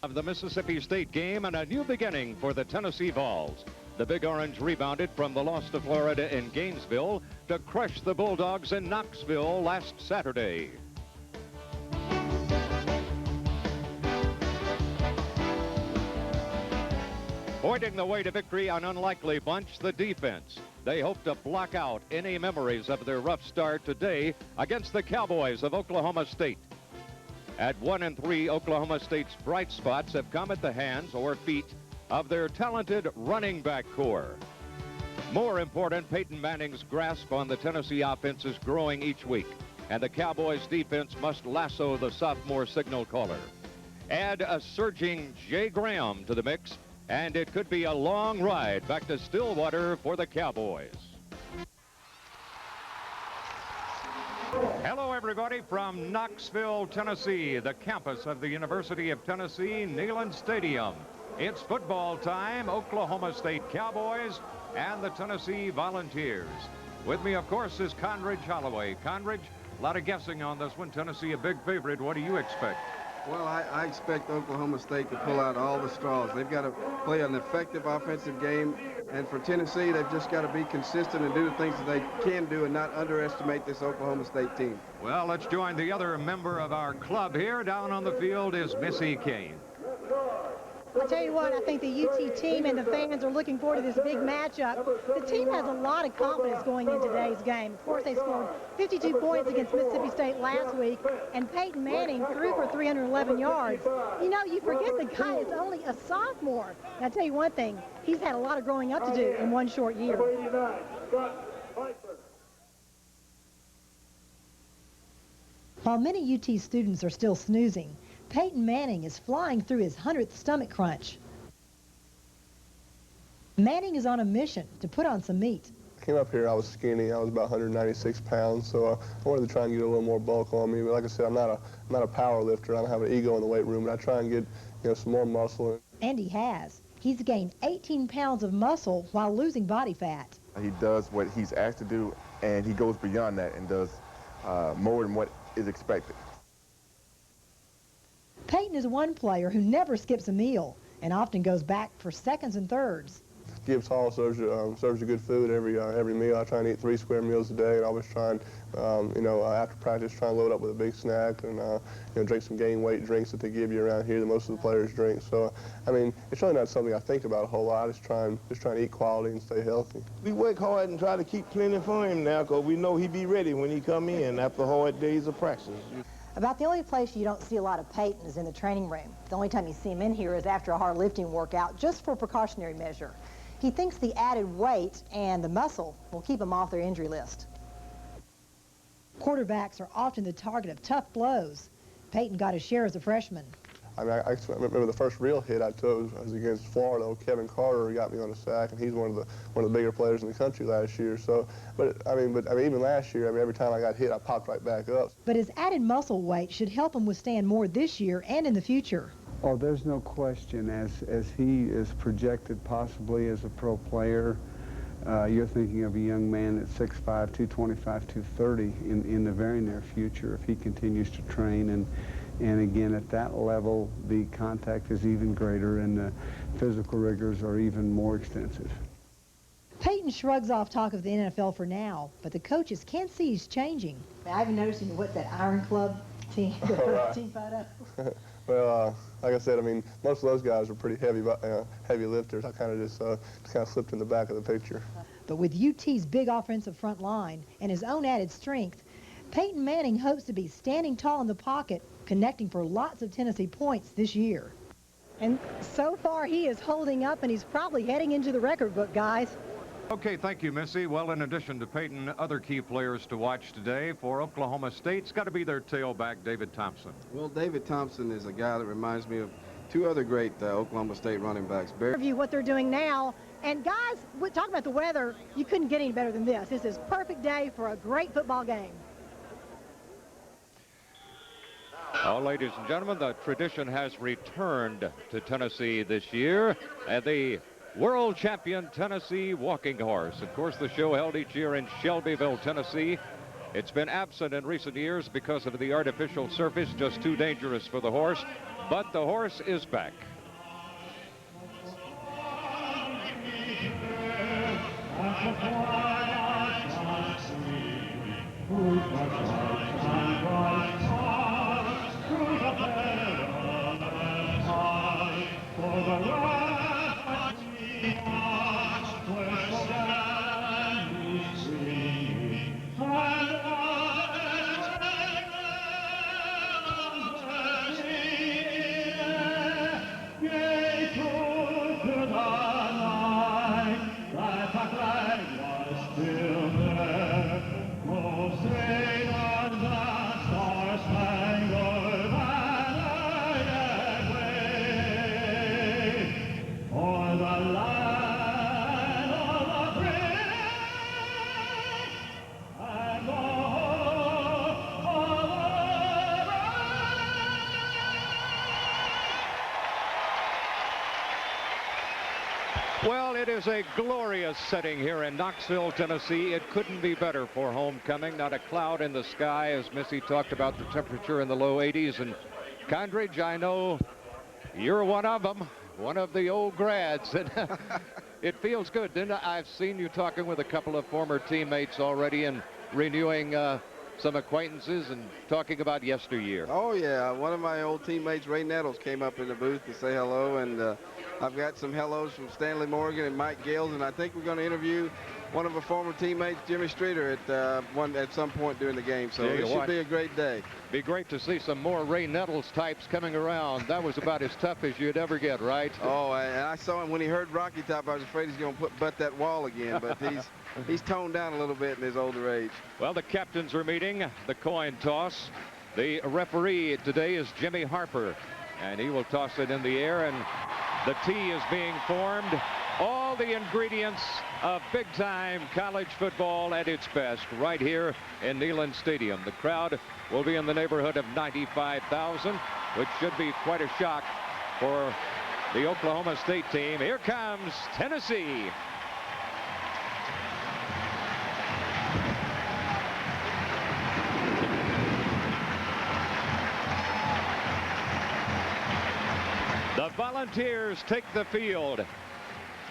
Of the Mississippi State game and a new beginning for the Tennessee Vols. The Big Orange rebounded from the loss to Florida in Gainesville to crush the Bulldogs in Knoxville last Saturday. Pointing the way to victory, an unlikely bunch, the defense. They hope to block out any memories of their rough start today against the Cowboys of Oklahoma State. At 1-3, Oklahoma State's bright spots have come at the hands or feet of their talented running back core. More important, Peyton Manning's grasp on the Tennessee offense is growing each week, and the Cowboys defense must lasso the sophomore signal caller. Add a surging Jay Graham to the mix, and it could be a long ride back to Stillwater for the Cowboys. Hello, everybody, from Knoxville, Tennessee, the campus of the University of Tennessee, Neyland Stadium. It's football time, Oklahoma State Cowboys and the Tennessee Volunteers. With me, of course, is Conridge Holloway. Conridge, a lot of guessing on this one. Tennessee, a big favorite. What do you expect? Well, I expect Oklahoma State to pull out all the straws. They've got to play an effective offensive game, and for Tennessee, they've just got to be consistent and do the things that they can do and not underestimate this Oklahoma State team. Well, let's join the other member of our club here. Down on the field is Missy Kane. I'll tell you what, I think the UT team and the fans are looking forward to this big matchup. The team has a lot of confidence going into today's game. Of course, they scored 52 points against Mississippi State last week, and Peyton Manning threw for 311 yards. You know, you forget the guy is only a sophomore. And I'll tell you one thing, he's had a lot of growing up to do in one short year. While many UT students are still snoozing, Peyton Manning is flying through his 100th stomach crunch. Manning is on a mission to put on some meat. I came up here, I was skinny. I was about 196 pounds, so I wanted to try and get a little more bulk on me. But like I said, I'm not a power lifter. I don't have an ego in the weight room, but I try and get some more muscle. And he has. He's gained 18 pounds of muscle while losing body fat. He does what he's asked to do, and he goes beyond that and does more than what is expected. Peyton is one player who never skips a meal and often goes back for seconds and thirds. Gibbs Hall serves you good food every meal. I try and eat 3 square meals a day, and I always try and, after practice, try and load up with a big snack and, drink some gain weight drinks that they give you around here that most of the players drink. So, I mean, it's really not something I think about a whole lot. I just trying to eat quality and stay healthy. We work hard and try to keep plenty for him now, because we know he'll be ready when he come in after hard days of practice. About the only place you don't see a lot of Peyton is in the training room. The only time you see him in here is after a hard lifting workout, just for precautionary measure. He thinks the added weight and the muscle will keep him off their injury list. Quarterbacks are often the target of tough blows. Peyton got his share as a freshman. I mean, I remember the first real hit I took was against Florida. Kevin Carter got me on a sack, and he's one of the bigger players in the country last year. So, but I mean, even last year, every time I got hit, I popped right back up. But his added muscle weight should help him withstand more this year and in the future. Oh, there's no question. As he is projected possibly as a pro player, you're thinking of a young man at 6'5", 225, 230 in the very near future if he continues to train. And again, at that level, the contact is even greater and the physical rigors are even more extensive. Peyton shrugs off talk of the NFL for now, but the coaches can see he's changing. I haven't noticed him, what's that, Iron Club team, team photo? Well, like I said, I mean, most of those guys are pretty heavy lifters. I kind of just slipped in the back of the picture. But with UT's big offensive front line and his own added strength, Peyton Manning hopes to be standing tall in the pocket, connecting for lots of Tennessee points this year. And so far, he is holding up, and he's probably heading into the record book, guys. Okay, thank you, Missy. Well, in addition to Peyton, other key players to watch today for Oklahoma State's got to be their tailback, David Thompson. Well, David Thompson is a guy that reminds me of 2 other great Oklahoma State running backs. Review what they're doing now. And guys, talking about the weather, you couldn't get any better than this. This is a perfect day for a great football game. Well, ladies and gentlemen, the tradition has returned to Tennessee this year. The world champion Tennessee walking horse. Of course, the show held each year in Shelbyville, Tennessee. It's been absent in recent years because of the artificial surface, just too dangerous for the horse. but the horse is back. Well, it is a glorious setting here in Knoxville, Tennessee. It couldn't be better for homecoming. Not a cloud in the sky, as Missy talked about the temperature in the low 80s. And Condridge, I know you're one of them, one of the old grads. And it feels good, didn't it? I've seen you talking with a couple of former teammates already and renewing some acquaintances and talking about yesteryear. Oh, yeah. One of my old teammates, Ray Nettles, came up in the booth to say hello, and I've got some hellos from Stanley Morgan and Mike Gales, and I think we're going to interview one of our former teammates, Jimmy Streeter, at some point during the game. So it should be a great day. Be great to see some more Ray Nettles types coming around. That was about as tough as you'd ever get, right? Oh, and I saw him when he heard Rocky Top. I was afraid he's going to butt that wall again, but he's toned down a little bit in his older age. Well, the captains are meeting. The coin toss. The referee today is Jimmy Harper, and he will toss it in the air, and the tee is being formed. All the ingredients of big-time college football at its best right here in Neyland Stadium. The crowd will be in the neighborhood of 95,000, which should be quite a shock for the Oklahoma State team. Here comes Tennessee. The Volunteers take the field.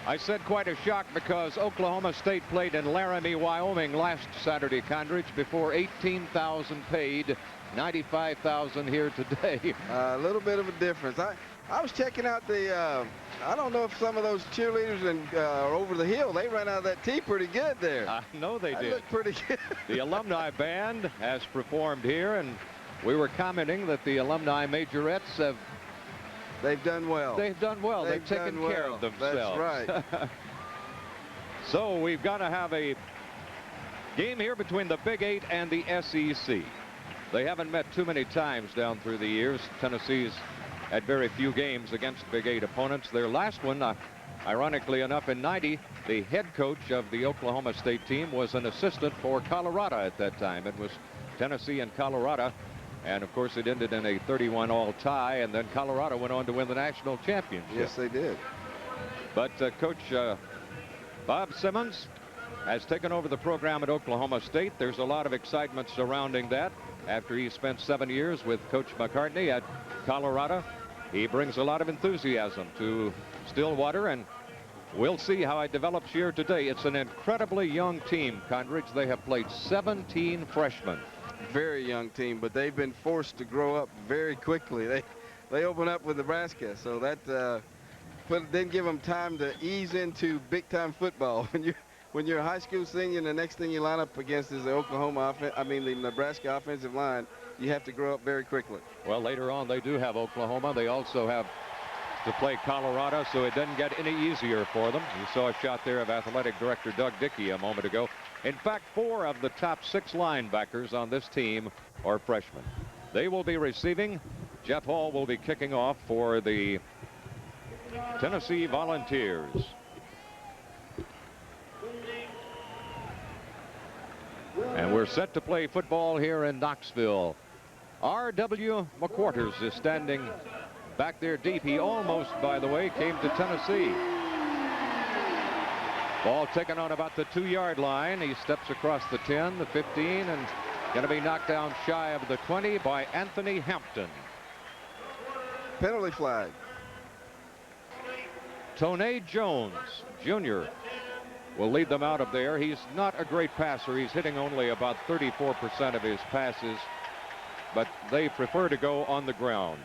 I said quite a shock because Oklahoma State played in Laramie, Wyoming last Saturday, Condridge, before 18,000 paid, 95,000 here today. A little bit of a difference. I was checking out the, I don't know if some of those cheerleaders are over the hill. They ran out of that tee pretty good there. I know they did. They looked pretty good. The alumni band has performed here, and we were commenting that the alumni majorettes have They've done well. They've done well. They've taken care of themselves. That's right. So we've got to have a game here between the Big 8 and the SEC. They haven't met too many times down through the years. Tennessee's had very few games against Big 8 opponents. Their last one, ironically enough, in '90, the head coach of the Oklahoma State team was an assistant for Colorado at that time. It was Tennessee and Colorado. And, of course, it ended in a 31-all tie, and then Colorado went on to win the national championship. Yes, they did. But Coach Bob Simmons has taken over the program at Oklahoma State. There's a lot of excitement surrounding that. After he spent 7 years with Coach McCartney at Colorado, he brings a lot of enthusiasm to Stillwater, and we'll see how it develops here today. It's an incredibly young team, Condridge. They have played 17 freshmen. Very young team, but they've been forced to grow up very quickly. They open up with Nebraska, so that didn't give them time to ease into big-time football. When you're a high school senior, and the next thing you line up against is the the Nebraska offensive line, you have to grow up very quickly. Well, later on they do have Oklahoma. They also have to play Colorado, so it doesn't get any easier for them. You saw a shot there of athletic director Doug Dickey a moment ago. In fact, 4 of the top 6 linebackers on this team are freshmen. They will be receiving. Jeff Hall will be kicking off for the Tennessee Volunteers. And we're set to play football here in Knoxville. R.W. McQuarters is standing back there deep. He almost, by the way, came to Tennessee. Ball taken on about the 2-yard line. He steps across the 10, the 15, and going to be knocked down shy of the 20 by Anthony Hampton. Penalty flag. Toney Jones, Jr. will lead them out of there. He's not a great passer. He's hitting only about 34% of his passes, but they prefer to go on the ground.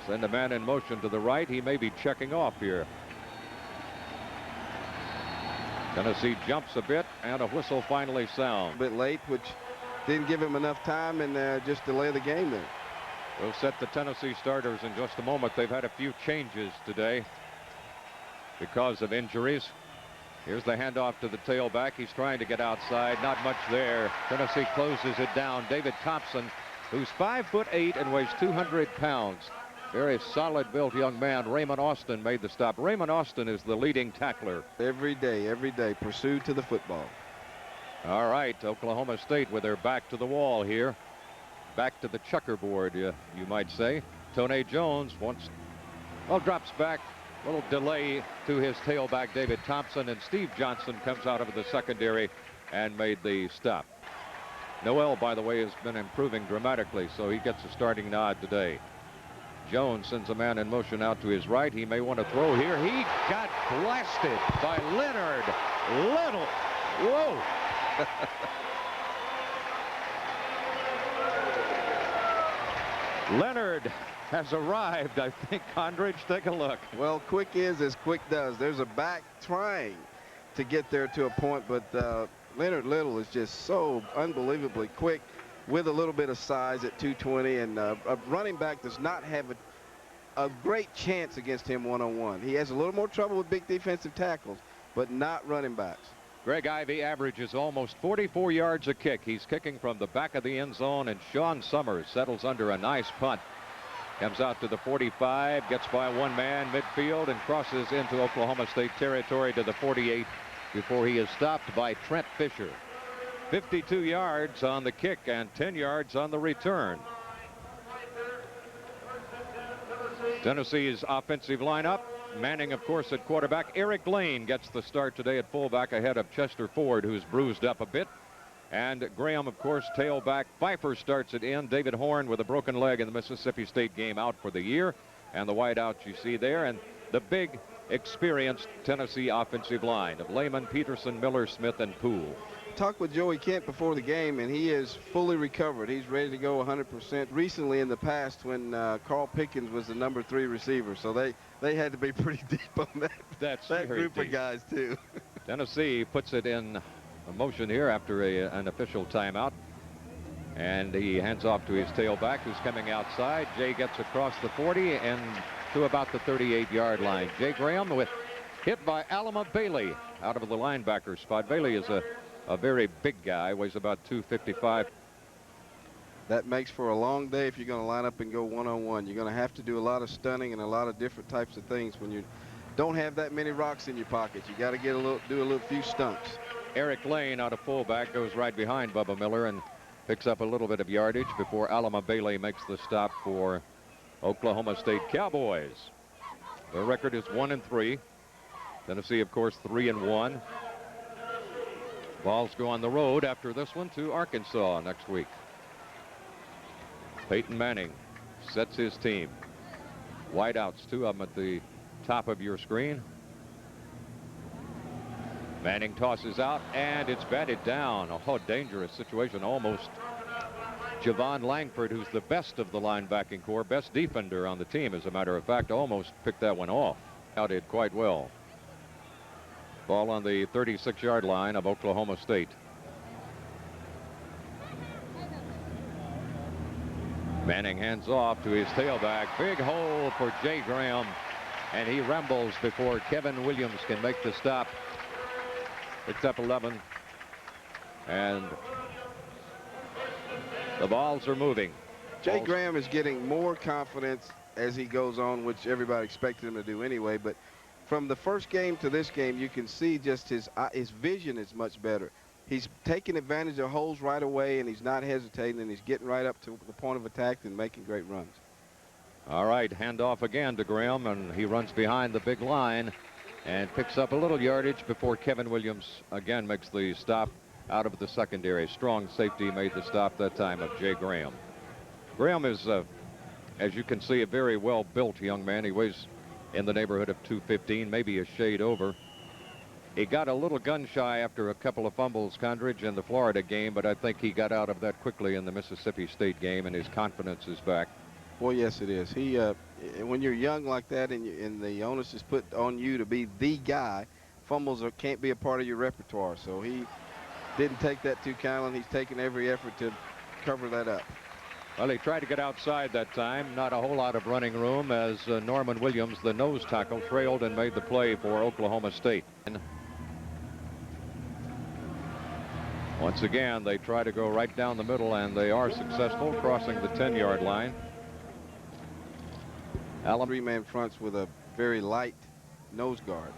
Send a man in motion to the right. He may be checking off here. Tennessee jumps a bit, and a whistle finally sounds. A bit late, which didn't give him enough time and just delay the game there. We'll set the Tennessee starters in just a moment. They've had a few changes today because of injuries. Here's the handoff to the tailback. He's trying to get outside. Not much there. Tennessee closes it down. David Thompson, who's 5'8" and weighs 200 pounds. Very solid built young man. Raymond Austin made the stop. Raymond Austin is the leading tackler. Every day, pursued to the football. All right, Oklahoma State with their back to the wall here. Back to the checkerboard, you might say. Toney Jones drops back. A little delay to his tailback, David Thompson, and Steve Johnson comes out of the secondary and made the stop. Noel, by the way, has been improving dramatically, so he gets a starting nod today. Jones sends a man in motion out to his right. He may want to throw here. He got blasted by Leonard Little. Whoa. Leonard has arrived, I think. Condridge, take a look. Well, quick is as quick does. There's a back trying to get there to a point, but Leonard Little is just so unbelievably quick with a little bit of size at 220, and a running back does not have a great chance against him one-on-one. He has a little more trouble with big defensive tackles, but not running backs. Greg Ivey averages almost 44 yards a kick. He's kicking from the back of the end zone, and Sean Summers settles under a nice punt. Comes out to the 45, gets by one man midfield, and crosses into Oklahoma State territory to the 48 before he is stopped by Trent Fisher. 52 yards on the kick and 10 yards on the return. Tennessee's offensive lineup. Manning, of course, at quarterback. Eric Lane gets the start today at fullback ahead of Chester Ford, who's bruised up a bit. And Graham, of course, tailback. Pfeiffer starts at end. David Horn with a broken leg in the Mississippi State game out for the year. And the wideouts you see there. And the big, experienced Tennessee offensive line of Lehman, Peterson, Miller, Smith, and Poole. Talked with Joey Kent before the game, and he is fully recovered. He's ready to go 100%. Recently in the past when Carl Pickens was the number 3 receiver, so they had to be pretty deep on that group of guys too. Tennessee puts it in motion here after an official timeout, and he hands off to his tailback, who's coming outside. Jay gets across the 40 and to about the 38-yard line. Jay Graham with hit by Alama Bailey out of the linebacker spot. Bailey is a very big guy, weighs about 255. That makes for a long day if you're going to line up and go one-on-one. You're going to have to do a lot of stunning and a lot of different types of things when you don't have that many rocks in your pocket. You got to do a few stunts. Eric Lane out of fullback goes right behind Bubba Miller and picks up a little bit of yardage before Alama Bailey makes the stop for Oklahoma State Cowboys. Their record is 1-3. Tennessee, of course, 3-1. Vols go on the road after this one to Arkansas next week. Peyton Manning sets his team. Wideouts, 2 of them at the top of your screen. Manning tosses out, and it's batted down. Oh, dangerous situation. Almost Javon Langford, who's the best of the linebacking core, best defender on the team, as a matter of fact, almost picked that one off. Did quite well. Ball on the 36-yard line of Oklahoma State. Manning hands off to his tailback. Big hole for Jay Graham, and he rumbles before Kevin Williams can make the stop. Picks up 11, and the balls are moving. Jay Graham is getting more confidence as he goes on, which everybody expected him to do anyway, but from the first game to this game, you can see just his vision is much better. He's taking advantage of holes right away, and he's not hesitating, and he's getting right up to the point of attack and making great runs. All right, handoff again to Graham, and he runs behind the big line and picks up a little yardage before Kevin Williams again makes the stop out of the secondary. Strong safety made the stop that time of Jay Graham. Graham is as you can see, a very well-built young man. He weighs in the neighborhood of 215, maybe a shade over. He got a little gun-shy after a couple of fumbles, Condridge, in the Florida game, but I think he got out of that quickly in the Mississippi State game, and his confidence is back. Well, yes, it is. He, when you're young like that and the onus is put on you to be the guy, fumbles can't be a part of your repertoire. So he didn't take that too kindly. He's taken every effort to cover that up. Well, he tried to get outside that time. Not a whole lot of running room as Norman Williams, the nose tackle, trailed and made the play for Oklahoma State. And once again, they try to go right down the middle, and they are successful, crossing the 10-yard line. Allen, three-man fronts with a very light nose guard.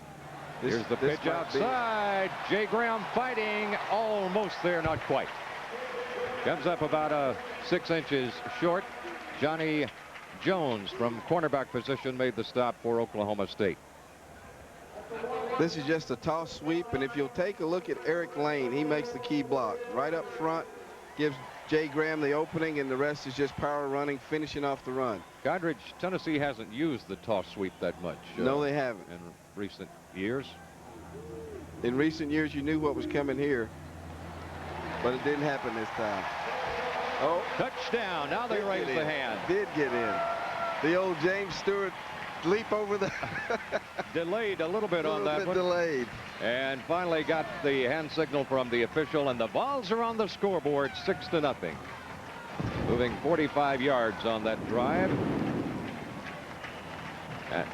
Here's the pitch outside. Jay Graham fighting, almost there, not quite. Comes up about 6 inches short. Johnny Jones from cornerback position made the stop for Oklahoma State. This is just a toss sweep, and if you'll take a look at Eric Lane, he makes the key block right up front, gives Jay Graham the opening, and the rest is just power running, finishing off the run. Godridge, Tennessee hasn't used the toss sweep that much. No, they haven't. In recent years. In recent years, you knew what was coming here, but it didn't happen this time. Oh, touchdown. Now they raise the hand. Did get in. The old James Stewart leap over the delayed a little bit on that one. Delayed. And finally got the hand signal from the official, and the Vols are on the scoreboard 6-0. Moving 45 yards on that drive. And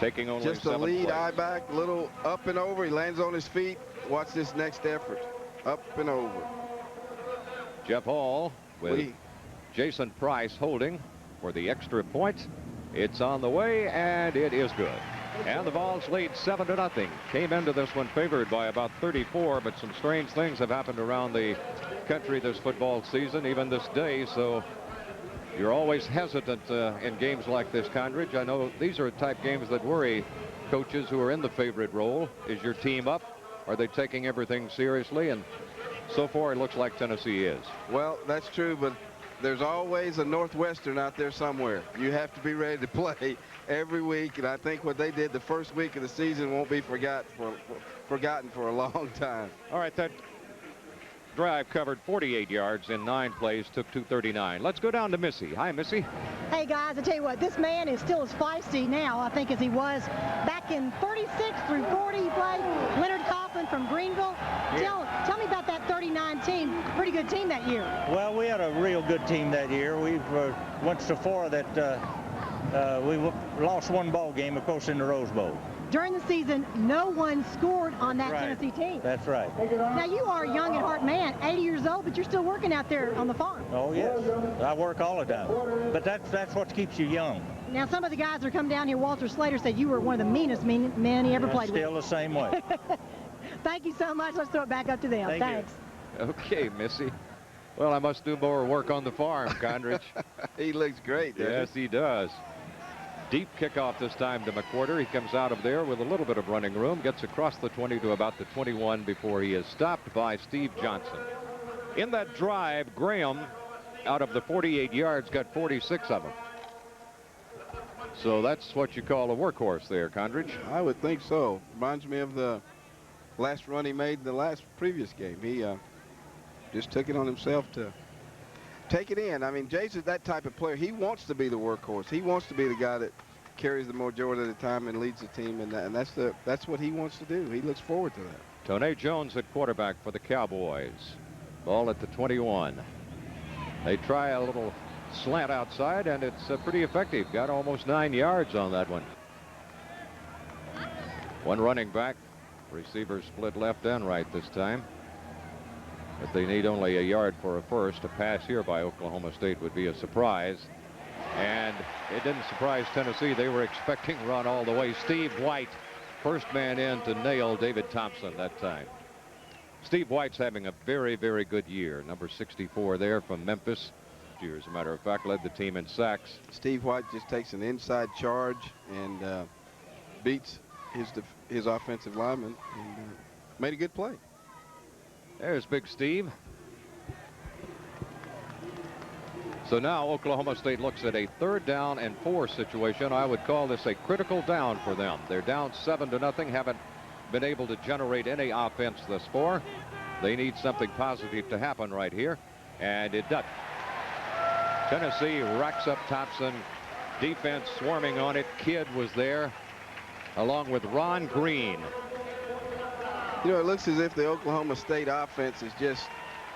taking only just a 7 lead plays. eye back, little up and over. He lands on his feet. Watch this next effort. Up and over. Jeff Hall with Jason Price holding for the extra point. It's on the way, and it is good. And the Vols lead 7-0. Came into this one favored by about 34, but some strange things have happened around the country this football season, even this day. So you're always hesitant in games like this, Condridge. I know these are type games that worry coaches who are in the favorite role. Is your team up? Are they taking everything seriously? And so far, it looks like Tennessee is. Well, that's true, but there's always a Northwestern out there somewhere. You have to be ready to play every week, and I think what they did the first week of the season won't be forgotten for a long time. All right, that drive covered 48 yards in 9 plays, took 239. Let's go down to Missy. Hi, Missy. Hey, guys, I tell you what, this man is still as feisty now, I think, as he was back in 36 through 40. He played Leonard Coughlin from Greenville. Tell me about that 39 team. Pretty good team that year. Well, we had a real good team that year. We've went so far that we lost one ball game, of course, in the Rose Bowl. During the season, no one scored on that Tennessee team. That's right. Now, you are a young at heart man, 80 years old, but you're still working out there on the farm. Oh, yes. I work all the time. But that's what keeps you young. Now, some of the guys that are coming down here, Walter Slater said you were one of the meanest men he ever played with. Still the same way. Thank you so much. Let's throw it back up to them. Thanks. Okay, Missy. Well, I must do more work on the farm, Condridge. He looks great, doesn't he? Yes, he does. Deep kickoff this time to McWhorter. He comes out of there with a little bit of running room, gets across the 20 to about the 21 before he is stopped by Steve Johnson. In that drive, Graham, out of the 48 yards, got 46 of them. So that's what you call a workhorse there, Condridge. I would think so. Reminds me of the last run he made in the previous game. He just took it on himself to take it in. I mean, Jay's is that type of player. He wants to be the workhorse. He wants to be the guy that carries the majority of the time and leads the team, and that's what he wants to do. He looks forward to that. Tone Jones at quarterback for the Cowboys. Ball at the 21. They try a little slant outside, and it's pretty effective. Got almost 9 yards on that one. One running back. Receiver split left and right this time. But they need only a yard for a first. A pass here by Oklahoma State would be a surprise. And it didn't surprise Tennessee. They were expecting run all the way. Steve White, first man in to nail David Thompson that time. Steve White's having a very, very good year. Number 64 there from Memphis. As a matter of fact, led the team in sacks. Steve White just takes an inside charge and beats his offensive lineman and made a good play. There's Big Steve. So now Oklahoma State looks at a 3rd down and 4 situation. I would call this a critical down for them. They're down 7-0, haven't been able to generate any offense thus far. They need something positive to happen right here, and it doesn't. Tennessee racks up Thompson. Defense swarming on it. Kidd was there along with Ron Green. You know, it looks as if the Oklahoma State offense is just,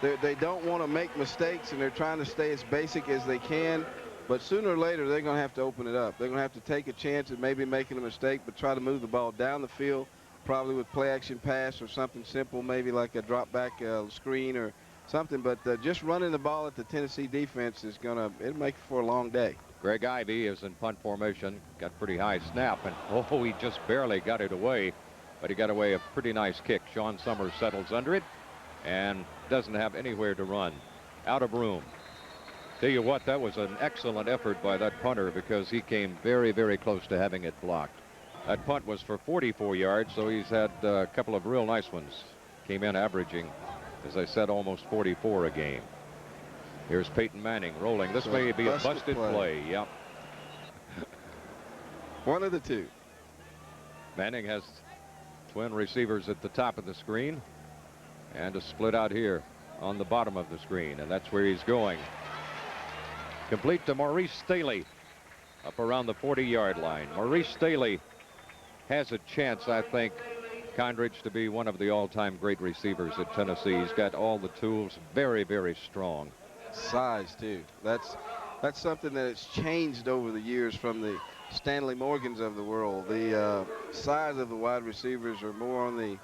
they don't want to make mistakes, and they're trying to stay as basic as they can. But sooner or later, they're going to have to open it up. They're going to have to take a chance at maybe making a mistake, but try to move the ball down the field, probably with play action pass or something simple, maybe like a drop back screen or something. But just running the ball at the Tennessee defense is going to, it'll make for a long day. Greg Ivey is in punt formation, got pretty high snap, and oh, he just barely got it away, but he got away a pretty nice kick. Sean Summers settles under it and doesn't have anywhere to run. Out of room. Tell you what, that was an excellent effort by that punter, because he came very, very close to having it blocked. That punt was for 44 yards, so he's had a couple of real nice ones. Came in averaging, as I said, almost 44 a game. Here's Peyton Manning rolling. This may be a busted play. Yep. One of the two. Manning has twin receivers at the top of the screen and a split out here on the bottom of the screen, and that's where he's going. Complete to Maurice Staley up around the 40-yard line. Maurice Staley has a chance, I think, Condridge, to be one of the all-time great receivers at Tennessee. He's got all the tools, very, very strong. Size, too. That's something that has changed over the years from the Stanley Morgans of the world. The size of the wide receivers are more on the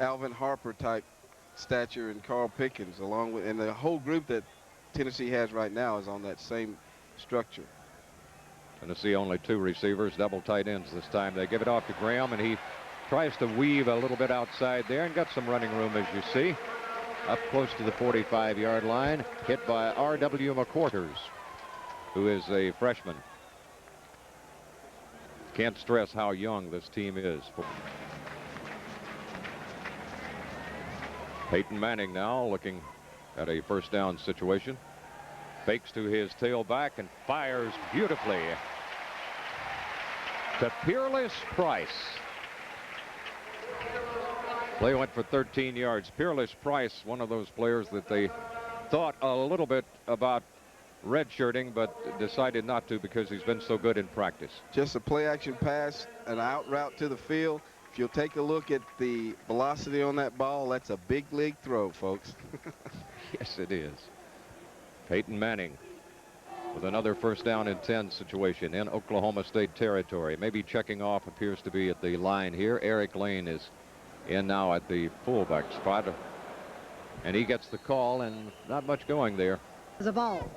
Alvin Harper type stature and Carl Pickens, along with, and the whole group that Tennessee has right now is on that same structure. Tennessee only 2 receivers, double tight ends this time. They give it off to Graham, and he tries to weave a little bit outside there and got some running room, as you see. Up close to the 45-yard line, hit by R.W. McQuarters, who is a freshman. Can't stress how young this team is. Peyton Manning now looking at a 1st down situation. Fakes to his tailback and fires beautifully to Peerless Price. Play went for 13 yards. Peerless Price, one of those players that they thought a little bit about redshirting, but decided not to because he's been so good in practice. Just a play action pass, an out route to the field. If you'll take a look at the velocity on that ball, that's a big league throw, folks. Yes, it is. Peyton Manning with another 1st down and 10 situation in Oklahoma State territory. Maybe checking off, appears to be at the line here. Eric Lane is in now at the fullback spot, and he gets the call, and not much going there. As a ball.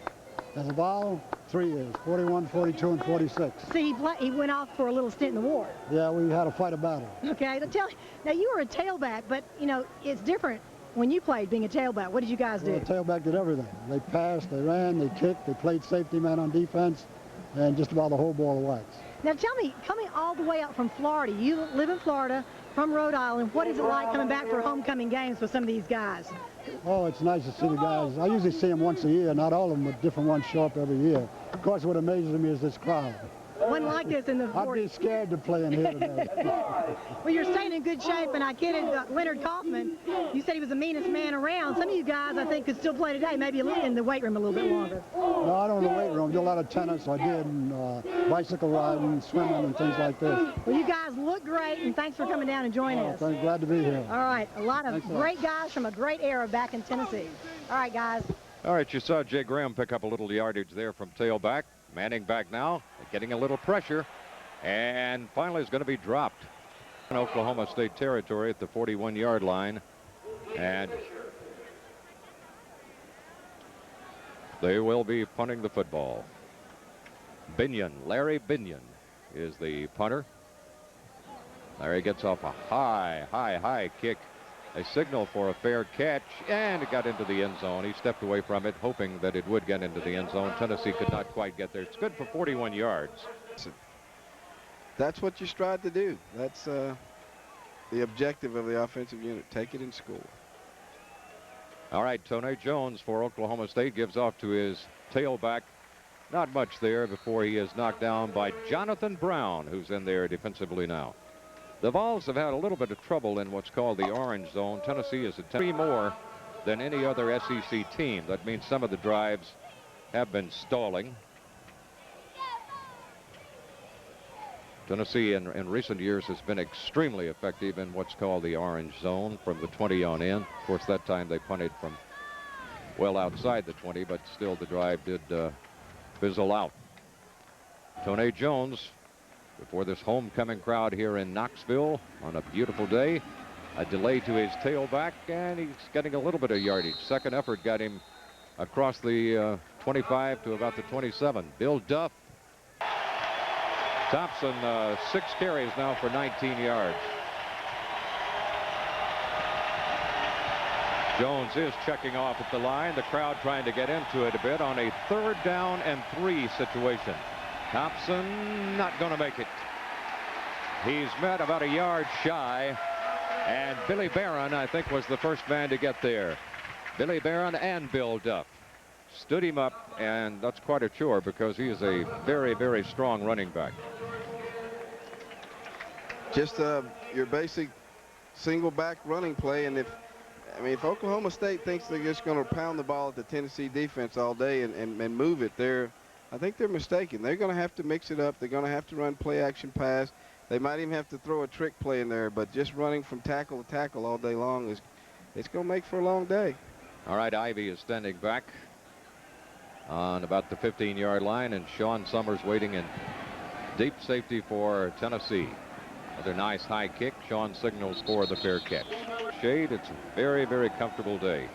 As a ball, 3 years, 41, 42, and 46. See, he went off for a little stint in the war. Yeah, we had to fight a battle. Okay, now you were a tailback, but, you know, it's different when you played being a tailback. What did you guys do? Well, the tailback did everything. They passed, they ran, they kicked, they played safety man on defense, and just about the whole ball of wax. Now tell me, coming all the way out from Florida, you live in Florida, from Rhode Island, what is it like coming back for homecoming games with some of these guys? Oh, it's nice to see the guys. I usually see them once a year. Not all of them, but different ones show up every year. Of course, what amazes me is this crowd. Wasn't like this in the 40s. I'd be scared to play in here today. Well, you're staying in good shape, and I kidded Leonard Kaufman. You said he was the meanest man around. Some of you guys, I think, could still play today, maybe in the weight room a little bit longer. No, I don't in the weight room. I do a lot of tennis. I did bicycle riding, swimming, and things like this. Well, you guys look great, and thanks for coming down and joining us. I'm glad to be here. All right, a lot of great guys from a great era back in Tennessee. All right, guys. All right, you saw Jay Graham pick up a little yardage there from tailback. Manning back now, getting a little pressure, and finally is going to be dropped in Oklahoma State territory at the 41-yard line, and they will be punting the football. Binion, Larry Binion is the punter. Larry gets off a high kick. A signal for a fair catch, and it got into the end zone. He stepped away from it, hoping that it would get into the end zone. Tennessee could not quite get there. It's good for 41 yards. That's what you strive to do. That's the objective of the offensive unit. Take it and score. All right, Tony Jones for Oklahoma State gives off to his tailback. Not much there before he is knocked down by Jonathan Brown, who's in there defensively now. The Vols have had a little bit of trouble in what's called the orange zone. Tennessee is at 3 more than any other SEC team. That means some of the drives have been stalling. Tennessee in recent years has been extremely effective in what's called the orange zone from the 20 on in. Of course, that time they punted from well outside the 20, but still the drive did fizzle out. Tony Jones before this homecoming crowd here in Knoxville on a beautiful day. A delay to his tailback, and he's getting a little bit of yardage. Second effort got him across the 25 to about the 27. Bill Duff. Thompson, 6 carries now for 19 yards. Jones is checking off at the line. The crowd trying to get into it a bit on a 3rd down and 3 situation. Thompson not going to make it. He's met about a yard shy, and Billy Barron, I think, was the first man to get there. Billy Barron and Bill Duff stood him up, and that's quite a chore because he is a very, very strong running back. Just your basic single back running play, and if Oklahoma State thinks they're just going to pound the ball at the Tennessee defense all day and move it, I think they're mistaken. They're going to have to mix it up. They're going to have to run play action pass. They might even have to throw a trick play in there, but just running from tackle to tackle all day long it's going to make for a long day. All right, Ivy is standing back on about the 15-yard line, and Sean Summers waiting in deep safety for Tennessee. Another nice high kick. Sean signals for the fair catch. Shade, it's a very, very comfortable day.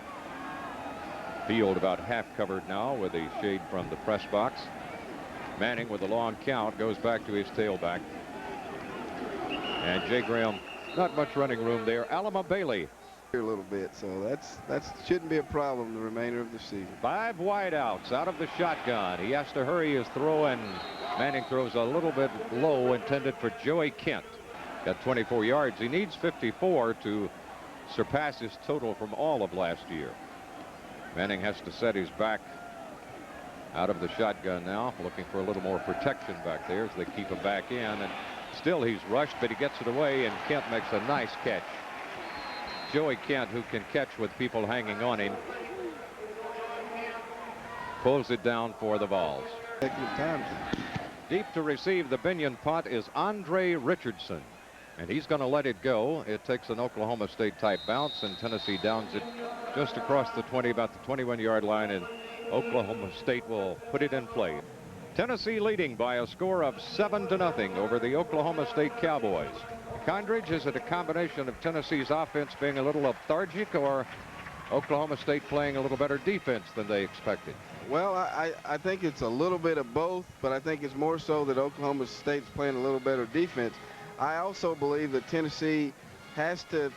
Field about half covered now with the shade from the press box. Manning with a long count goes back to his tailback. And Jay Graham, not much running room there. Alama Bailey. A little bit, so that shouldn't be a problem the remainder of the season. 5 wideouts out of the shotgun. He has to hurry his throw, and Manning throws a little bit low, intended for Joey Kent. Got 24 yards. He needs 54 to surpass his total from all of last year. Manning has to set his back out of the shotgun now, looking for a little more protection back there as they keep him back in. And still he's rushed, but he gets it away, and Kent makes a nice catch. Joey Kent, who can catch with people hanging on him, pulls it down for the Vols. Deep to receive the Binion punt is Andre Richardson, and he's going to let it go. It takes an Oklahoma State type bounce, and Tennessee downs it just across the 20, about the 21-yard line, and Oklahoma State will put it in play. Tennessee leading by a score of 7-0 over the Oklahoma State Cowboys. Condridge, is it a combination of Tennessee's offense being a little lethargic, or Oklahoma State playing a little better defense than they expected? Well, I think it's a little bit of both, but I think it's more so that Oklahoma State's playing a little better defense. I also believe that Tennessee has to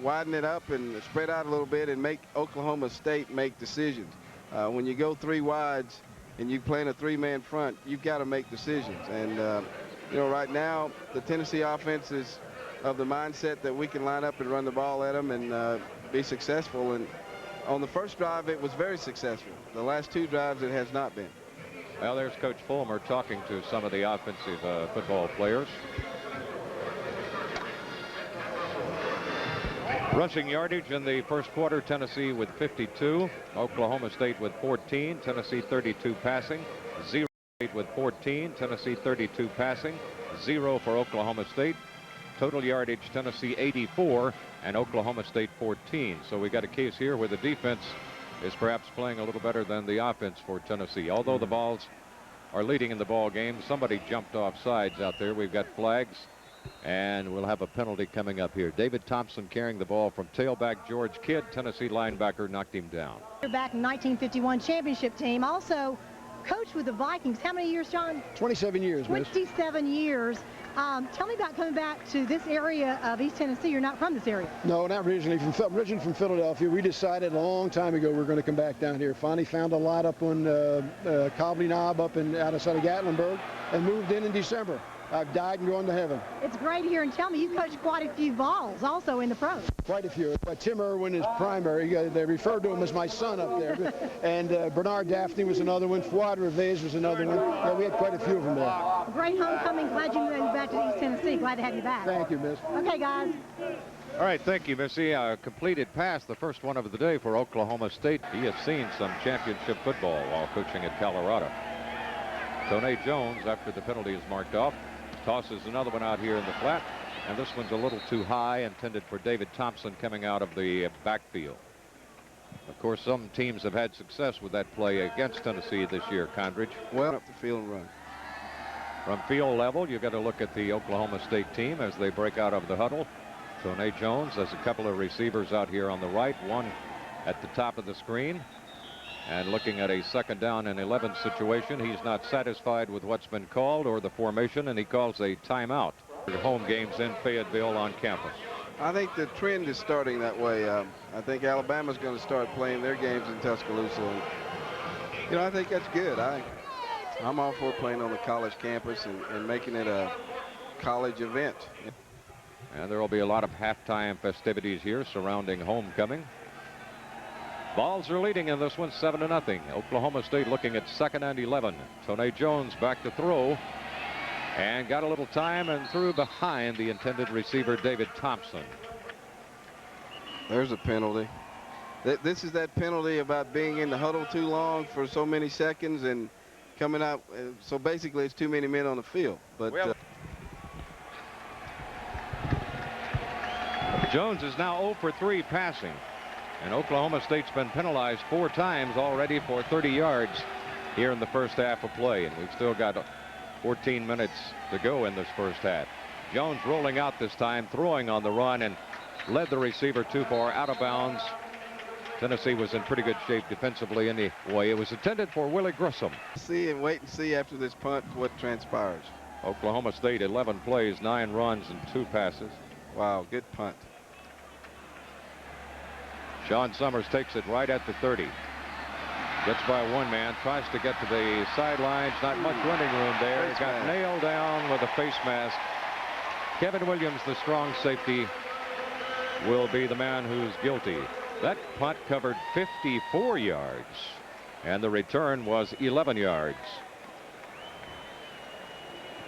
widen it up and spread out a little bit and make Oklahoma State make decisions. When you go 3 wides and you play in a 3-man front, you've got to make decisions. And you know, right now the Tennessee offense is of the mindset that we can line up and run the ball at them and be successful. And on the first drive, it was very successful. The last 2 drives, it has not been. Well, there's Coach Fulmer talking to some of the offensive football players. Rushing yardage in the first quarter, Tennessee with 52, Oklahoma State with 14, Tennessee 32 passing, 0 with 14, Tennessee 32 passing, 0 for Oklahoma State. Total yardage, Tennessee 84 and Oklahoma State 14. So we got a case here where the defense is perhaps playing a little better than the offense for Tennessee. Although the Vols are leading in the ball game, somebody jumped off sides out there. We've got flags, and we'll have a penalty coming up here. David Thompson carrying the ball from tailback George Kidd. Tennessee linebacker knocked him down. Back in 1951 championship team. Also coached with the Vikings. How many years, John? 27 years, miss. 27 years. Tell me about coming back to this area of East Tennessee. You're not from this area. No, not originally. Originally from Philadelphia. We decided a long time ago we were going to come back down here. Finally found a lot up on Cobley Knob up outside of Gatlinburg and moved in December. I've died and gone to heaven. It's great here, and tell me, you coached quite a few balls also in the pros. Quite a few. Tim Irwin is primary. They refer to him as my son up there. And Bernard Daphne was another one. Fuad Revez was another one. Yeah, we had quite a few of them there. Great homecoming. Glad you made it back to East Tennessee. Glad to have you back. Thank you, Miss. Okay, guys. All right, thank you, Missy. A completed pass, the first one of the day for Oklahoma State. He has seen some championship football while coaching at Colorado. Tone Jones, after the penalty is marked off, tosses another one out here in the flat, and this one's a little too high, intended for David Thompson coming out of the backfield. Of course, some teams have had success with that play against Tennessee this year, Condridge. Well, up the field and run. From field level, you've got to look at the Oklahoma State team as they break out of the huddle. Tone Jones has a couple of receivers out here on the right, one at the top of the screen. And looking at a 2nd down and 11 situation, he's not satisfied with what's been called or the formation, and he calls a timeout. The home games in Fayetteville on campus. I think the trend is starting that way. I think Alabama's going to start playing their games in Tuscaloosa. And, you know, I think that's good. I'm all for playing on the college campus and making it a college event. And there will be a lot of halftime festivities here surrounding homecoming. Vols are leading in this one 7-0. Oklahoma State looking at 2nd and 11. Tone Jones back to throw and got a little time and threw behind the intended receiver David Thompson. There's a penalty. This is that penalty about being in the huddle too long for so many seconds and coming out. So basically it's too many men on the field. But Jones is now 0 for 3 passing. And Oklahoma State's been penalized 4 times already for 30 yards here in the first half of play. And we've still got 14 minutes to go in this first half. Jones rolling out this time, throwing on the run, and led the receiver too far out of bounds. Tennessee was in pretty good shape defensively anyway. It was intended for Willie Grissom. See and wait and see after this punt what transpires. Oklahoma State 11 plays, 9 runs, and 2 passes. Wow, good punt. Sean Summers takes it right at the 30. Gets by one man, tries to get to the sidelines. Not much running room there. He got nailed down with a face mask. Kevin Williams, the strong safety, will be the man who's guilty. That punt covered 54 yards, and the return was 11 yards.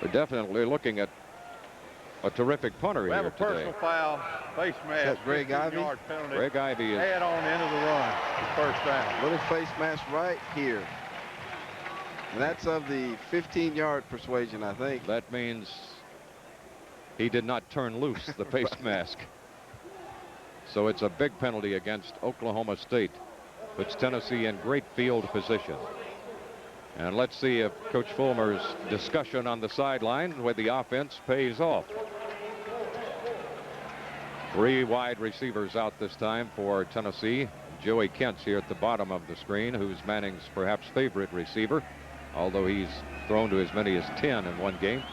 We're definitely looking at a terrific punter here today. We have a personal foul, face mask, Greg Ivy. Penalty. Greg Ivy is add on the end of the run, first down. Little face mask right here. And that's of the 15-yard persuasion, I think. That means he did not turn loose the face mask. So it's a big penalty against Oklahoma State. Puts Tennessee in great field position. And let's see if Coach Fulmer's discussion on the sideline with the offense pays off. 3 wide receivers out this time for Tennessee. Joey Kent's here at the bottom of the screen, who's Manning's perhaps favorite receiver, although he's thrown to as many as 10 in one game.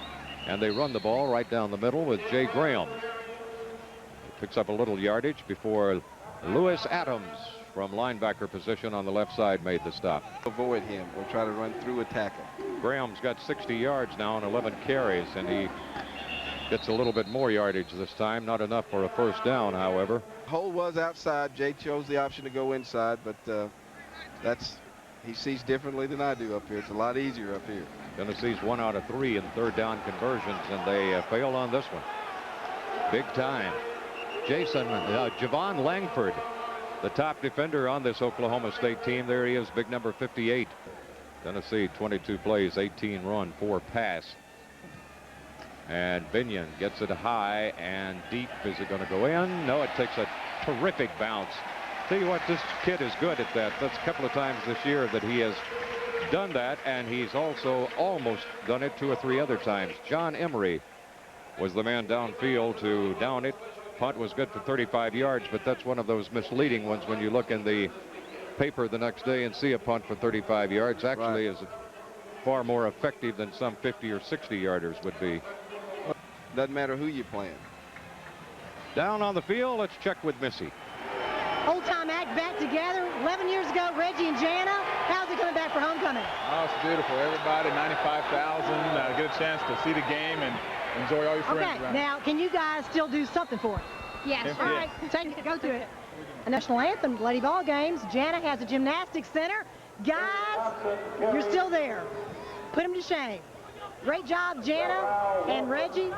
And they run the ball right down the middle with Jay Graham. He picks up a little yardage before Lewis Adams from linebacker position on the left side made the stop. Avoid him. We'll try to run through a tackle. Graham's got 60 yards now on 11 carries, and he gets a little bit more yardage this time. Not enough for a first down, however. Hole was outside. Jay chose the option to go inside, but he sees differently than I do up here. It's a lot easier up here. Tennessee's 1 out of 3 in 3rd down conversions, and they failed on this one. Big time. Javon Langford, the top defender on this Oklahoma State team. There he is, big number 58. Tennessee 22 plays, 18 run, 4 pass. And Binion gets it high and deep. Is it going to go in? No, it takes a terrific bounce. Tell you what, this kid is good at that. That's a couple of times this year that he has done that, and he's also almost done it 2 or 3 other times. John Emery was the man downfield to down it. Punt was good for 35 yards, but that's one of those misleading ones when you look in the paper the next day and see a punt for 35 yards. Actually is far more effective than some 50 or 60 yarders would be. Doesn't matter who you're playing. Down on the field, let's check with Missy. Old time act back together. 11 years ago, Reggie and Jana How's it coming back for homecoming? Oh, it's beautiful. Everybody, 95,000, get a chance to see the game and enjoy all your friends Okay, around. now, can you guys still do something for it? Yes. All right, take it, go to it. A national anthem, Lady Ball Games. Jana has a gymnastics center. Guys, you're still there. Put them to shame. Great job, Jana and Reggie.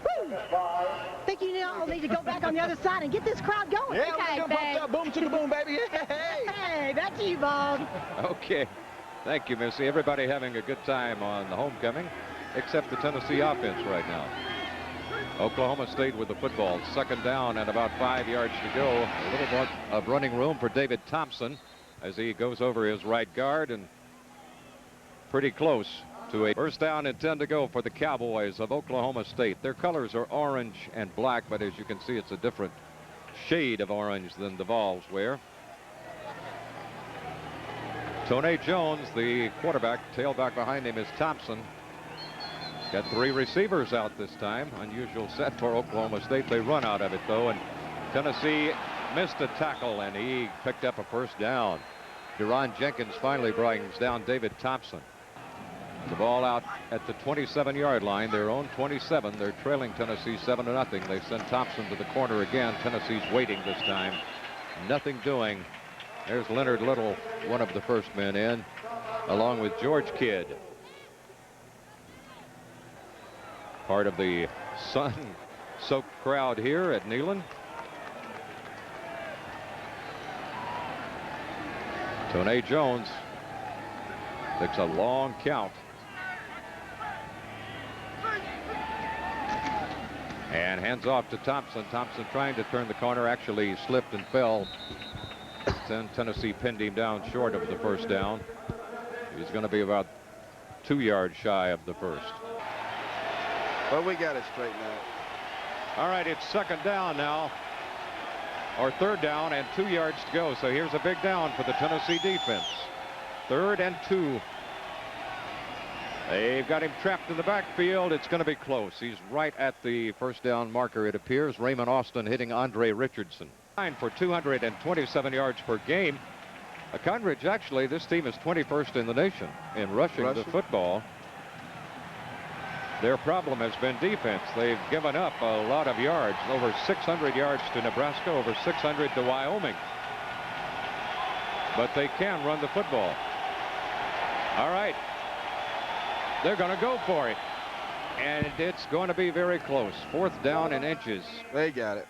Woo! I think you all need to go back on the other side and get this crowd going. Yeah, okay, we're gonna boom to the boom, baby. Hey! Hey, back to you, Bog. Okay. Thank you, Missy. Everybody having a good time on the homecoming, except the Tennessee offense right now. Oklahoma State with the football. Second down and about 5 yards to go. A little more of running room for David Thompson as he goes over his right guard, and pretty close to a first down and 10 to go for the Cowboys of Oklahoma State. Their colors are orange and black, but as you can see, it's a different shade of orange than the Vols wear. Tone Jones, the quarterback. Tailback behind him is Thompson. Got 3 receivers out this time. Unusual set for Oklahoma State. They run out of it, though, and Tennessee missed a tackle, and he picked up a first down. Deron Jenkins finally brings down David Thompson. The ball out at the 27-yard line, their own 27. They're trailing Tennessee 7-0. They send Thompson to the corner again. Tennessee's waiting this time. Nothing doing. There's Leonard Little, one of the first men in, along with George Kidd. Part of the sun-soaked crowd here at Neyland. Tone Jones takes a long count. And hands off to Thompson. Thompson trying to turn the corner, actually slipped and fell. Then Tennessee pinned him down short of the first down. He's going to be about 2 yards shy of the first. Well, we got it straightened out. All right, it's second down now, or third down and 2 yards to go. So here's a big down for the Tennessee defense. 3rd and 2. They've got him trapped in the backfield. It's going to be close. He's right at the first down marker, it appears. Raymond Austin hitting Andre Richardson. For 227 yards per game. Condridge, actually, this team is 21st in the nation in rushing the football. Their problem has been defense. They've given up a lot of yards, over 600 yards to Nebraska, over 600 to Wyoming. But they can run the football. All right. They're going to go for it. And it's going to be very close. 4th down and inches. They got it.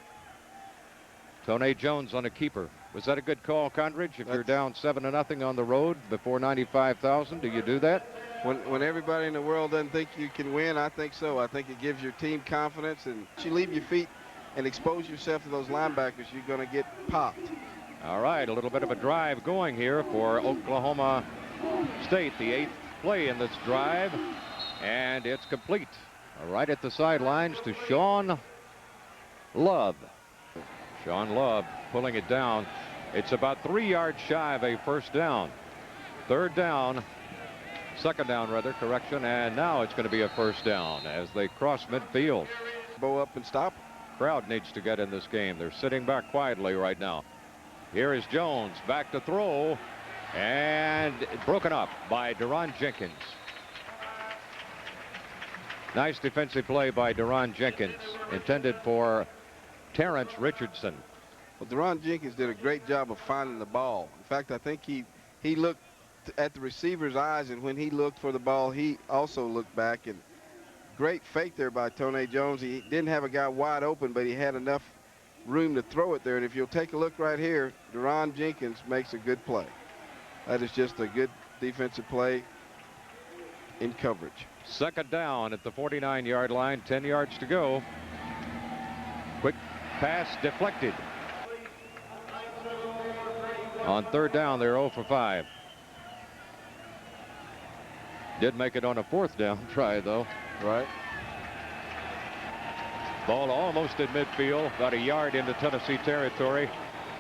Tone Jones on a keeper. Was that a good call, Condridge? If you're down 7-0 on the road before 95,000, do you do that? When everybody in the world doesn't think you can win, I think so. I think it gives your team confidence, and if you leave your feet and expose yourself to those linebackers, you're going to get popped. All right, a little bit of a drive going here for Oklahoma State. The 8th play in this drive, and it's complete. Right at the sidelines to Sean Love. Sean Love pulling it down. It's about 3 yards shy of a first down. 3rd down. 2nd down, rather, correction, and now it's going to be a first down as they cross midfield. Bow up and stop. Crowd needs to get in this game. They're sitting back quietly right now. Here is Jones back to throw, and broken up by Deron Jenkins. Nice defensive play by Deron Jenkins, intended for Terrence Richardson. Well, Deron Jenkins did a great job of finding the ball. In fact, I think he looked at the receiver's eyes, and when he looked for the ball, he also looked back. And great fake there by Tone Jones. He didn't have a guy wide open, but he had enough room to throw it there. And if you'll take a look right here, Deron Jenkins makes a good play. That is just a good defensive play in coverage. 2nd down at the 49-yard line, 10 yards to go. Quick pass deflected. On 3rd down, they're 0 for 5. Did make it on a 4th down try, though. Right. Ball almost at midfield, about a yard into Tennessee territory,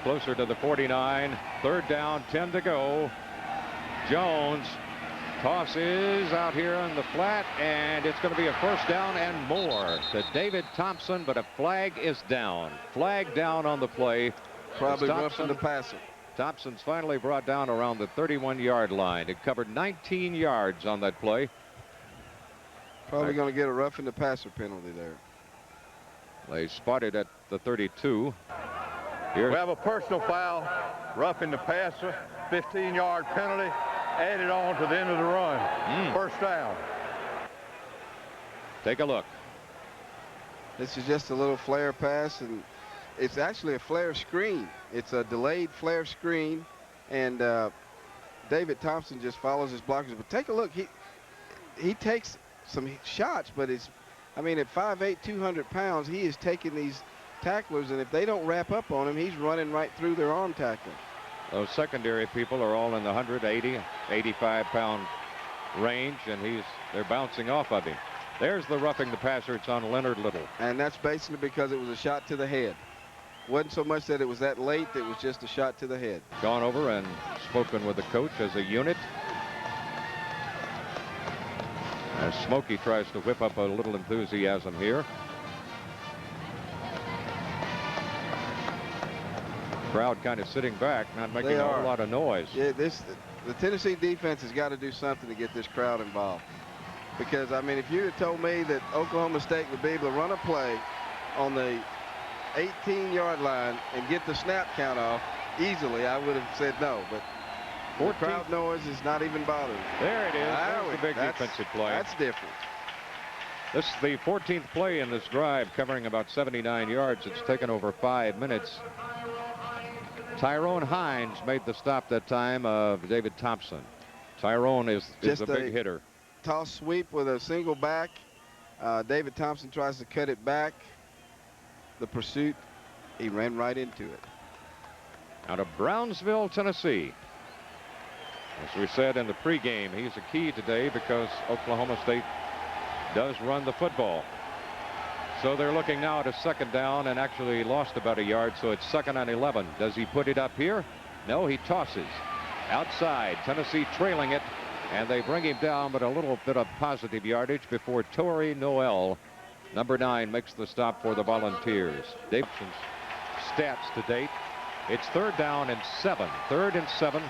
closer to the 49. 3rd down, 10 to go. Jones tosses out here on the flat, and it's going to be a first down and more to David Thompson, but a flag is down. Flag down on the play. Probably roughing the passer. Thompson's finally brought down around the 31-yard line. It covered 19 yards on that play. Probably going to get a roughing the passer penalty there. They spotted at the 32. We have a personal foul, roughing the passer, 15-yard penalty, added on to the end of the run. First down. Take a look. This is just a little flare pass, and it's actually a flare screen. It's a delayed flare screen, and David Thompson just follows his blockers. But take a look. He takes some shots, but I mean, at 5'8", 200 pounds, he is taking these tacklers, and if they don't wrap up on him, he's running right through their arm tackler. Those secondary people are all in the 180, 85-pound range, and they're bouncing off of him. There's the roughing the passer. It's on Leonard Little. And that's basically because it was a shot to the head. Wasn't so much that it was that late, it was just a shot to the head. Gone over and spoken with the coach as a unit. As Smokey tries to whip up a little enthusiasm here. Crowd kind of sitting back, not making a whole lot of noise. Yeah, the Tennessee defense has got to do something to get this crowd involved. Because, I mean, if you had told me that Oklahoma State would be able to run a play on the 18-yard line and get the snap count off easily, I would have said no. But the crowd noise is not even bothering. There it is. There's the big defensive play. That's different. This is the 14th play in this drive, covering about 79 yards. It's taken over 5 minutes. Tyrone Hines made the stop that time of David Thompson. Tyrone is a big hitter. Toss sweep with a single back. David Thompson tries to cut it back. The pursuit, he ran right into it. Out of Brownsville, Tennessee. As we said in the pregame, he's a key today because Oklahoma State does run the football. So they're looking now at a second down and actually lost about a yard, so it's 2nd and 11. Does he put it up here? No, he tosses. Outside, Tennessee trailing it, and they bring him down, but a little bit of positive yardage before Torrey Noel, number 9, makes the stop for the Volunteers. Davidson's stats to date. It's 3rd down and 7. 3rd and 7.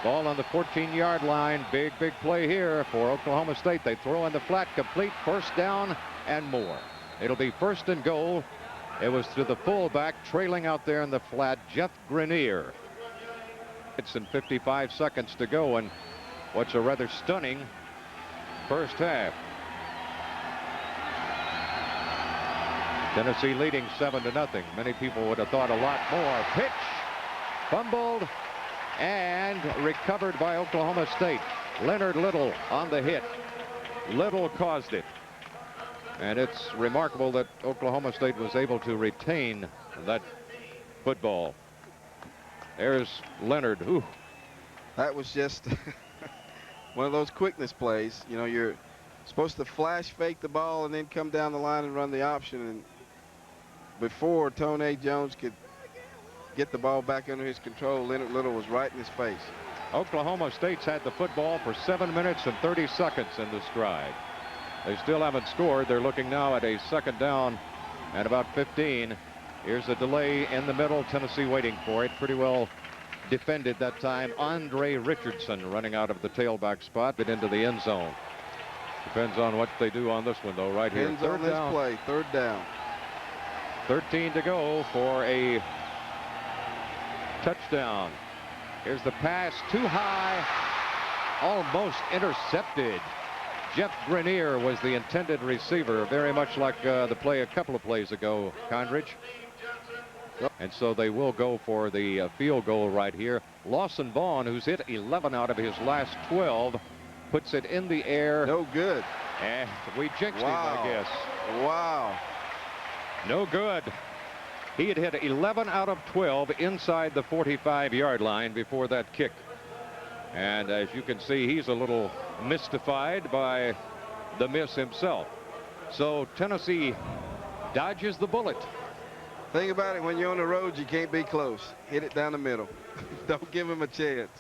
Ball on the 14-yard line. Big play here for Oklahoma State. They throw in the flat, complete, 1st down and more. It'll be 1st and goal. It was to the fullback trailing out there in the flat, Jeff Grenier. It's in 55 seconds to go, and what's a rather stunning first half. Tennessee leading 7-0. Many people would have thought a lot more. Pitch, fumbled, and recovered by Oklahoma State. Leonard Little on the hit. Little caused it. And it's remarkable that Oklahoma State was able to retain that football. There's Leonard. Ooh. That was just one of those quickness plays. You know, you're supposed to flash fake the ball and then come down the line and run the option. And before Tone Jones could get the ball back under his control, Leonard Little was right in his face. Oklahoma State's had the football for 7 minutes and 30 seconds in this drive. They still haven't scored. They're looking now at a 2nd down and about 15. Here's a delay in the middle. Tennessee waiting for it. Pretty well defended that time. Andre Richardson running out of the tailback spot, but into the end zone. Depends on what they do on this one, though, right here. Depends on this play. 3rd down. 13 to go for a touchdown. Here's the pass, too high, almost intercepted. Jeff Grenier was the intended receiver, very much like the play a couple of plays ago, Condridge. And so they will go for the field goal right here. Lawson Vaughn, who's hit 11 out of his last 12, puts it in the air. No good. And we jinxed him, I guess. Wow. No good. He had hit 11 out of 12 inside the 45-yard line before that kick. And as you can see, he's a little mystified by the miss himself. So Tennessee dodges the bullet. Thing about it, when you're on the road, you can't be close. Hit it down the middle. Don't give him a chance.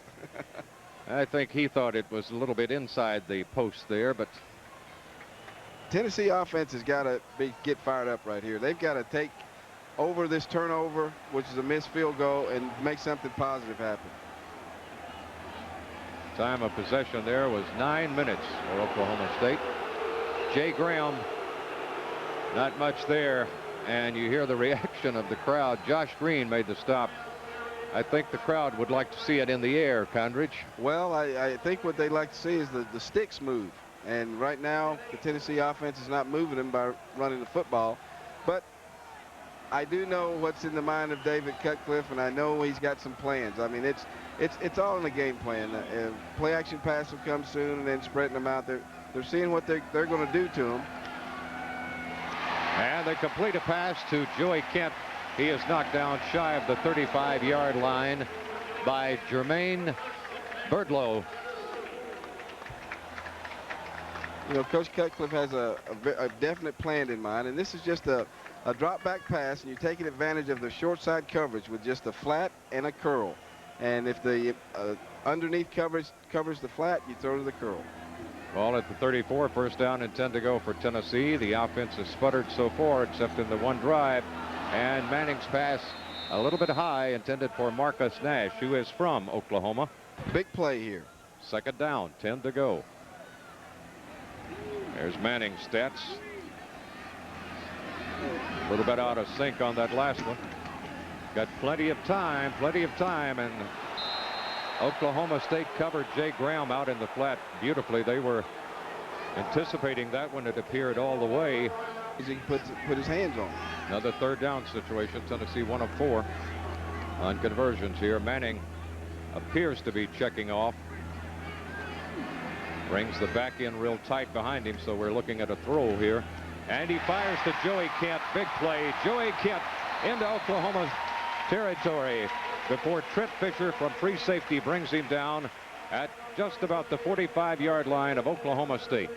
I think he thought it was a little bit inside the post there, but Tennessee offense has got to get fired up right here. They've got to take over this turnover, which is a missed field goal, and make something positive happen. Time of possession there was 9 minutes for Oklahoma State. Jay Graham, not much there, and you hear the reaction of the crowd. Josh Green made the stop. I think the crowd would like to see it in the air, Condridge. Well, I think what they like to see is the sticks move. And right now, the Tennessee offense is not moving them by running the football. But I do know what's in the mind of David Cutcliffe, and I know he's got some plans. I mean, it's all in the game plan. Play action pass will come soon, and then spreading them out. They're seeing what they're going to do to them. And they complete a pass to Joey Kent. He is knocked down shy of the 35-yard line by Jermaine Birdlow. You know, Coach Cutcliffe has a definite plan in mind, and this is just a drop back pass, and you're taking advantage of the short side coverage with just a flat and a curl. And if the underneath coverage covers the flat, you throw to the curl. Ball at the 34, first down and 10 to go for Tennessee. The offense has sputtered so far, except in the one drive. And Manning's pass a little bit high, intended for Marcus Nash, who is from Oklahoma. Big play here. Second down, 10 to go. There's Manning's stats. A little bit out of sync on that last one. Got plenty of time, and Oklahoma State covered Jay Graham out in the flat beautifully. They were anticipating that when it appeared all the way. He put his hands on. Another third down situation. Tennessee 1 of 4 on conversions here. Manning appears to be checking off. Brings the back end real tight behind him, so we're looking at a throw here. And he fires to Joey Kent. Big play. Joey Kent into Oklahoma territory before Trent Fisher from free safety brings him down at just about the 45-yard line of Oklahoma State.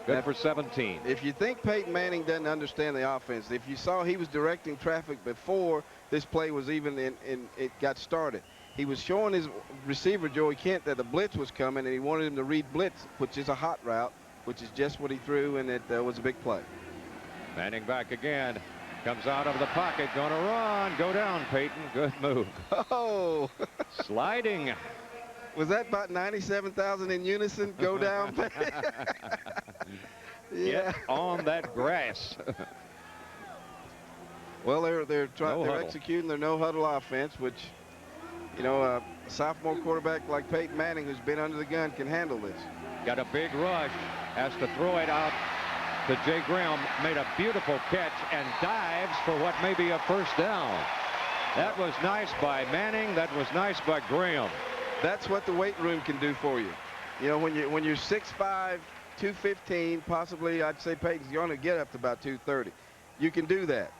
Good for 17. If you think Peyton Manning doesn't understand the offense, if you saw he was directing traffic before this play was even it got started, he was showing his receiver, Joey Kent, that the blitz was coming, and he wanted him to read blitz, which is a hot route, which is just what he threw, and it was a big play. Manning back again. Comes out of the pocket, going to run. Go down, Peyton. Good move. Oh. Sliding. Was that about 97,000 in unison? Go down, Peyton. Yeah. Get on that grass. Well, they're executing their no huddle offense, which, you know, a sophomore quarterback like Peyton Manning, who's been under the gun, can handle this. Got a big rush. Has to throw it out to Jay Graham. Made a beautiful catch and dives for what may be a first down. That was nice by Manning. That was nice by Graham. That's what the weight room can do for you. You know, when you're 6'5", 215, possibly I'd say Peyton's going to get up to about 230. You can do that.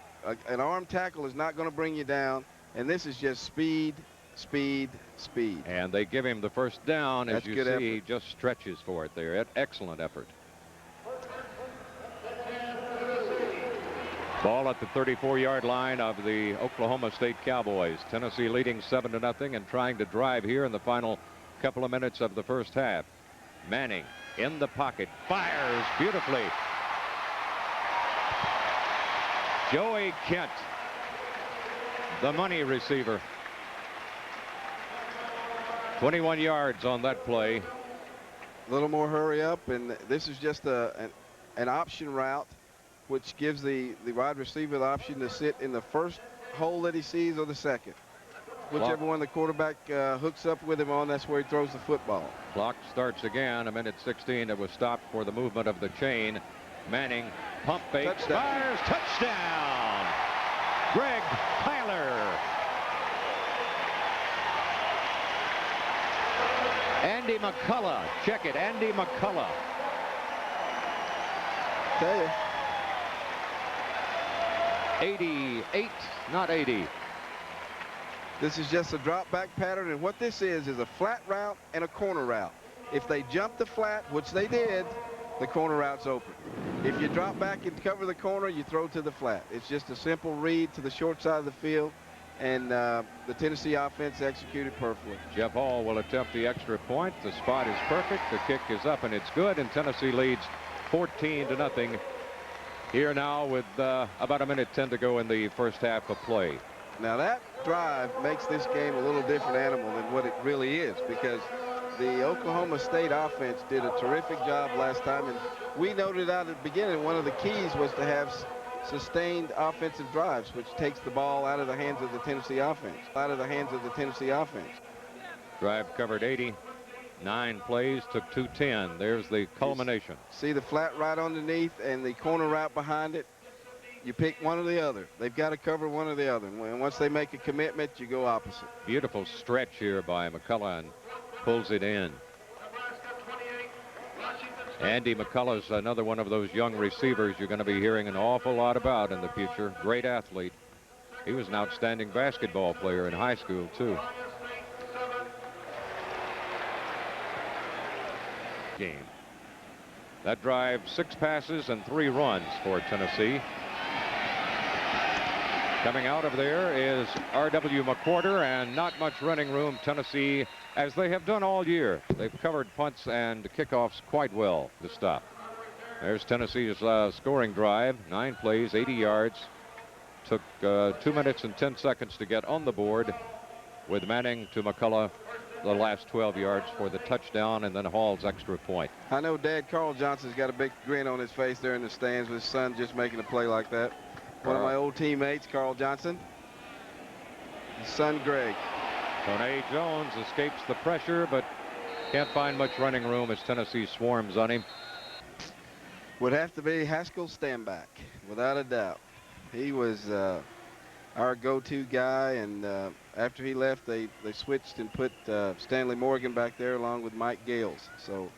An arm tackle is not going to bring you down, and this is just speed, speed, speed. And they give him the first down. That's as you good see, effort. he just stretches for it there. Excellent effort. Ball at the 34-yard line of the Oklahoma State Cowboys. Tennessee leading 7-0 and trying to drive here in the final couple of minutes of the first half. Manning in the pocket, fires beautifully. Joey Kent, the money receiver. 21 yards on that play. A little more hurry up, and this is just an option route, which gives the wide receiver the option to sit in the first hole that he sees or the second. Whichever one the quarterback hooks up with him on, that's where he throws the football. Clock starts again. 1:16. It was stopped for the movement of the chain. Manning pump fakes, fires, touchdown. Greg Tyler. Andy McCullough. Check it. Andy McCullough. Tell you. 88, not 80. This is just a drop back pattern, and what this is a flat route and a corner route. If they jump the flat, which they did, the corner route's open. If you drop back and cover the corner, you throw to the flat. It's just a simple read to the short side of the field, and the Tennessee offense executed perfectly. Jeff Hall will attempt the extra point. The spot is perfect. The kick is up, and it's good, and Tennessee leads 14-0 Here now with about 1:10 to go in the first half of play. Now that drive makes this game a little different animal than what it really is, because the Oklahoma State offense did a terrific job last time, and we noted out at the beginning one of the keys was to have sustained offensive drives, which takes the ball out of the hands of the Tennessee offense. Drive covered 80. 9 plays, took 210. There's the culmination. See the flat right underneath and the corner route behind it. You pick one or the other. They've got to cover one or the other. And once they make a commitment, you go opposite. Beautiful stretch here by McCullough and pulls it in. Andy McCullough's another one of those young receivers you're going to be hearing an awful lot about in the future. Great athlete. He was an outstanding basketball player in high school, too. Game. That drive, 6 passes and 3 runs for Tennessee. Coming out of there is R.W. McWhorter, and not much running room. Tennessee, as they have done all year, they've covered punts and kickoffs quite well to stop. There's Tennessee's scoring drive. 9 plays, 80 yards. Took 2 minutes and 10 seconds to get on the board, with Manning to McCullough the last 12 yards for the touchdown, and then Hall's extra point. I know Dad Carl Johnson's got a big grin on his face there in the stands with his son just making a play like that. One of my old teammates, Carl Johnson. His son, Greg. Tony Jones escapes the pressure, but can't find much running room as Tennessee swarms on him. Would have to be Haskell Standback, without a doubt. He was our go-to guy, and after he left, they switched and put Stanley Morgan back there along with Mike Gales. So,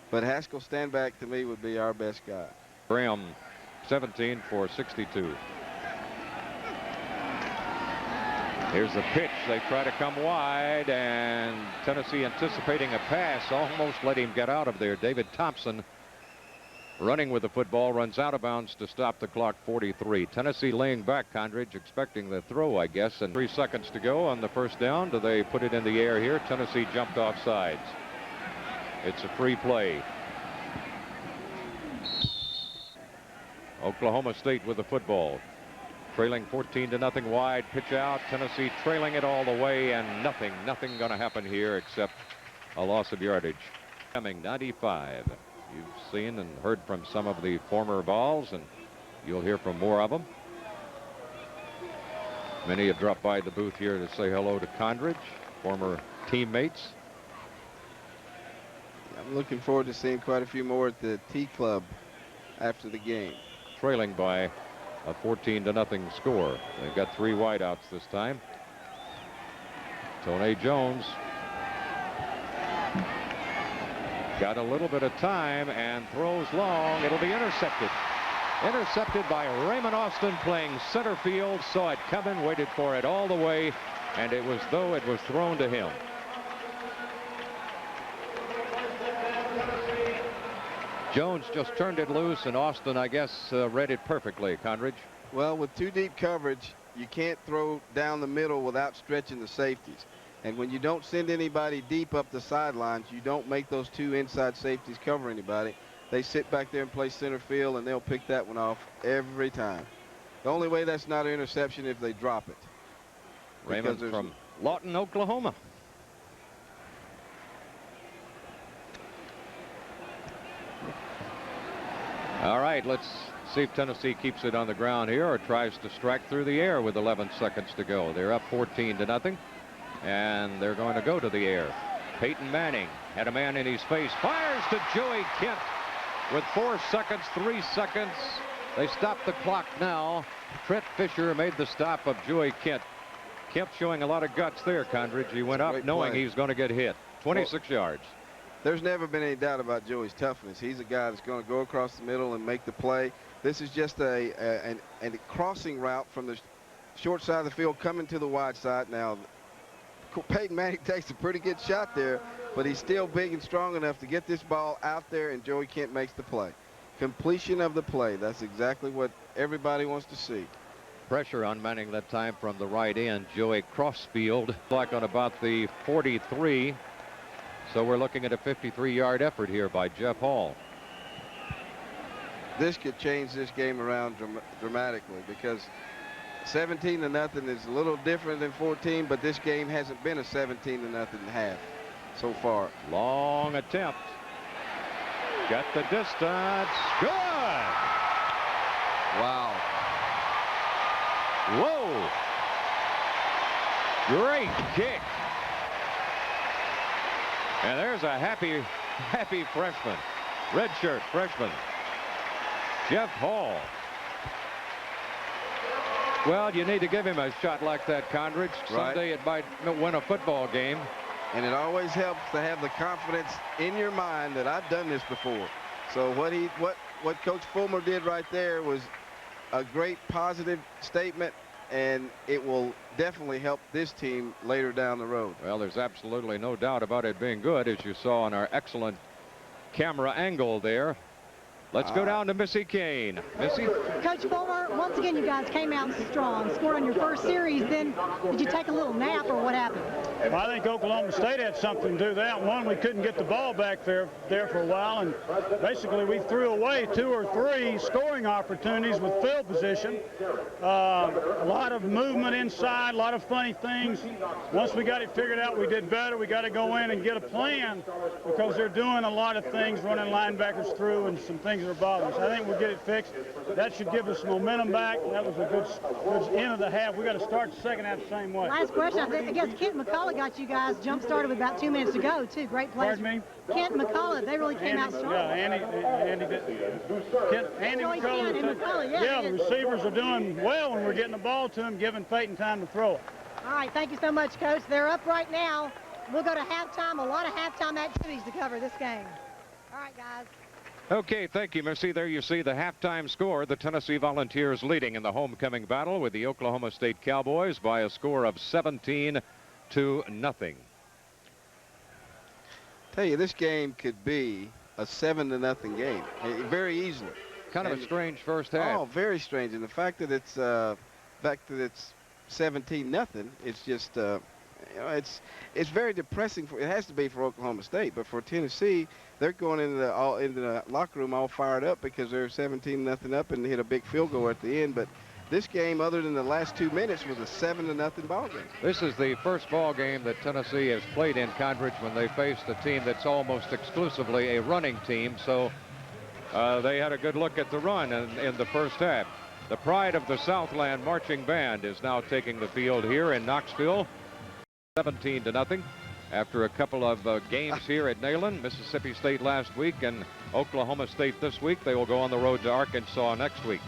but Haskell Standback to me would be our best guy. Graham, 17 for 62. Here's the pitch. They try to come wide, and Tennessee, anticipating a pass, almost let him get out of there. David Thompson, running with the football, runs out of bounds to stop the clock. 43. Tennessee laying back, Condridge, expecting the throw, I guess, and 3 seconds to go on the first down. Do they put it in the air here? Tennessee jumped off sides. It's a free play. Oklahoma State with the football, trailing 14-0 wide. Pitch out. Tennessee trailing it all the way, and nothing going to happen here except a loss of yardage. Coming 95. You've seen and heard from some of the former Vols, and you'll hear from more of them. Many have dropped by the booth here to say hello to Condridge, former teammates. I'm looking forward to seeing quite a few more at the T Club after the game. Trailing by a 14-0 score. They've got 3 wideouts this time. Tony Jones got a little bit of time and throws long. It'll be intercepted. Intercepted by Raymond Austin, playing center field. Saw it coming, waited for it all the way, and it was though it was thrown to him. Jones just turned it loose, and Austin, I guess, read it perfectly. Condridge. Well, with 2 deep coverage, you can't throw down the middle without stretching the safeties. And when you don't send anybody deep up the sidelines, you don't make those 2 inside safeties cover anybody. They sit back there and play center field, and they'll pick that one off every time. The only way that's not an interception if they drop it. Raymond from Lawton, Oklahoma. All right, let's see if Tennessee keeps it on the ground here or tries to strike through the air with 11 seconds to go. They're up 14-0, and they're going to go to the air. Peyton Manning had a man in his face, fires to Joey Kent with 4 seconds, 3 seconds. They stop the clock now. Trent Fisher made the stop of Joey Kent. Kent showing a lot of guts there, Condridge. He went up knowing he's going to get hit. 26 yards. There's never been any doubt about Joey's toughness. He's a guy that's going to go across the middle and make the play. This is just a crossing route from the short side of the field coming to the wide side. Now, Peyton Manning takes a pretty good shot there, but he's still big and strong enough to get this ball out there, and Joey Kent makes the play. Completion of the play. That's exactly what everybody wants to see. Pressure on Manning that time from the right end. Joey Crossfield, like on about the 43. So we're looking at a 53-yard effort here by Jeff Hall. this could change this game around dramatically, because 17-0 is a little different than 14, but this game hasn't been a 17-0 half so far. Long attempt. Got the distance. Good. Wow. Whoa. Great kick. And there's a happy freshman. Redshirt freshman. Jeff Hall. Well, you need to give him a shot like that, Condridge. Someday it might win a football game. And it always helps to have the confidence in your mind that I've done this before. So what Coach Fulmer did right there was a great positive statement, and it will definitely help this team later down the road. Well, there's absolutely no doubt about it being good, as you saw on our excellent camera angle there. Let's go down to Missy Kane. Missy? Coach Fulmer, once again, you guys came out strong, scored on your first series. Then did you take a little nap, or what happened? Well, I think Oklahoma State had something to do that. One, we couldn't get the ball back there for a while, and basically we threw away 2 or 3 scoring opportunities with field position. A lot of movement inside, a lot of funny things. Once we got it figured out, we did better. We got to go in and get a plan, because they're doing a lot of things, running linebackers through, and some things are bothering us. I think we'll get it fixed. That should give us momentum back. That was a good end of the half. We got to start the second half the same way. Last question. I guess Kent McCullough got you guys jump started with about 2 minutes to go, too. Great plays. Pardon me? Kent McCullough, they really came out strong. Yeah, Andy McCullough. Yeah, the receivers are doing well when we're getting the ball to them, giving Peyton time to throw it. All right, thank you so much, Coach. They're up right now. We'll go to halftime. A lot of halftime activities to cover this game. All right, guys. Okay, thank you, Missy. There you see the halftime score. The Tennessee Volunteers leading in the homecoming battle with the Oklahoma State Cowboys by a score of 17-0. Tell you, this game could be a 7-0 game, very easily. Kind of a strange first half. Oh, very strange. And the fact that it's 17-0, it's just it's very depressing. It has to be for Oklahoma State, but for Tennessee, they're going into the locker room all fired up because they're 17-0 up and hit a big field goal at the end. But this game, other than the last 2 minutes, was a 7-0 ball game. This is the first ball game that Tennessee has played in Condridge when they faced a team that's almost exclusively a running team. So they had a good look at the run in the first half. The pride of the Southland Marching Band is now taking the field here in Knoxville. 17-0 after a couple of games here at Neyland. Mississippi State last week and Oklahoma State this week. They will go on the road to Arkansas next week.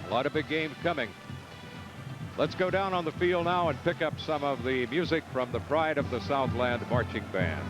A lot of big games coming. Let's go down on the field now and pick up some of the music from the Pride of the Southland Marching Band.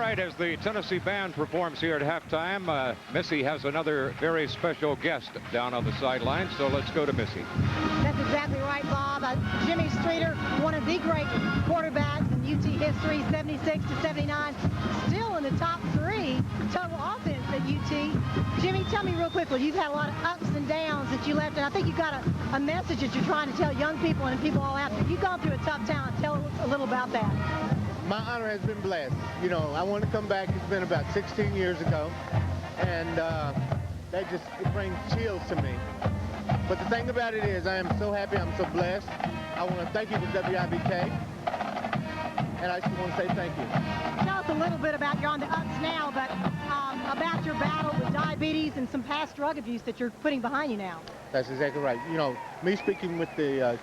right, as the Tennessee band performs here at halftime, Missy has another very special guest down on the sideline, so let's go to Missy. That's exactly right, Bob. Jimmy Streeter, one of the great quarterbacks in UT history, 76 to 79, still in the top 3 total offense at UT. Jimmy, tell me real quickly, you've had a lot of ups and downs that you left, and I think you've got a message that you're trying to tell young people and people all out there. You've gone through a tough time. Tell us a little about that. My honor has been blessed. You know, I want to come back. It's been about 16 years ago, and that just brings chills to me. But the thing about it is, I am so happy. I'm so blessed. I want to thank you for WIBK, and I just want to say thank you. Tell us a little bit about, you're on the ups now, but about your battle with diabetes and some past drug abuse that you're putting behind you now. That's exactly right. You know, me speaking with the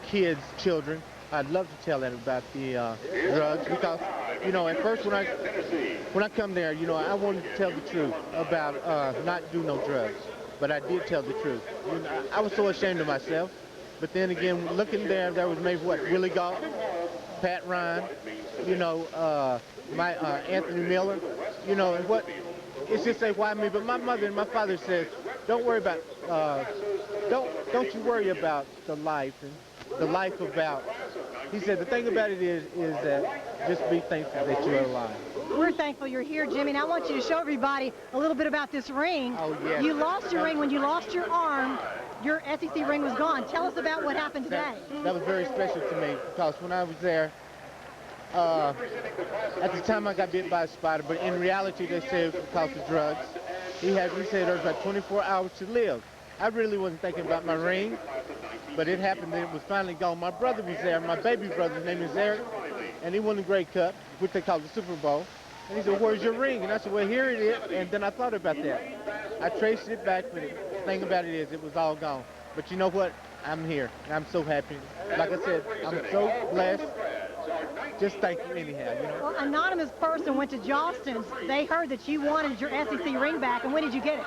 children, I'd love to tell them about the drugs because, you know, at first when I come there, you know, I wanted to tell the truth about not do no drugs, but I did tell the truth. You know, I was so ashamed of myself, but then again, looking there was maybe what, Willie Galt, Pat Ryan, you know, Anthony Miller, you know, and what, it's just say why me, but my mother and my father said, don't worry about, don't you worry about the life and the life about. He said the thing about it is that just be thankful that you're alive. We're thankful you're here, Jimmy, and I want you to show everybody a little bit about this ring. Oh, yes. You lost your ring when you lost your arm. Your SEC ring was gone. Tell us about what happened today. That was very special to me because when I was there, at the time I got bit by a spider, but in reality they said it was because of drugs. He said there was about 24 hours to live. I really wasn't thinking about my ring, but it happened and it was finally gone. My brother was there, my baby brother, his name is Eric, and he won the Grey Cup, which they call the Super Bowl. And he said, where's your ring? And I said, well, here it is. And then I thought about that. I traced it back, but the thing about it is it was all gone. But you know what? I'm here, and I'm so happy. Like I said, I'm so blessed. Just thank you anyhow, you know. Well, anonymous person went to Johnston's. They heard that you wanted your SEC ring back, and when did you get it?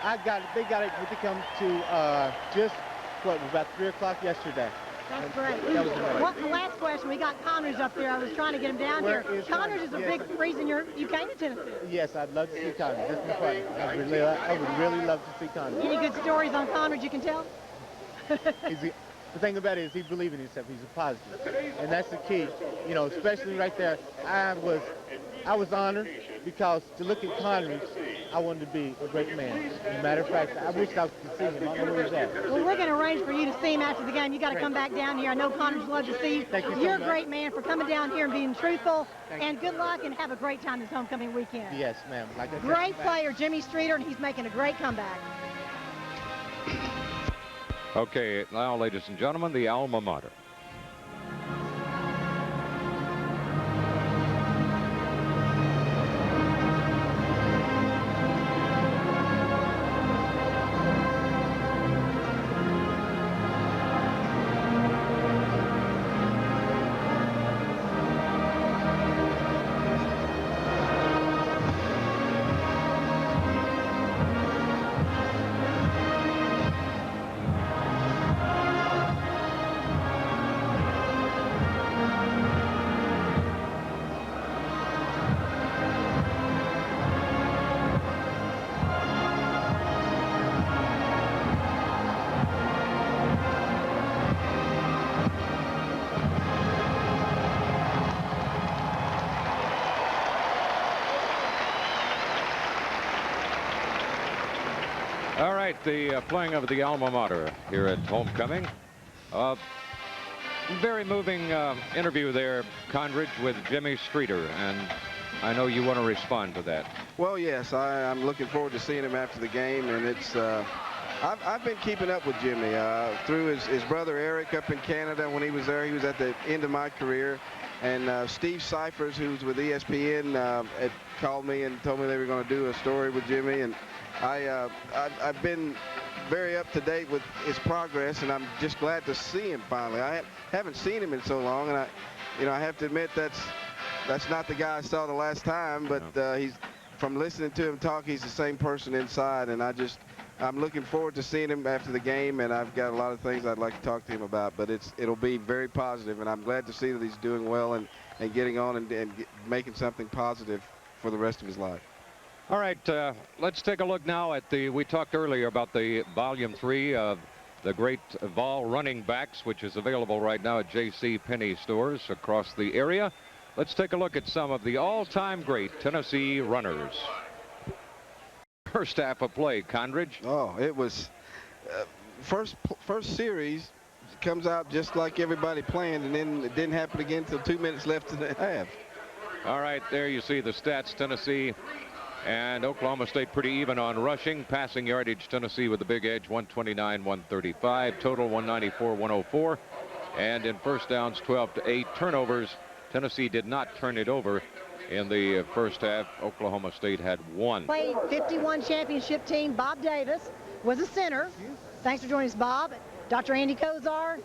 I got it. They got it when they come to just, what, about 3 o'clock yesterday. That's great. That was amazing. The last question, we got Connors up there. I was trying to get him down here. Connors is a big reason you came to Tennessee. Yes, I'd love to see Connors. That's my partner. I would really love to see Connors. Any good stories on Connors you can tell? The thing about it is he believes in himself. He's a positive. And that's the key. You know, especially right there, I was honored because to look at Connors, I wanted to be a great man. As a matter of fact, I wish I could see him. I don't know where he's at. Well, we're going to arrange for you to see him after the game. You got to come back down here. I know Connors loves to see you. Thank you so You're much. a great man for coming down here and being truthful. Thank and good luck and have a great time this homecoming weekend. Yes, ma'am. Like I said, great player, Jimmy Streeter, and he's making a great comeback. Okay, now, ladies and gentlemen, the alma mater. All right, the playing of the alma mater here at homecoming. Very moving interview there, Condridge, with Jimmy Streeter, and I know you want to respond to that. Well, yes, I'm looking forward to seeing him after the game, and it's I've been keeping up with Jimmy through his brother Eric up in Canada. When he was there, he was at the end of my career, and Steve Cyphers, who's with ESPN, had called me and told me they were going to do a story with Jimmy, and I've been very up to date with his progress, and I'm just glad to see him finally. I haven't seen him in so long, and I have to admit that's not the guy I saw the last time, but he's, from listening to him talk, he's the same person inside, and I'm looking forward to seeing him after the game, and I've got a lot of things I'd like to talk to him about, but it'll be very positive, and I'm glad to see that he's doing well, and and getting on and making something positive for the rest of his life. All right, let's take a look now at we talked earlier about the Volume 3 of the Great Vol Running Backs, which is available right now at J.C. Penney stores across the area. Let's take a look at some of the all-time great Tennessee runners. First half of play, Condridge. Oh, it was first series comes out just like everybody planned, and then it didn't happen again until 2 minutes left in the half. All right, there you see the stats. Tennessee and Oklahoma State pretty even on rushing. Passing yardage, Tennessee with the big edge, 129, 135. Total 194, 104. And in first downs, 12-8. Turnovers, Tennessee did not turn it over in the first half. Oklahoma State had 1. Played 51 championship team. Bob Davis was a center. Thanks for joining us, Bob. Dr. Andy Kozar,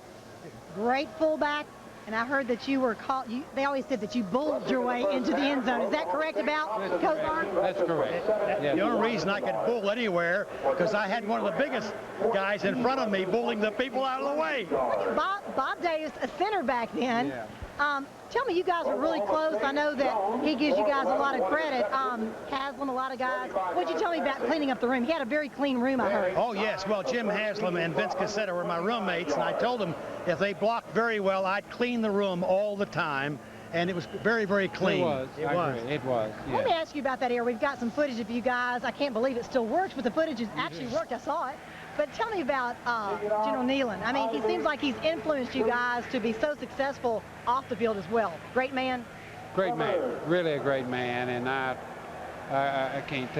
great fullback. And I heard that you were called, they always said that you bulled your way into the end zone. Is that correct about Kozar? That's correct. Yeah. The only reason I could bull anywhere because I had one of the biggest guys in front of me bullying the people out of the way. Bob Davis, a center back then. Yeah. Tell me, you guys were really close. I know that he gives you guys a lot of credit. Haslam, a lot of guys. What'd you tell me about cleaning up the room? He had a very clean room, I heard. Oh, yes. Well, Jim Haslam and Vince Cassetta were my roommates, and I told them if they blocked very well, I'd clean the room all the time. And it was very, very clean. It was. It was. Yeah. Let me ask you about that area. We've got some footage of you guys. I can't believe it still works, but the footage has actually worked. I saw it. But tell me about General Nealon. I mean, he seems like he's influenced you guys to be so successful off the field as well. Great man. Great man. Really a great man. And I can't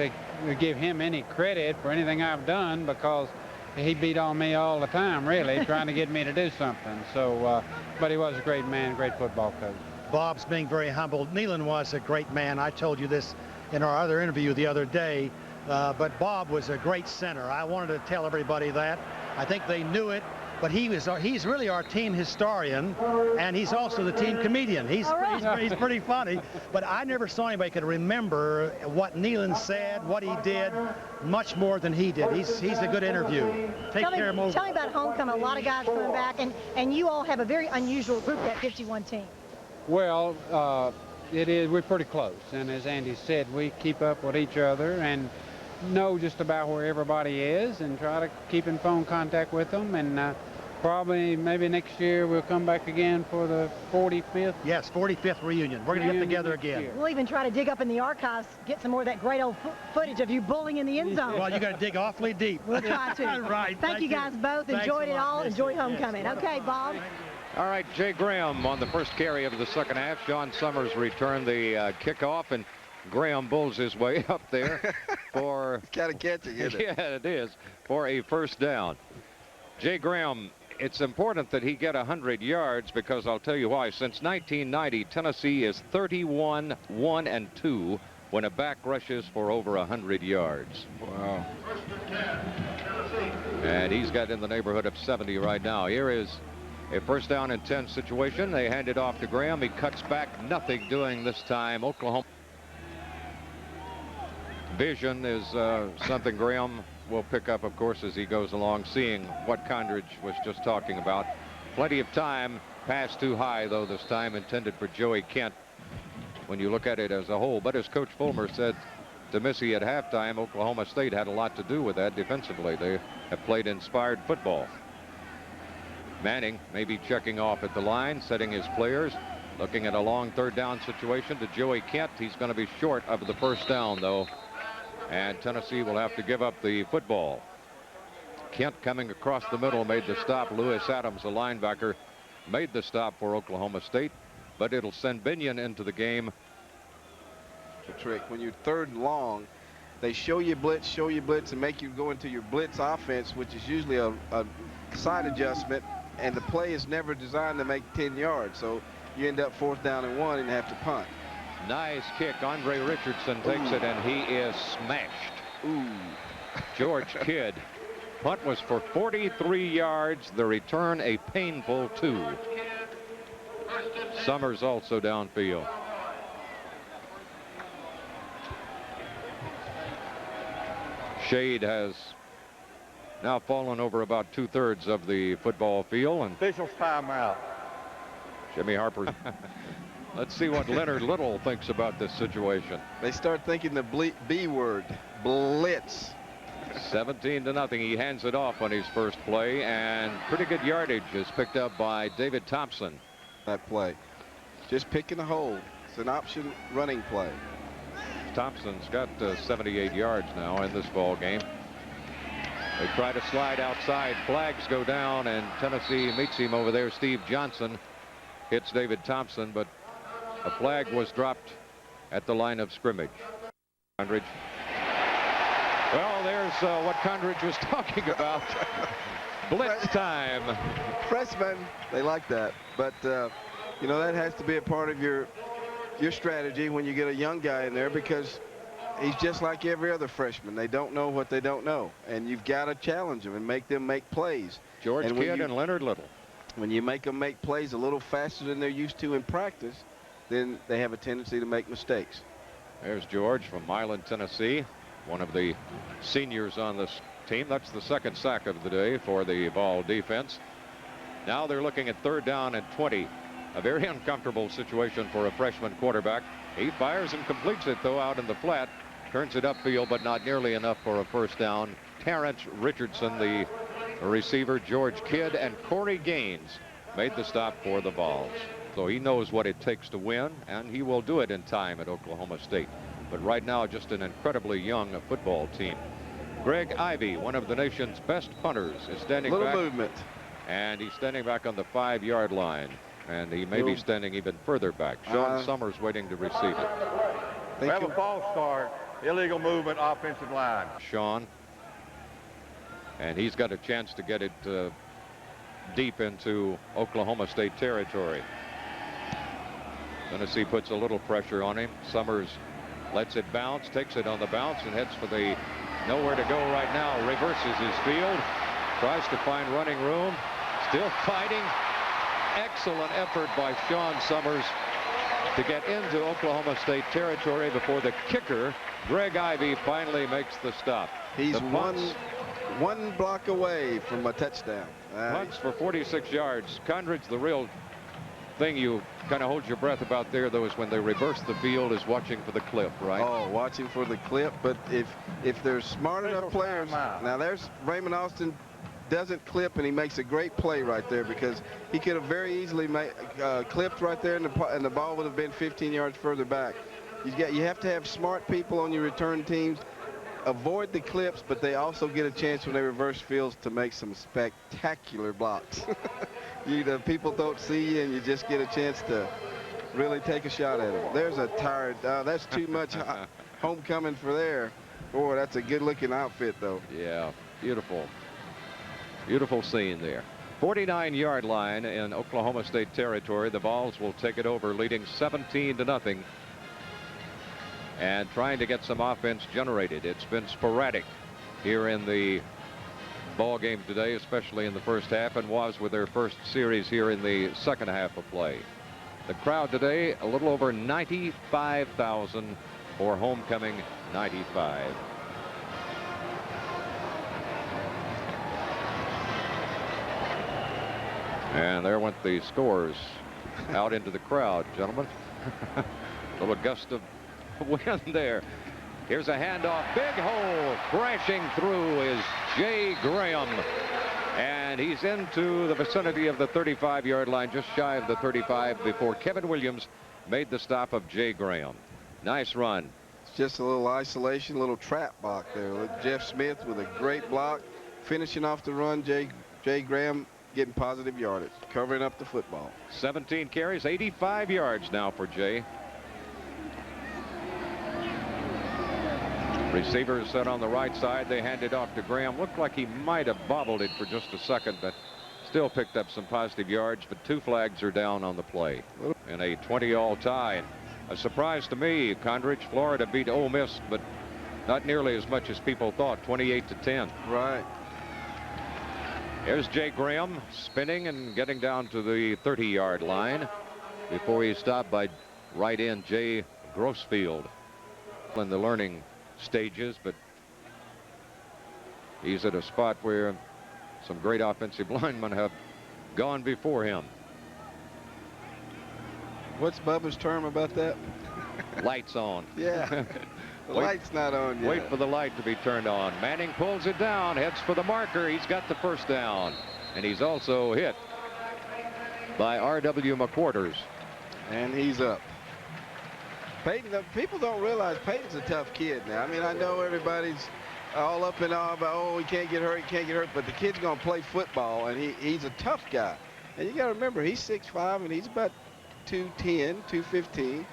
give him any credit for anything I've done because he beat on me all the time, really, trying to get me to do something. So, but he was a great man, great football coach. Bob's being very humble. Nealon was a great man. I told you this in our other interview the other day. But Bob was a great center. I wanted to tell everybody that. I think they knew it, but he's really our team historian, and he's also the team comedian. He's pretty funny, but I never saw anybody could remember what Nealon said, what he did, much more than he did. He's a good interview. Tell me about homecoming. A lot of guys coming back, and you all have a very unusual group, that 51 team. Well, we're pretty close, and as Andy said, we keep up with each other and know just about where everybody is and try to keep in phone contact with them. And probably maybe next year we'll come back again for the 45th. Yes, 45th reunion. We're going to get together again. We'll even try to dig up in the archives, get some more of that great old footage of you bullying in the end zone. Well, you got to dig awfully deep. We'll try to. Right. Thank you guys both. Enjoyed it all. Enjoy homecoming. Okay, Bob. All right, Jay Graham on the first carry of the second half. Sean Summers returned the kickoff, and Graham bulls his way up there for... It's kind of catching, isn't it? Yeah, it is, for a first down. Jay Graham, it's important that he get 100 yards because I'll tell you why. Since 1990, Tennessee is 31-1-2 when a back rushes for over 100 yards. Wow. And he's got in the neighborhood of 70 right now. Here is a first down and 10 situation. They hand it off to Graham. He cuts back, nothing doing this time. Oklahoma. Vision is something Graham will pick up, of course, as he goes along, seeing what Condridge was just talking about. Plenty of time. Pass too high, though, this time, intended for Joey Kent when you look at it as a whole. But as Coach Fulmer said to Missy at halftime, Oklahoma State had a lot to do with that defensively. They have played inspired football. Manning maybe checking off at the line, setting his players, looking at a long third down situation to Joey Kent. He's going to be short of the first down, though, and Tennessee will have to give up the football. Kent coming across the middle made the stop. Lewis Adams, a linebacker, made the stop for Oklahoma State, but it'll send Binion into the game. The trick when you're third and long, they show you blitz, and make you go into your blitz offense, which is usually a side adjustment, and the play is never designed to make 10 yards, so you end up 4th down and 1 and have to punt. Nice kick. Andre Richardson takes it, and he is smashed. Ooh. George Kidd. Punt was for 43 yards. The return a painful 2. Summers also downfield. Shade has now fallen over about 2/3 of the football field, and officials timeout. Jimmy Harper Let's see what Leonard Little thinks about this situation. They start thinking the B word, blitz. 17-0. He hands it off on his first play, and pretty good yardage is picked up by David Thompson. That play. Just picking a hole. It's an option running play. Thompson's got 78 yards now in this ball game. They try to slide outside. Flags go down, and Tennessee meets him over there. Steve Johnson hits David Thompson, but a flag was dropped at the line of scrimmage. Condridge. Well, there's what Condridge was talking about. Blitz time. Freshmen, they like that. But, you know, that has to be a part of your strategy when you get a young guy in there, because he's just like every other freshman. They don't know what they don't know, and you've got to challenge them and make them make plays. George Kidd and Leonard Little. When you make them make plays a little faster than they're used to in practice, then they have a tendency to make mistakes. There's George from Milan, Tennessee, one of the seniors on this team. That's the second sack of the day for the Vol defense. Now they're looking at 3rd down and 20. A very uncomfortable situation for a freshman quarterback. He fires and completes it, though, out in the flat. Turns it upfield, but not nearly enough for a first down. Terrence Richardson, the receiver, George Kidd, and Corey Gaines made the stop for the Vols. So he knows what it takes to win, and he will do it in time at Oklahoma State. But right now, just an incredibly young football team. Greg Ivey, one of the nation's best punters, is standing back. Little movement. And he's standing back on the 5-yard line. And he may be standing even further back. Sean Summers waiting to receive it. We have a false start. Illegal movement, offensive line. Sean. And he's got a chance to get it deep into Oklahoma State territory. Tennessee puts a little pressure on him. Summers lets it bounce, takes it on the bounce, and heads for the nowhere to go right now. Reverses his field. Tries to find running room. Still fighting. Excellent effort by Sean Summers to get into Oklahoma State territory before the kicker, Greg Ivey, finally makes the stop. He's one block away from a touchdown. Punts for 46 yards. Condridge, the real thing you kind of hold your breath about there, though, is when they reverse the field, is watching for the clip, right? Oh, watching for the clip. But if there's smart enough players, now there's Raymond Austin. Doesn't clip, and he makes a great play right there, because he could have very easily clipped right there, and the ball would have been 15 yards further back. You have to have smart people on your return teams. Avoid the clips, but they also get a chance when they reverse fields to make some spectacular blocks. The people don't see you, and you just get a chance to really take a shot at them. There's a tired. That's too much homecoming for there. Boy, that's a good-looking outfit, though. Yeah, beautiful. Beautiful scene there. 49-yard line in Oklahoma State territory. The Vols will take it over, leading 17-0, and trying to get some offense generated. It's been sporadic here in the ball game today, especially in the first half, and was with their first series here in the second half of play. The crowd today, a little over 95,000 for homecoming 95. And there went the scores out into the crowd, gentlemen. A little gust of wind there. Here's a handoff. Big hole. Crashing through is Jay Graham. And he's into the vicinity of the 35-yard line, just shy of the 35, before Kevin Williams made the stop of Jay Graham. Nice run. It's just a little isolation, a little trap block there. Look, Jeff Smith with a great block. Finishing off the run, Jay Graham getting positive yardage, covering up the football. 17 carries, 85 yards now for Jay. Receivers set on the right side. They hand it off to Graham. Looked like he might have bobbled it for just a second, but still picked up some positive yards. But 2 flags are down on the play in a 20-all tie. And a surprise to me, Condridge, Florida beat Ole Miss, but not nearly as much as people thought, 28-10. Right. Here's Jay Graham spinning and getting down to the 30-yard line before he's stopped by right end Jay Grossfield in the learning stages, but he's at a spot where some great offensive linemen have gone before him. What's Bubba's term about that? Lights on. Yeah. The light's not on yet. Wait for the light to be turned on. Manning pulls it down, heads for the marker. He's got the first down. And he's also hit by R.W. McQuarters. And he's up. Peyton, people don't realize Peyton's a tough kid now. I mean, I know everybody's all up and all about, oh, he can't get hurt, but the kid's going to play football, and he's a tough guy. And you got to remember, he's 6'5", and he's about 210, 215.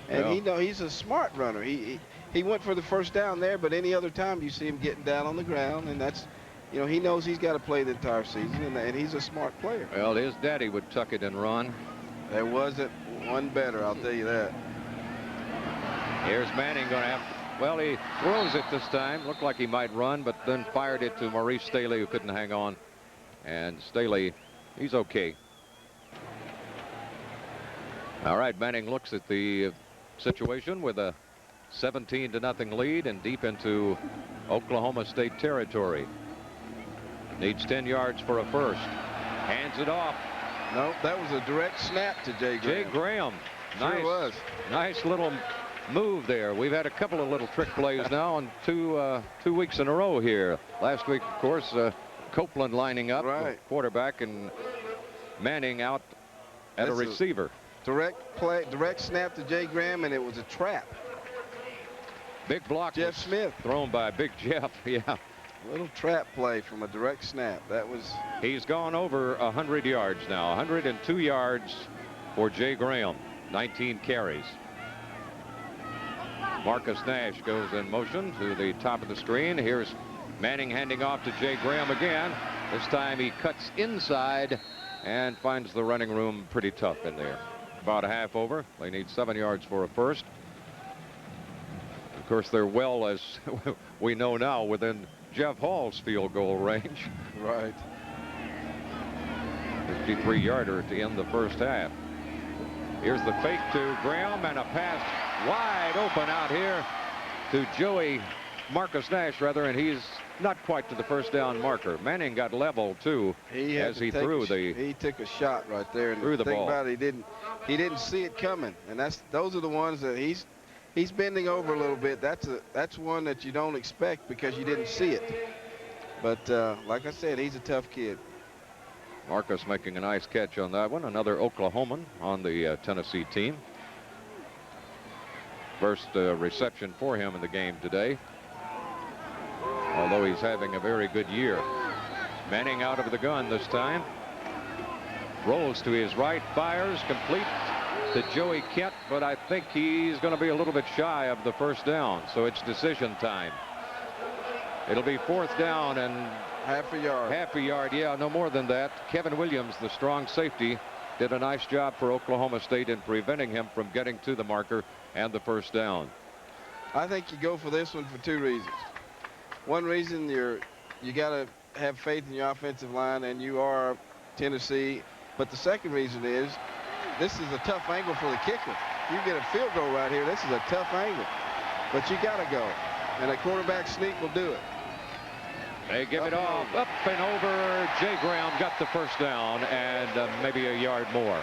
And he's a smart runner. He went for the first down there, but any other time you see him getting down on the ground, and that's, you know, he knows he's got to play the entire season, and he's a smart player. Well, his daddy would tuck it and run. There wasn't one better, I'll tell you that. Here's Manning going to have, well, he throws it this time. Looked like he might run, but then fired it to Maurice Staley, who couldn't hang on. And Staley, he's okay. All right, Manning looks at the situation with a 17-0 lead and deep into Oklahoma State territory. Needs 10 yards for a first. Hands it off. Nope, that was a direct snap to Jay Graham. Jay Graham. Nice, sure was. Nice little move there. We've had a couple of little trick plays now on two weeks in a row here. Last week, of course, Copeland lining up, right, quarterback, and Manning out at a receiver. Direct play, direct snap to Jay Graham, and it was a trap. Big block. Jeff Smith. Thrown by Big Jeff, yeah. Little trap play from a direct snap. That was. He's gone over 100 yards now. 102 yards for Jay Graham. 19 carries. Marcus Nash goes in motion to the top of the screen. Here's Manning handing off to Jay Graham again. This time he cuts inside and finds the running room pretty tough in there. About a half over. They need 7 yards for a first. Of course, they're well, as we know now, within Jeff Hall's field goal range. Right. 53-yarder to end the first half. Here's the fake to Graham, and a pass wide open out here to Marcus Nash, rather, and he's not quite to the first down marker. Manning got level too as he threw he took a shot right there, and threw the ball. About it, he didn't see it coming, and those are the ones that he's bending over a little bit. That's one that you don't expect because you didn't see it. But like I said, he's a tough kid. Marcus making a nice catch on that one. Another Oklahoman on the Tennessee team. First reception for him in the game today, although he's having a very good year. Manning out of the gun this time. Rolls to his right, fires, complete to Joey Kent, but I think he's going to be a little bit shy of the first down, so it's decision time. It'll be fourth down and half a yard. Half a yard, yeah, no more than that. Kevin Williams, the strong safety, did a nice job for Oklahoma State in preventing him from getting to the marker and the first down. I think you go for this one for two reasons. One reason, you got to have faith in your offensive line, and you are Tennessee. But the second reason is this is a tough angle for the kicker. You get a field goal right here, this is a tough angle. But you got to go, and a quarterback sneak will do it. They give it off, up and over. Jay Graham got the first down and maybe a yard more.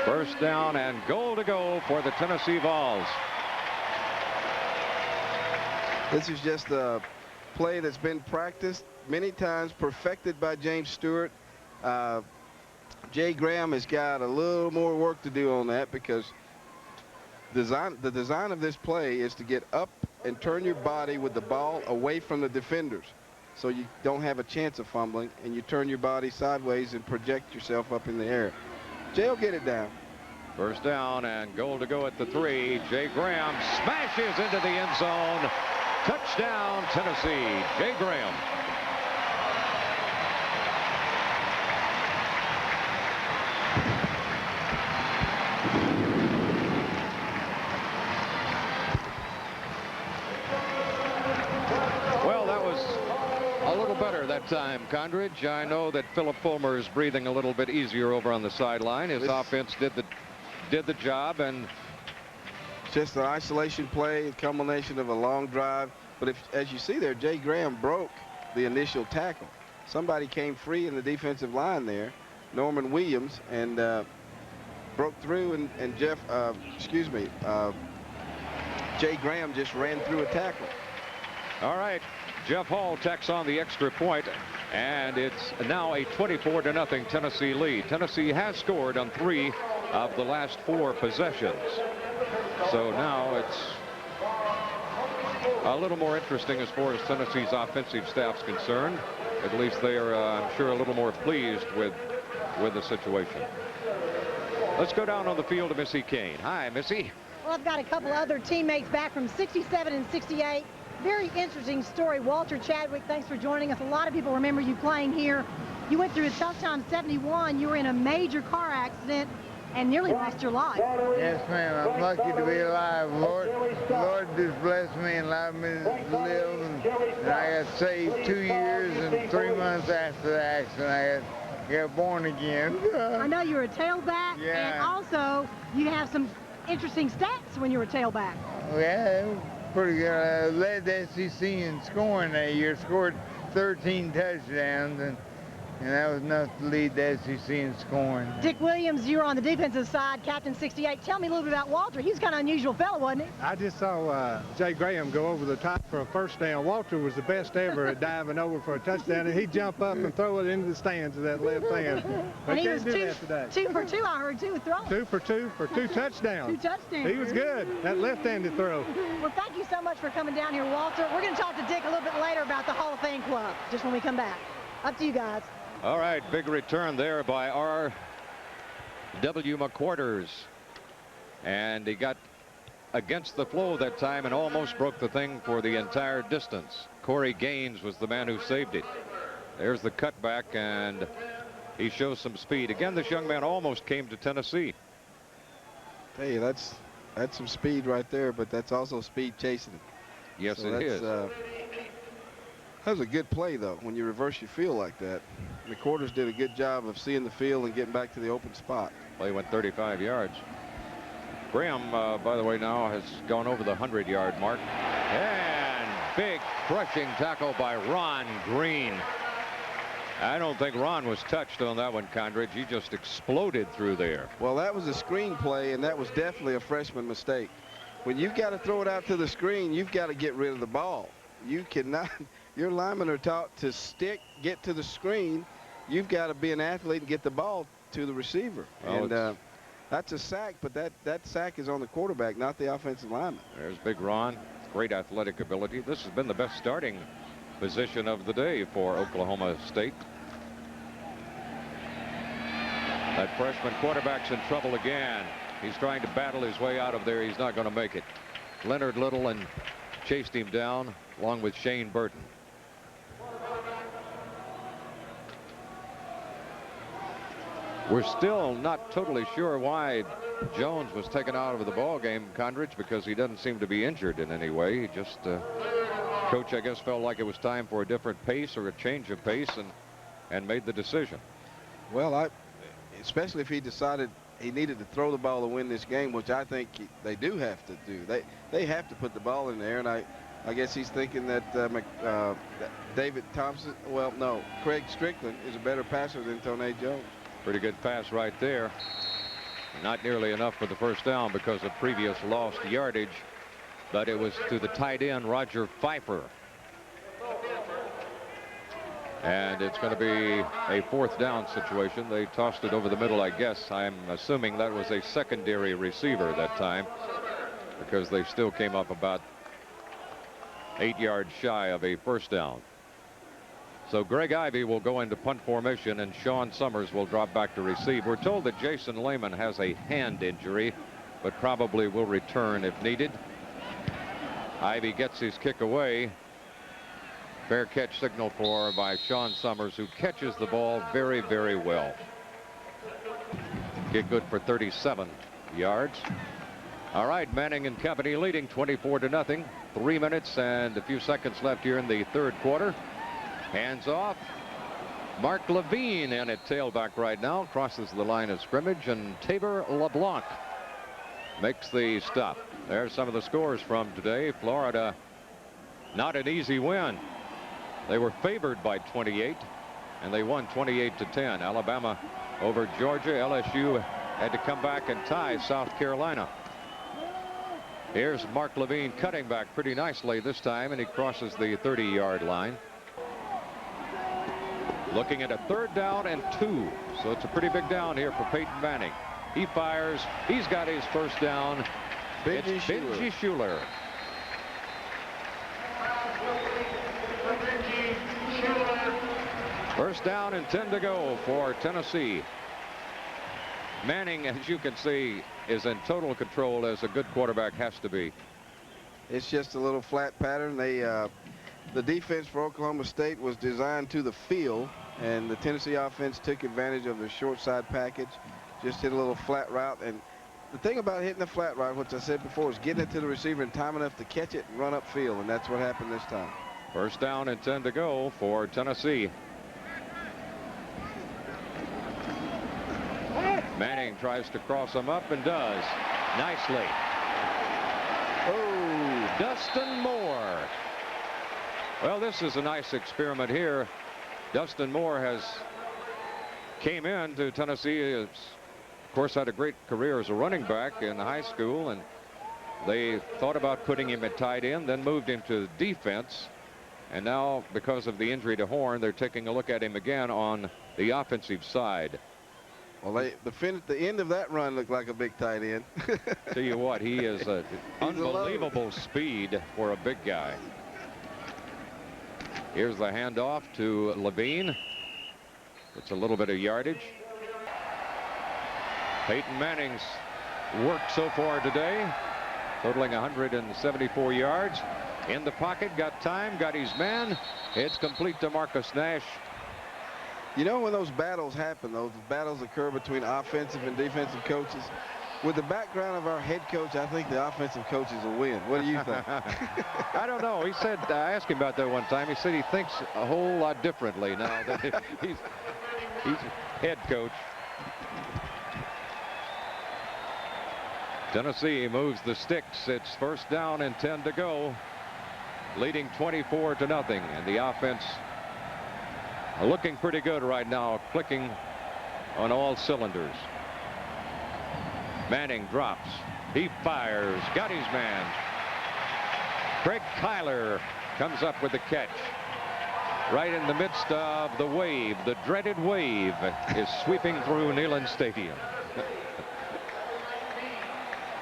First down and goal to go for the Tennessee Vols. This is just a play that's been practiced many times, perfected by James Stewart. Jay Graham has got a little more work to do on that because the design of this play is to get up and turn your body with the ball away from the defenders so you don't have a chance of fumbling, and you turn your body sideways and project yourself up in the air. Jay will get it down. First down and goal to go at the 3. Jay Graham smashes into the end zone. Touchdown, Tennessee. Jay Graham. Well, that was a little better that time, Condridge. I know that Philip Fulmer is breathing a little bit easier over on the sideline. His offense did the job, and just an isolation play, a combination of a long drive. But as you see there, Jay Graham broke the initial tackle. somebody came free in the defensive line there, Norman Williams, and broke through, and Jay Graham just ran through a tackle. All right, Jeff Hall tacks on the extra point, and it's now a 24-0 Tennessee lead. Tennessee has scored on 3 of the last 4 possessions. So now it's a little more interesting as far as Tennessee's offensive staff's concerned. At least they are, I'm sure, a little more pleased with the situation. Let's go down on the field to Missy Kane. Hi, Missy. Well, I've got a couple other teammates back from 67 and 68. Very interesting story. Walter Chadwick, thanks for joining us. A lot of people remember you playing here. You went through a tough time, 71. You were in a major car accident and nearly lost your life. Yes, ma'am. I'm lucky to be alive. Lord just blessed me and allowed me to live. And I got saved 2 years and 3 months after the accident. I got born again. I know you were a tailback, yeah. And also you have some interesting stats when you were a tailback. Yeah, it was pretty good. I led the SEC in scoring that year, scored 13 touchdowns, and that was enough to lead the SEC in scoring. Dick Williams, you were on the defensive side, captain 68. Tell me a little bit about Walter. He was kind of an unusual fellow, wasn't he? I just saw Jay Graham go over the top for a first down. Walter was the best ever at diving over for a touchdown, and he'd jump up and throw it into the stands of that left hand. And he was 2 for 2, I heard, 2 throwing. 2 for 2 for 2 touchdowns. 2 touchdowns. He was good, that left-handed throw. Well, thank you so much for coming down here, Walter. We're going to talk to Dick a little bit later about the Hall of Fame Club, just when we come back. Up to you guys. All right, big return there by R.W. McQuarters. And he got against the flow that time and almost broke the thing for the entire distance. Corey Gaines was the man who saved it. There's the cutback, and he shows some speed. Again, this young man almost came to Tennessee. Hey, that's some speed right there, but that's also speed chasing. Yes, it is. That was a good play, though, when you reverse your field like that. McQuarters did a good job of seeing the field and getting back to the open spot. Well, he went 35 yards. Graham, by the way, now has gone over the 100-yard mark. And big crushing tackle by Ron Green. I don't think Ron was touched on that one, Condridge. He just exploded through there. Well, that was a screen play, and that was definitely a freshman mistake. When you've got to throw it out to the screen, you've got to get rid of the ball. You cannot. Your linemen are taught to stick, get to the screen. You've got to be an athlete and get the ball to the receiver. Oh, and that's a sack, but that sack is on the quarterback, not the offensive lineman. There's big Ron. Great athletic ability. This has been the best starting position of the day for Oklahoma State. That freshman quarterback's in trouble again. He's trying to battle his way out of there. He's not going to make it. Leonard Little and chased him down along with Shane Burton. We're still not totally sure why Jones was taken out of the ball game, Condridge, because he doesn't seem to be injured in any way. He just coach, I guess, felt like it was time for a different pace or a change of pace, and made the decision. Well, especially if he decided he needed to throw the ball to win this game, which I think they do have to do. They have to put the ball in there, and I guess he's thinking that David Thompson, well, no, Craig Strickland is a better passer than Toney Jones. Pretty good pass right there. Not nearly enough for the first down because of previous lost yardage, but it was to the tight end, Roger Pfeiffer. And it's going to be a fourth down situation. They tossed it over the middle, I guess. I'm assuming that was a secondary receiver that time, because they still came up about 8 yards shy of a first down. So Greg Ivey will go into punt formation, and Sean Summers will drop back to receive. We're told that Jason Lehman has a hand injury, but probably will return if needed. Ivey gets his kick away. Fair catch signal by Sean Summers, who catches the ball very, very well. Kick good for 37 yards. All right, Manning and company leading 24-0. 3 minutes and a few seconds left here in the third quarter. Hands off. Mark Levine in at tailback right now, crosses the line of scrimmage, and Tabor LeBlanc makes the stop. There's some of the scores from today. Florida, not an easy win. They were favored by 28. and they won 28-10. Alabama over Georgia. LSU had to come back and tie South Carolina. Here's Mark Levine cutting back pretty nicely this time, and he crosses the 30-yard line. Looking at a 3rd down and 2. So it's a pretty big down here for Peyton Manning. He fires. He's got his first down. It's Benji Schuler. First down and 10 to go for Tennessee. Manning, as you can see, is in total control, as a good quarterback has to be. It's just a little flat pattern. The defense for Oklahoma State was designed to the field, and the Tennessee offense took advantage of the short side package. Just hit a little flat route. And the thing about hitting the flat route, which I said before, is getting it to the receiver in time enough to catch it and run upfield, and that's what happened this time. First down and 10 to go for Tennessee. Manning tries to cross him up and does nicely. Oh, Dustin Moore. Well, this is a nice experiment here. Dustin Moore came in to Tennessee. Of course, had a great career as a running back in high school, and they thought about putting him at tight end, then moved him to defense. And now, because of the injury to Horn, they're taking a look at him again on the offensive side. Well, the end of that run looked like a big tight end. Tell you what, he is an unbelievable speed for a big guy. Here's the handoff to Levine. It's a little bit of yardage. Peyton Manning's work so far today, totaling 174 yards. In the pocket, got time, got his man. It's complete to Marcus Nash. You know, when those battles happen, those battles occur between offensive and defensive coaches. With the background of our head coach, I think the offensive coaches will win. What do you think? I don't know. He said, I asked him about that one time. He said he thinks a whole lot differently now that he's head coach. Tennessee moves the sticks. It's first down and 10 to go, leading 24-0, and the offense looking pretty good right now, clicking on all cylinders. Manning drops. He fires. Got his man. Craig Kyler comes up with the catch. Right in the midst of the wave. The dreaded wave is sweeping through Neyland Stadium.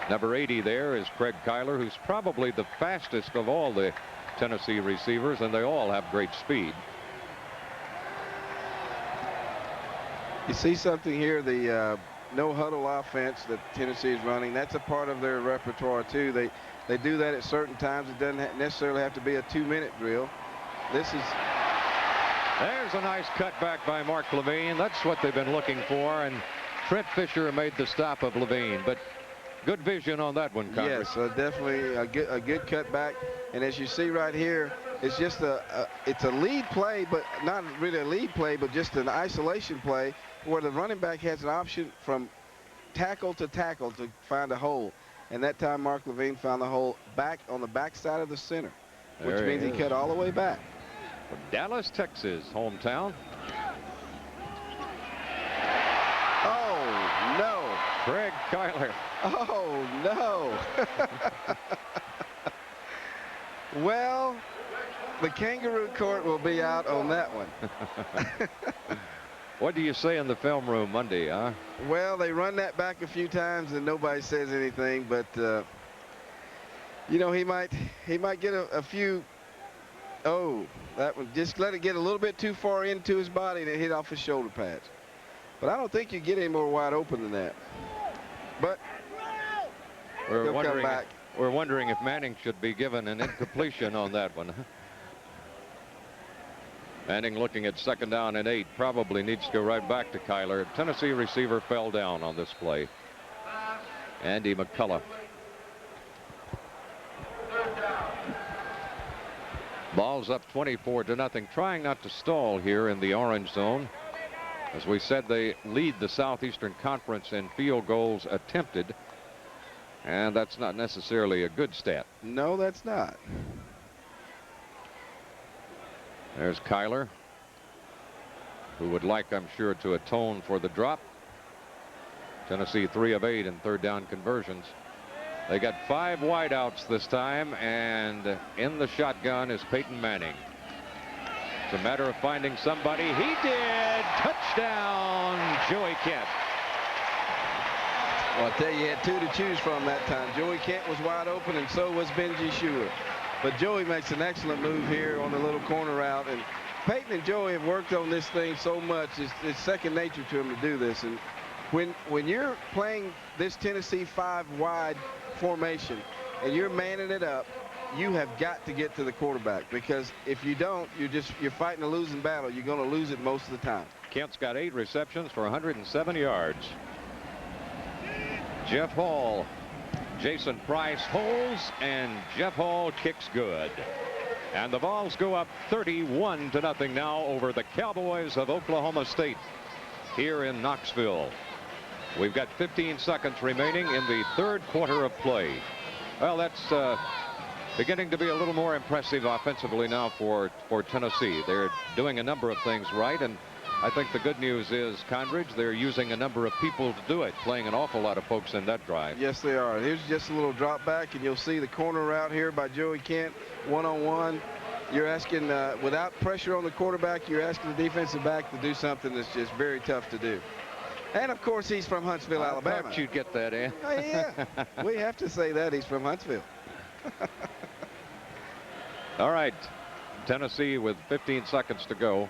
Number 80 there is Craig Kyler, who's probably the fastest of all the Tennessee receivers, and they all have great speed. You see something here, the no huddle offense that Tennessee is running. That's a part of their repertoire too. They do that at certain times. It doesn't necessarily have to be a 2-minute drill. There's a nice cutback by Mark Levine. That's what they've been looking for, and Trent Fisher made the stop of Levine, but good vision on that one, Congress. Yes, definitely a good cutback. And as you see right here, it's just it's a lead play, but not really a lead play, but just an isolation play where the running back has an option from tackle to find a hole. And that time Mark Levine found the hole back on the back side of the center, which means he cut all the way back. From Dallas, Texas, hometown. Oh, no. Craig Kyler. Oh, no. Well, the kangaroo court will be out on that one. What do you say in the film room Monday, huh? Well, they run that back a few times and nobody says anything, but you know, he might get a few. Oh, that one, just let it get a little bit too far into his body and it hit off his shoulder pads. But I don't think you get any more wide open than that. But we're wondering if Manning should be given an incompletion on that one. Manning looking at 2nd down and 8, probably needs to go right back to Kyler. Tennessee receiver fell down on this play. Andy McCullough. Ball's up 24-0, trying not to stall here in the orange zone. As we said, they lead the Southeastern Conference in field goals attempted, and that's not necessarily a good stat. No, that's not. There's Kyler. who would like, I'm sure, to atone for the drop. Tennessee 3 of 8 in third down conversions. They got 5 wideouts this time, and in the shotgun is Peyton Manning. It's a matter of finding somebody. He did. Touchdown, Joey Kent. Well, I tell you, he had 2 to choose from that time. Joey Kent was wide open, and so was Benji Schuler. But Joey makes an excellent move here on the little corner route. And Peyton and Joey have worked on this thing so much. It's second nature to him to do this. And when you're playing this Tennessee 5 wide formation and you're manning it up, you have got to get to the quarterback, because if you don't, you're fighting a losing battle. You're going to lose it most of the time. Kent's got 8 receptions for 107 yards. Jeff Hall, Jason Price holds, and Jeff Hall kicks good. And the Vols go up 31-0 now over the Cowboys of Oklahoma State here in Knoxville. We've got 15 seconds remaining in the third quarter of play. Well, that's beginning to be a little more impressive offensively now for Tennessee. They're doing a number of things right, and I think the good news is, Condridge, they're using a number of people to do it, playing an awful lot of folks in that drive. Yes, they are. Here's just a little drop back, and you'll see the corner route here by Joey Kent, one-on-one. You're asking, without pressure on the quarterback, you're asking the defensive back to do something that's just very tough to do. And, of course, he's from Huntsville, Alabama. I thought you'd get that in. Oh, yeah. We have to say that. He's from Huntsville. All right. Tennessee with 15 seconds to go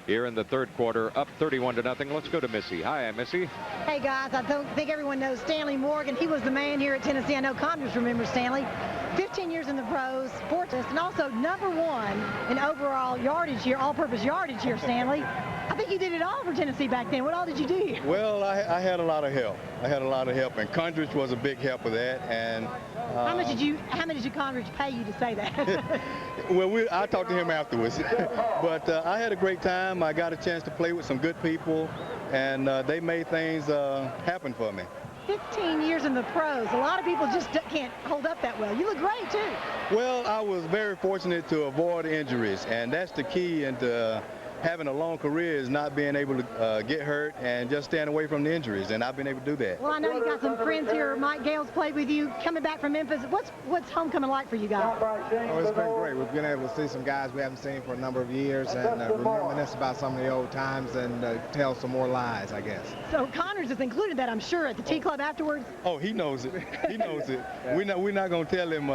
here in the third quarter, up 31-0. Let's go to Missy. Hi, Missy. Hey, guys. I don't think everyone knows Stanley Morgan. He was the man here at Tennessee. I know Condors remembers Stanley. 15 years in the pros, and also #1 in overall yardage here, all-purpose yardage here, Stanley. I think you did it all for Tennessee back then. What all did you do here? Well, I had a lot of help. And Condridge was a big help with that. And how much did Condridge pay you to say that? Well, I talked to him afterwards. But I had a great time. I got a chance to play with some good people, and they made things happen for me. 15 years in the pros. A lot of people just can't hold up that well. You look great, too. Well, I was very fortunate to avoid injuries, and that's the key into having a long career, is not being able to get hurt and just staying away from the injuries, and I've been able to do that. Well, I know you got some friends here. Mike Gale's played with you, coming back from Memphis. What's homecoming like for you guys? Oh, it's been great. We've been able to see some guys we haven't seen for a number of years, and reminisce about some of the old times, and tell some more lies, I guess. So Connors has included that, I'm sure, at the Tea Club afterwards. Oh, he knows it. He knows it. We're not going to tell him,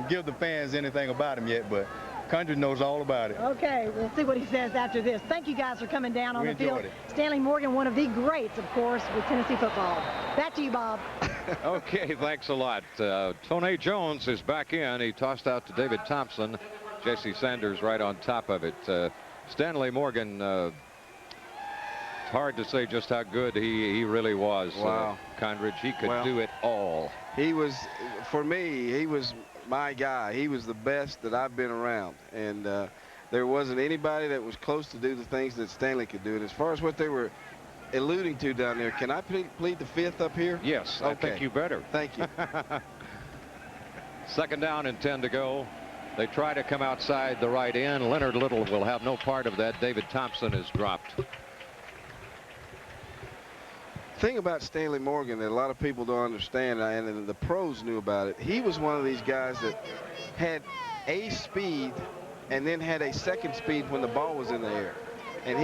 give the fans anything about him yet, but Condridge knows all about it. Okay, we'll see what he says after this. Thank you guys for coming down on the field. It. Stanley Morgan, one of the greats, of course, with Tennessee football. Back to you, Bob. Okay, thanks a lot. Tony Jones is back in. He tossed out to David Thompson. J.C. Sanders right on top of it. Stanley Morgan, it's hard to say just how good he really was. Wow. Condridge, he could do it all. He was, for me, he was my guy. He was the best that I've been around, and there wasn't anybody that was close to do the things that Stanley could do. And as far as what they were alluding to down there, can I plead the fifth up here? Yes, okay. I think you better. Thank you. Second down and 10 to go. They try to come outside the right end. Leonard Little will have no part of that. David Thompson is dropped. Thing about Stanley Morgan that a lot of people don't understand, and the pros knew about it, he was one of these guys that had a speed and then had a second speed when the ball was in the air. And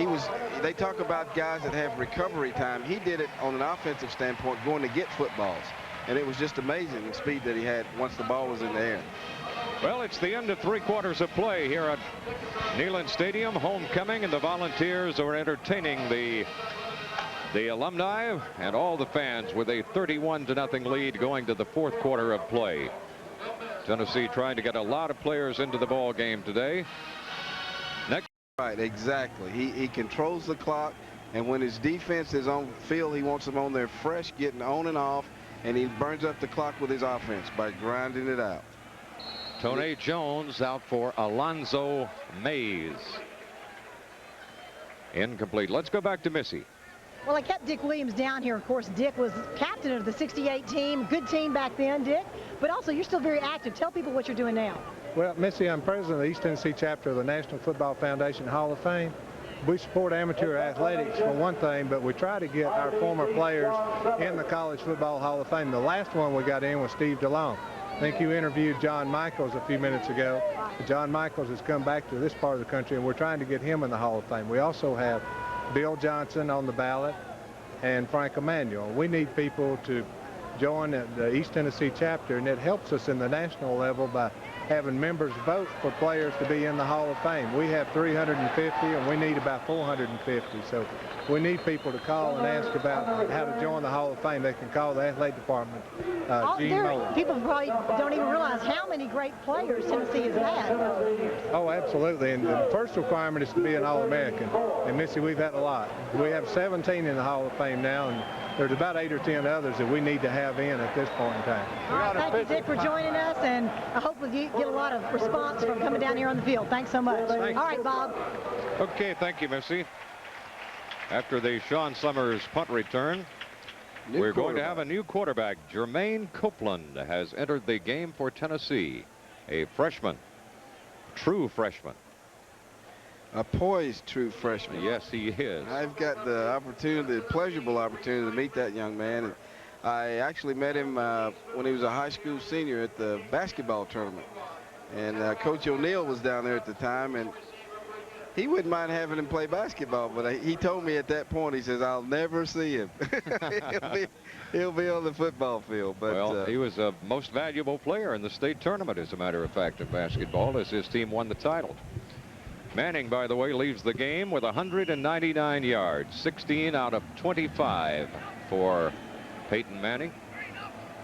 they talk about guys that have recovery time. He did it on an offensive standpoint, going to get footballs. And it was just amazing the speed that he had once the ball was in the air. Well, it's the end of 3 quarters of play here at Neyland Stadium. Homecoming, and the Volunteers are entertaining the alumni and all the fans with a 31-0 lead going to the fourth quarter of play. Tennessee trying to get a lot of players into the ball game today. Next. Right, exactly. He controls the clock, and when his defense is on field, he wants them on there fresh, getting on and off, and he burns up the clock with his offense by grinding it out. Tony Jones out for Alonzo Mays. Incomplete. Let's go back to Missy. Well, I kept Dick Williams down here. Of course, Dick was captain of the '68 team. Good team back then, Dick. But also, you're still very active. Tell people what you're doing now. Well, Missy, I'm president of the East Tennessee chapter of the National Football Foundation Hall of Fame. we support amateur athletics for one thing, but we try to get our former players in the College Football Hall of Fame. The last one we got in was Steve DeLong. I think you interviewed John Michaels a few minutes ago. John Michaels has come back to this part of the country, and we're trying to get him in the Hall of Fame. We also have Bill Johnson on the ballot and Frank Emanuel. We need people to join the East Tennessee chapter, and it helps us in the national level by having members vote for players to be in the Hall of Fame. We have 350, and we need about 450. So we need people to call and ask about how to join the Hall of Fame. They can call the athletic department. Gene Moore. People probably don't even realize how many great players Tennessee has had. Oh, absolutely. And the first requirement is to be an All-American. And Missy, we've had a lot. We have 17 in the Hall of Fame now, and there's about 8 or 10 others that we need to have in at this point in time. All right, thank you, Dick, for joining us, and I hope you get a lot of response from coming down here on the field. Thanks so much. Thanks. All right, Bob. Okay, thank you, Missy. After the Sean Summers punt return, we're going to have a new quarterback. Jermaine Copeland has entered the game for Tennessee, a freshman, true freshman. A poised true freshman. Yes, he is. I've got the opportunity, the pleasurable opportunity to meet that young man. And I actually met him when he was a high school senior at the basketball tournament. And Coach O'Neill was down there at the time, and he wouldn't mind having him play basketball, but he told me at that point, he says, I'll never see him. he'll be on the football field. But well, he was a most valuable player in the state tournament, as a matter of fact, in basketball, as his team won the title. Manning, by the way, leaves the game with 199 yards, 16 out of 25 for Peyton Manning.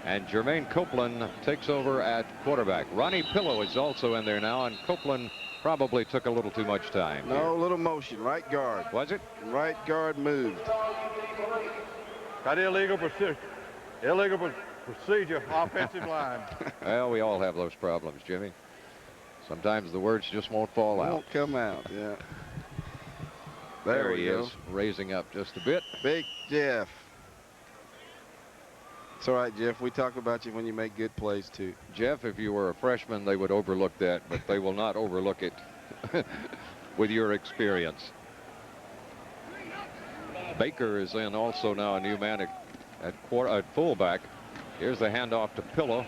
And Jermaine Copeland takes over at quarterback. Ronnie Pillow is also in there now, and Copeland probably took a little too much time. No, a little motion. Right guard. Was it? Right guard moved. Got illegal procedure, offensive line. Well, we all have those problems, Jimmy. Sometimes the words just won't fall out. Won't come out, yeah. There he is, raising up just a bit. Big Jeff. It's all right, Jeff. We talk about you when you make good plays, too. Jeff, if you were a freshman, they would overlook that, but they will not overlook it with your experience. Baker is in also now, a new man at fullback. Here's the handoff to Pillow,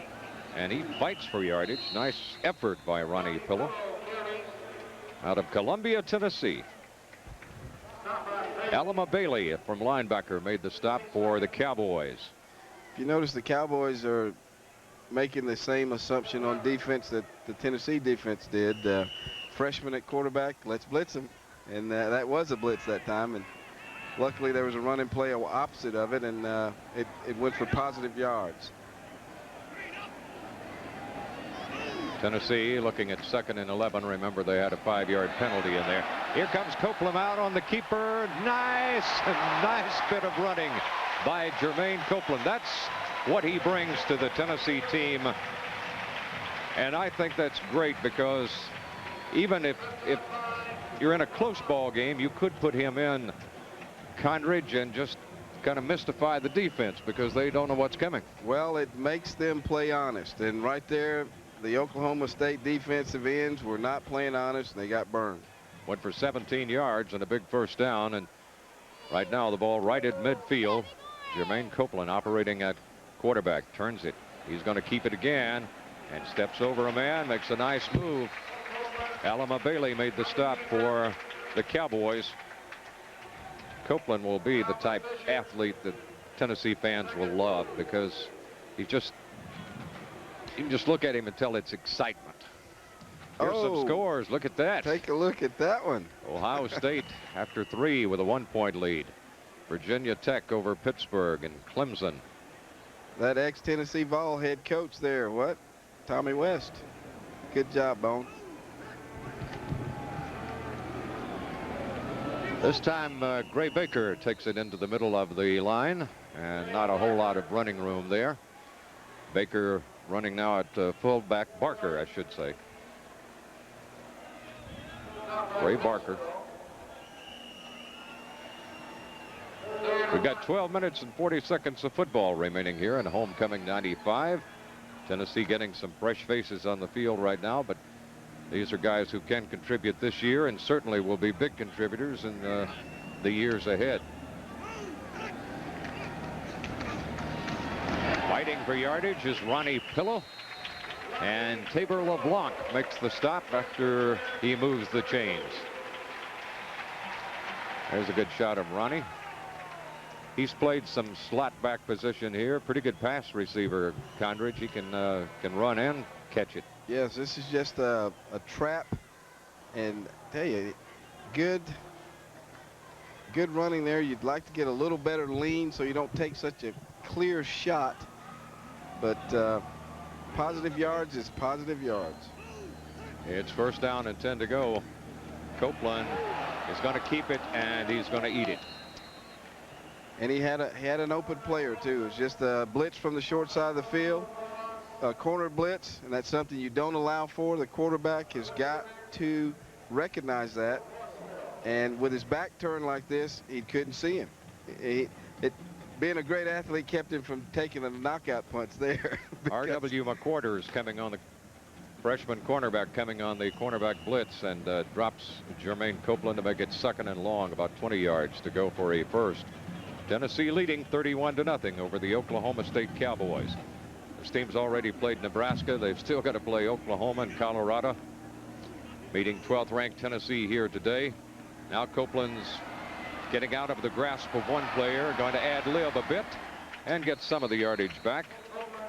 and he fights for yardage. Nice effort by Ronnie Pillow out of Columbia, Tennessee. Alama Bailey from linebacker made the stop for the Cowboys. If you notice, the Cowboys are making the same assumption on defense that the Tennessee defense did. Freshman at quarterback, let's blitz him. And that was a blitz that time. And luckily there was a running play opposite of it, and it went for positive yards. Tennessee looking at 2nd and 11. Remember, they had a 5-yard penalty in there. Here comes Copeland out on the keeper. Nice bit of running by Jermaine Copeland. That's what he brings to the Tennessee team. And I think that's great, because even if you're in a close ball game, you could put him in Condridge and just kind of mystify the defense, because they don't know what's coming. Well, it makes them play honest. And right there, the Oklahoma State defensive ends were not playing honest, and they got burned. Went for 17 yards and a big first down, and right now the ball right at midfield. Jermaine Copeland operating at quarterback, turns it. He's going to keep it again and steps over a man, makes a nice move. Alama Bailey made the stop for the Cowboys. Copeland will be the type athlete that Tennessee fans will love, because you can just look at him and tell it's excitement. Here's some scores. Look at that. Take a look at that one. Ohio State after 3 with a 1-point lead. Virginia Tech over Pittsburgh, and Clemson. That ex-Tennessee Vol head coach there, Tommy West. Good job, Bone. This time Gray Baker takes it into the middle of the line, and not a whole lot of running room there. Baker running now at fullback. Barker, I should say. Ray Barker. We've got 12 minutes and 40 seconds of football remaining here in homecoming 95. Tennessee getting some fresh faces on the field right now, but These are guys who can contribute this year and certainly will be big contributors in the years ahead. Fighting for yardage is Ronnie Pillow, and Tabor LeBlanc makes the stop after he moves the chains. There's a good shot of Ronnie. He's played some slot back position here. Pretty good pass receiver, Condridge. He can run and catch it. Yes, this is just a trap, and I tell you, good running there. You'd like to get a little better lean so you don't take such a clear shot, but positive yards is positive yards. It's first down and 10 to go. Copeland is going to keep it, and he's going to eat it. And he had an open player too. It's just a blitz from the short side of the field, a corner blitz, and that's something you don't allow for. The quarterback has got to recognize that, and with his back turned like this, he couldn't see him. Being a great athlete kept him from taking a knockout punch there. R.W. McQuarters coming on the freshman cornerback, coming on the cornerback blitz, and drops Jermaine Copeland to make it 2nd and long, about 20 yards to go for a first. Tennessee leading 31-0 over the Oklahoma State Cowboys. This team's already played Nebraska. They've still got to play Oklahoma and Colorado. Meeting 12th ranked Tennessee here today. Now Copeland's getting out of the grasp of one player, going to ad-lib a bit and get some of the yardage back.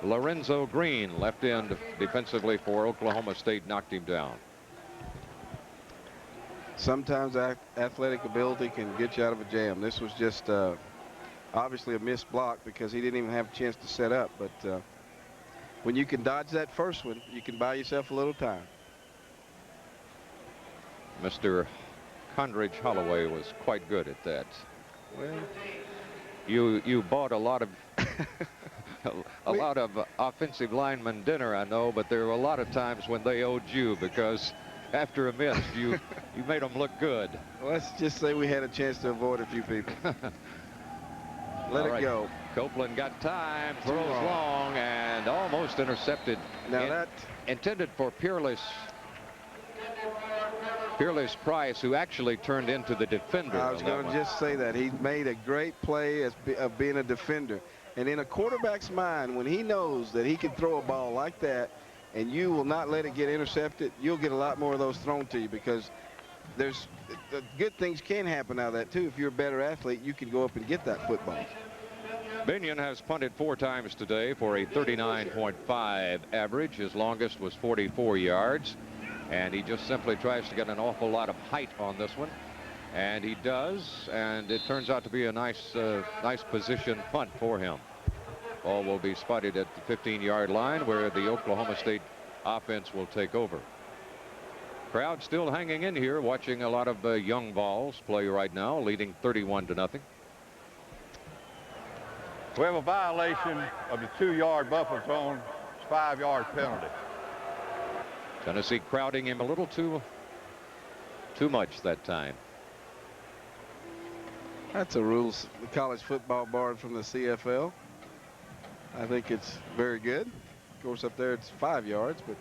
Lorenzo Green, left end defensively for Oklahoma State, knocked him down. Sometimes athletic ability can get you out of a jam. This was just obviously a missed block because he didn't even have a chance to set up. But when you can dodge that first one, you can buy yourself a little time. Mr. Condridge Holloway was quite good at that. Well, you bought a lot of a lot of offensive lineman dinner, I know, but there were a lot of times when they owed you because after a miss, you made them look good. Let's just say we had a chance to avoid a few people. Let it go. Copeland got time, throws long, and almost intercepted. Now that intended for Peerless Price, who actually turned into the defender. I was going to just say that. He made a great play of being a defender. And in a quarterback's mind, when he knows that he can throw a ball like that and you will not let it get intercepted, you'll get a lot more of those thrown to you because there's good things can happen out of that too. If you're a better athlete, you can go up and get that football. Binion has punted 4 times today for a 39.5 average. His longest was 44 yards. And he just simply tries to get an awful lot of height on this one. And he does. And it turns out to be a nice position punt for him. Ball will be spotted at the 15-yard line where the Oklahoma State offense will take over. Crowd still hanging in here, watching a lot of young balls play right now, leading 31-0. We have a violation of the 2-yard buffer zone. It's a 5-yard penalty. Tennessee crowding him a little too much that time. That's a rules college football barred from the CFL. I think it's very good. Of course, up there it's 5 yards, but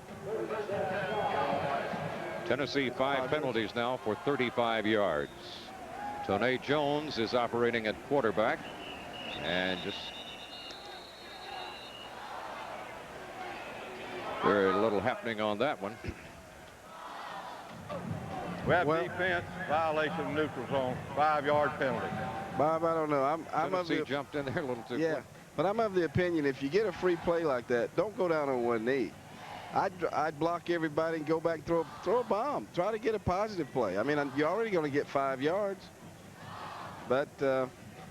Tennessee 5 penalties now for 35 yards. Toney Jones is operating at quarterback, and just very little happening on that one. We have defense, violation of neutral zone, 5-yard penalty. Bob, I don't know. I'm of the jumped in there a little too yeah, quick. But I'm of the opinion if you get a free play like that, don't go down on one knee. I'd block everybody and go back and throw a bomb. Try to get a positive play. I mean, you're already going to get 5 yards, but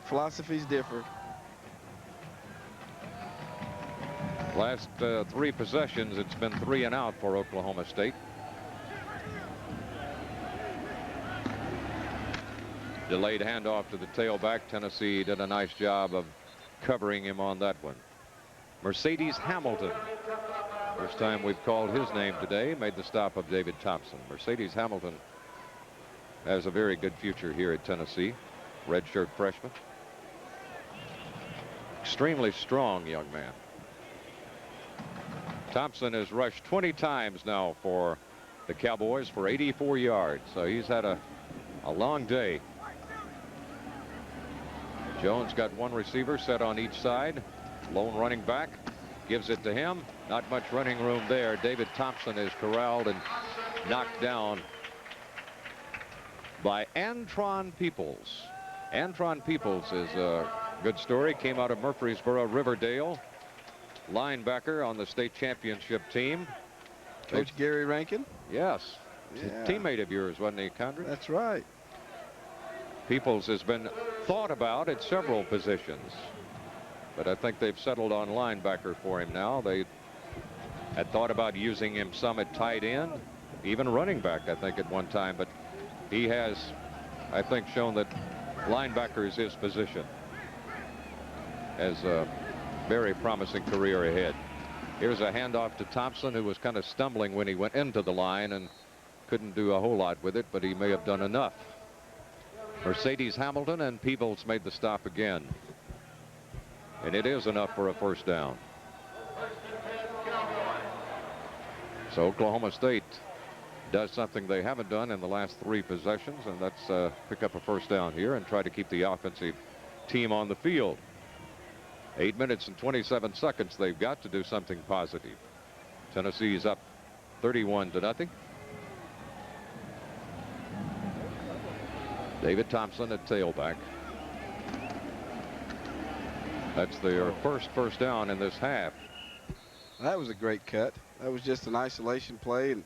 philosophies differ. Last 3 possessions, it's been 3 and out for Oklahoma State. Delayed handoff to the tailback. Tennessee did a nice job of covering him on that one. Mercedes Hamilton, first time we've called his name today, made the stop of David Thompson. Mercedes Hamilton has a very good future here at Tennessee. Redshirt freshman. Extremely strong young man. Thompson has rushed 20 times now for the Cowboys for 84 yards. So he's had a long day. Jones got one receiver set on each side. Lone running back gives it to him. Not much running room there. David Thompson is corralled and knocked down by Antron Peoples. Antron Peoples is a good story. Came out of Murfreesboro, Riverdale. Linebacker on the state championship team. Coach Gary Rankin? Yes. Yeah. A teammate of yours, wasn't he, Condra? That's right. Peoples has been thought about at several positions, but I think they've settled on linebacker for him now. They had thought about using him some at tight end, even running back, I think, at one time, but he has, I think, shown that linebacker is his position. Has a very promising career ahead. Here's a handoff to Thompson, who was kind of stumbling when he went into the line and couldn't do a whole lot with it, but he may have done enough. Mercedes Hamilton and Peebles made the stop again. And it is enough for a first down. So Oklahoma State does something they haven't done in the last 3 possessions, and that's pick up a first down here and try to keep the offensive team on the field. 8 minutes and 27 seconds. They've got to do something positive. Tennessee's up 31-0. David Thompson at tailback. That's their first down in this half. That was a great cut. That was just an isolation play, and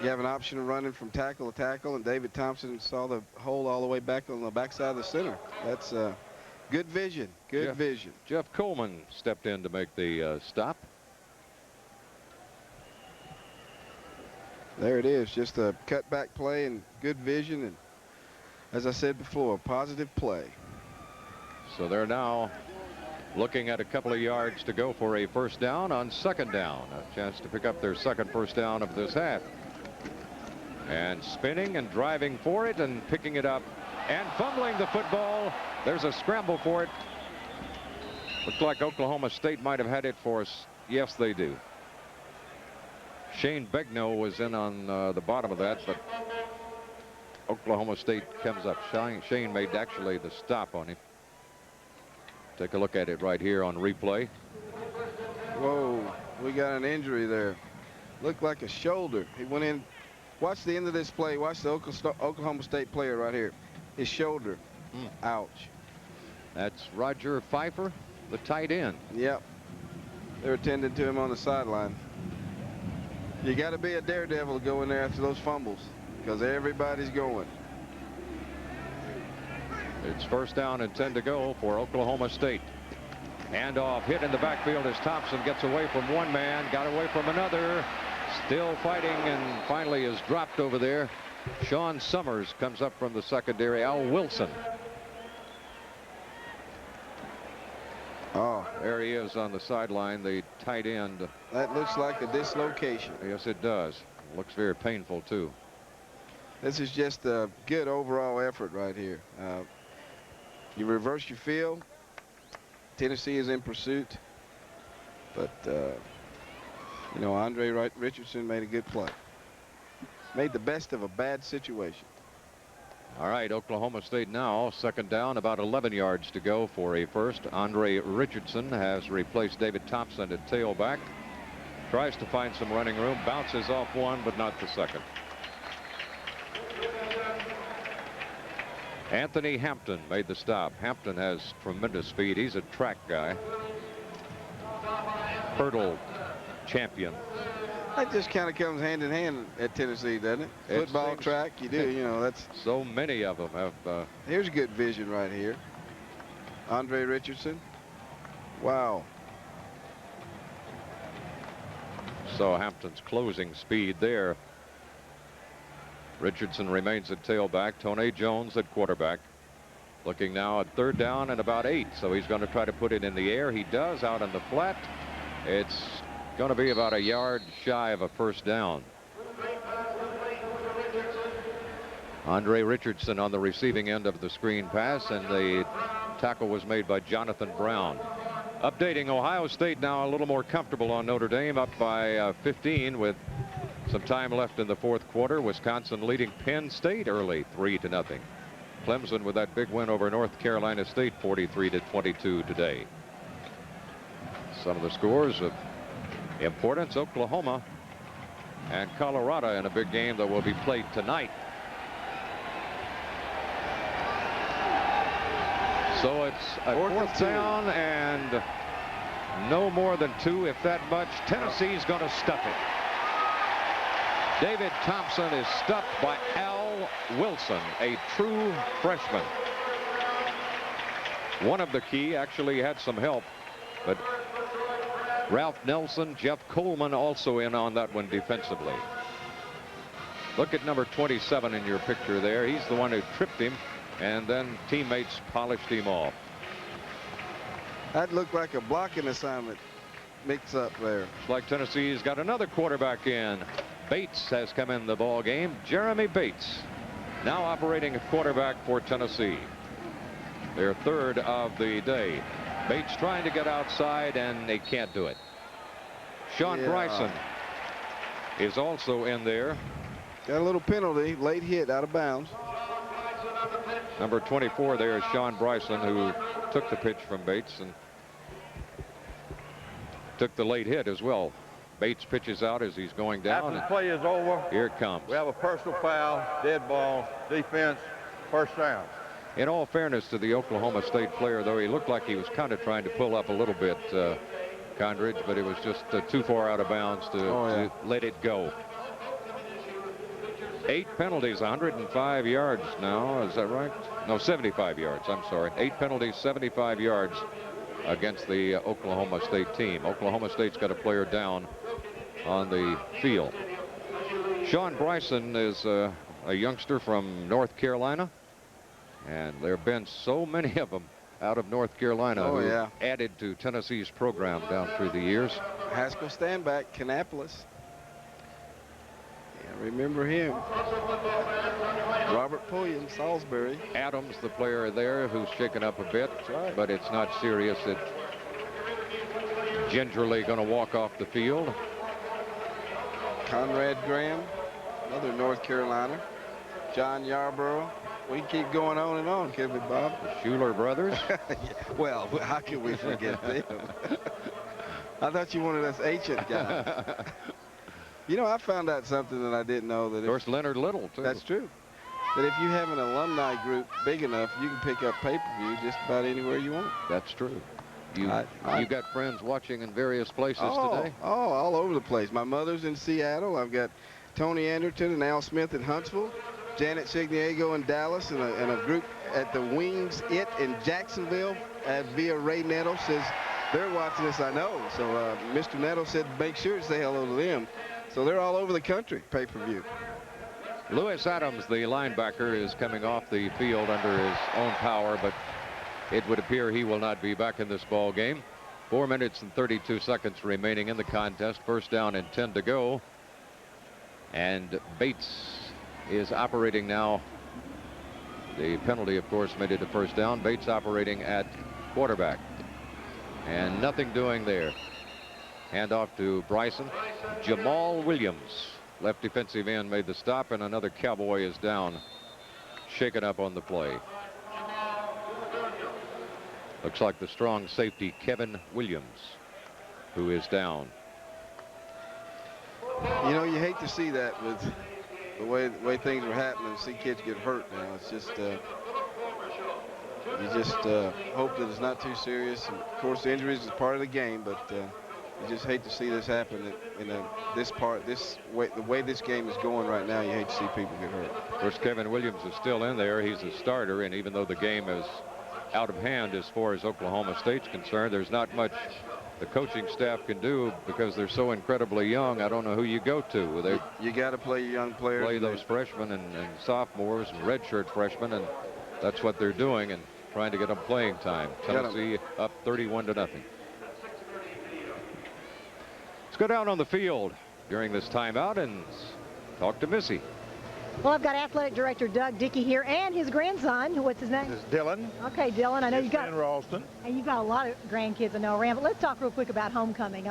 you have an option of running from tackle to tackle, and David Thompson saw the hole all the way back on the backside of the center. That's good vision. Good vision. Jeff Coleman stepped in to make the stop. There it is. Just a cutback play and good vision, and as I said before, a positive play. So they're now looking at a couple of yards to go for a first down on second down. A chance to pick up their second first down of this half. And spinning and driving for it and picking it up and fumbling the football. There's a scramble for it. Looks like Oklahoma State might have had it for us. Yes, they do. Shane Begnaud was in on the bottom of that, but Oklahoma State comes up. Shane made actually the stop on him. Take a look at it right here on replay. Whoa, we got an injury there. Looked like a shoulder. He went in. Watch the end of this play. Watch the Oklahoma State player right here. His shoulder. Ouch. That's Roger Pfeiffer, the tight end. Yep. They're attending to him on the sideline. You got to be a daredevil to go in there after those fumbles, because everybody's going. It's first down and 10 to go for Oklahoma State. Handoff hit in the backfield as Thompson gets away from one man, got away from another, still fighting, and finally is dropped over there. Sean Summers comes up from the secondary. Al Wilson. Oh, there he is on the sideline, the tight end. That looks like a dislocation. Yes, it does. Looks very painful too. This is just a good overall effort right here. You reverse your field. Tennessee is in pursuit, but you know, Andre Richardson made a good play. Made the best of a bad situation. All right, Oklahoma State now second down, about 11 yards to go for a first. Andre Richardson has replaced David Thompson at tailback. Tries to find some running room, bounces off one, but not the second. Anthony Hampton made the stop. Hampton has tremendous speed. He's a track guy. Hurdle champion. That just kind of comes hand in hand at Tennessee, doesn't it? Football, track, you do, you know, that's. So many of them have. Here's good vision right here. Andre Richardson. Wow. So Hampton's closing speed there. Richardson remains at tailback. Tony Jones at quarterback. Looking now at third down and about 8. So he's going to try to put it in the air. He does out in the flat. It's going to be about a yard shy of a first down. Andre Richardson on the receiving end of the screen pass, and the tackle was made by Jonathan Brown. Updating, Ohio State now a little more comfortable on Notre Dame, up by 15 with Some time left in the fourth quarter. Wisconsin leading Penn State early 3-0. Clemson with that big win over North Carolina State 43-22 today. Some of the scores of importance: Oklahoma and Colorado in a big game that will be played tonight. So it's a fourth down and no more than 2, if that much. Tennessee's going to stuff it. David Thompson is stuffed by Al Wilson, a true freshman. One of the key actually had some help, but Ralph Nelson, Jeff Coleman also in on that one defensively. Look at number 27 in your picture there. He's the one who tripped him, and then teammates polished him off. That looked like a blocking assignment mix up there. Looks like Tennessee's got another quarterback in. Bates has come in the ball game. Jeremy Bates now operating a quarterback for Tennessee. Their third of the day. Bates trying to get outside, and they can't do it. Sean Bryson is also in there. Got a little penalty, late hit out of bounds. Number 24 there is Sean Bryson, who took the pitch from Bates and took the late hit as well. Bates pitches out as he's going down. After the play is over, here it comes. We have a personal foul, dead ball, defense, first down. In all fairness to the Oklahoma State player, though, he looked like he was kind of trying to pull up a little bit, Condridge, but it was just too far out of bounds to let it go. 8 penalties, 105 yards now. Is that right? No, 75 yards. I'm sorry. 8 penalties, 75 yards against the Oklahoma State team. Oklahoma State's got a player down on the field. Sean Bryson is a youngster from North Carolina, and there have been so many of them out of North Carolina who added to Tennessee's program down through the years. Haskell Standback, Kannapolis. Yeah, remember him. Robert Pulliam, Salisbury. Adams, the player there, who's shaken up a bit, but it's not serious. It's gingerly going to walk off the field. Conrad Graham, another North Carolina. John Yarborough. We keep going on and on, can't we, Bob? The Schuler brothers. Well, how can we forget them? I thought you wanted us ancient guys. You know, I found out something that I didn't know. That of course, Leonard Little, too. That's true. That if you have an alumni group big enough, you can pick up pay-per-view just about anywhere you want. That's true. You got friends watching in various places today? Oh, all over the place. My mother's in Seattle. I've got Tony Anderton and Al Smith in Huntsville. Janet Signiego in Dallas, and a group at the Wings in Jacksonville via Ray Nettle says they're watching us. I know. So Mr. Nettle said make sure to say hello to them. So they're all over the country, pay-per-view. Lewis Adams, the linebacker, is coming off the field under his own power, but it would appear he will not be back in this ball game. 4 minutes and 32 seconds remaining in the contest. First down and 10 to go. And Bates is operating now. The penalty, of course, made it a first down. Bates operating at quarterback. And nothing doing there. Handoff to Bryson. Jamal Williams, left defensive end, made the stop, and another Cowboy is down, shaken up on the play. Looks like the strong safety Kevin Williams, who is down. You know, you hate to see that with the way things are happening. See kids get hurt now. It's just you just hope that it's not too serious. And of course, the injuries is part of the game, but you just hate to see this happen in the way this game is going right now. You hate to see people get hurt. Of course, Kevin Williams is still in there. He's a starter, and even though the game is out of hand as far as Oklahoma State's concerned, there's not much the coaching staff can do because they're so incredibly young. I don't know who you go to. You got to play your young players. Play those freshmen and sophomores and redshirt freshmen, and that's what they're doing and trying to get them playing time. Tennessee up 31-0. Let's go down on the field during this timeout and talk to Missy. Well, I've got athletic director Doug Dickey here and his grandson. What's his name? This is Dylan. Okay, Dylan. I know you got in Ralston. And you've got a lot of grandkids I know around. But let's talk real quick about homecoming.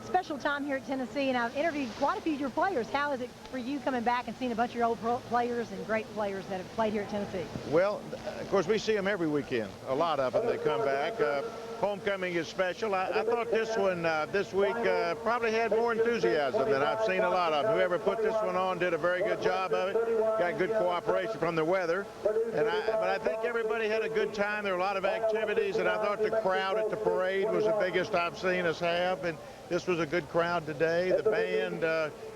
special time here at Tennessee, and I've interviewed quite a few of your players. How is it for you coming back and seeing a bunch of your old players and great players that have played here at Tennessee? Well, of course, we see them every weekend. A lot of them, they come back. Homecoming is special. I thought this one this week probably had more enthusiasm than I've seen a lot of. Whoever put this one on did a very good job of it. Got good cooperation from the weather. But I think everybody had a good time. There were a lot of activities, and I thought the crowd at the parade was the biggest I've seen us have. And this was a good crowd today. The band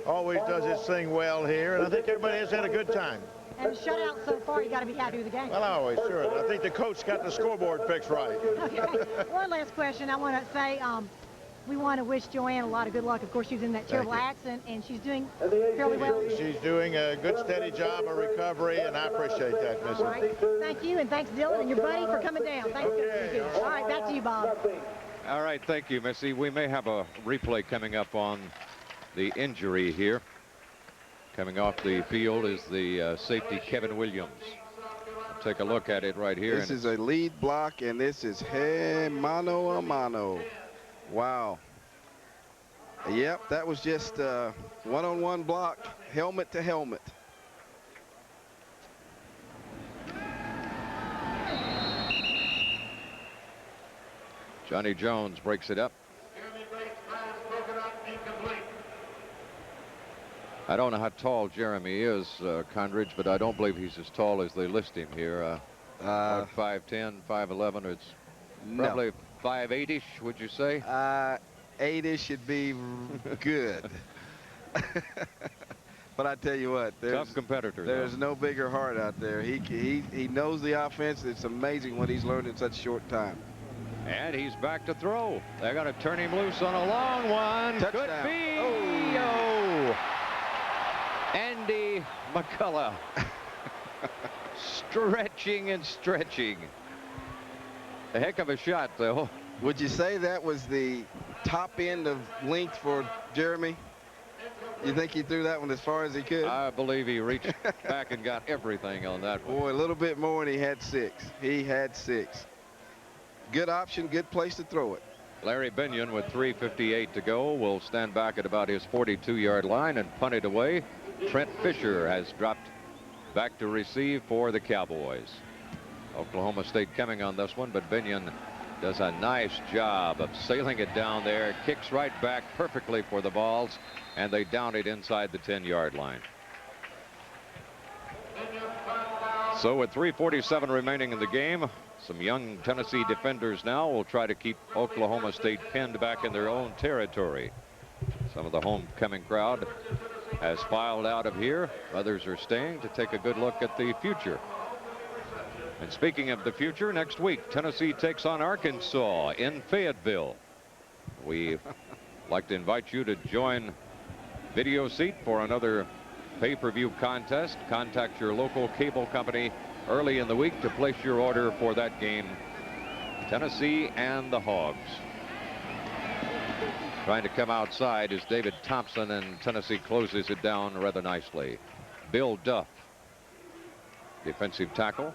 always does its thing well here, and I think everybody has had a good time. And the shutout so far, you got to be happy with the game. Well, always, sure. I think the coach got the scoreboard fixed right. Okay. One last question. I want to say we want to wish Joanne a lot of good luck. Of course, she was in that terrible accident, and she's doing fairly well. She's doing a good, steady job of recovery, and I appreciate that, Missy. All right. Thank you, and thanks, Dylan, and your buddy for coming down. Thanks. Okay. All right, back to you, Bob. All right, thank you, Missy. We may have a replay coming up on the injury here. Coming off the field is the safety, Kevin Williams. We'll take a look at it right here. This is a lead block, and this is mano a mano. Wow. Yep, that was just one-on-one block, helmet to helmet. Johnny Jones breaks it up. I don't know how tall Jeremy is, Condridge, but I don't believe he's as tall as they list him here. 5'10", 5'11", it's probably 5'8"-ish, would you say? 8-ish should be good. But I tell you what, tough competitor. There's no bigger heart out there. He knows the offense. It's amazing what he's learned in such a short time. And he's back to throw. They're going to turn him loose on a long one. Touchdown. Could be. Oh. Andy McCullough. Stretching and stretching. A heck of a shot, though. Would you say that was the top end of length for Jeremy? You think he threw that one as far as he could? I believe he reached back and got everything on that one. Boy, a little bit more, and he had 6. He had 6. Good option, good place to throw it. Larry Binion, with 3:58 to go, will stand back at about his 42-yard line and punt it away. Trent Fisher has dropped back to receive for the Cowboys. Oklahoma State coming on this one, but Binion does a nice job of sailing it down there. Kicks right back perfectly for the balls, and they down it inside the 10-yard line. So with 3:47 remaining in the game, some young Tennessee defenders now will try to keep Oklahoma State pinned back in their own territory. Some of the homecoming crowd has filed out of here. Others are staying to take a good look at the future. And speaking of the future, next week, Tennessee takes on Arkansas in Fayetteville. We'd like to invite you to join VideoSeat for another pay-per-view contest. Contact your local cable company early in the week to place your order for that game. Tennessee and the Hogs. Trying to come outside is David Thompson, and Tennessee closes it down rather nicely. Bill Duff, defensive tackle.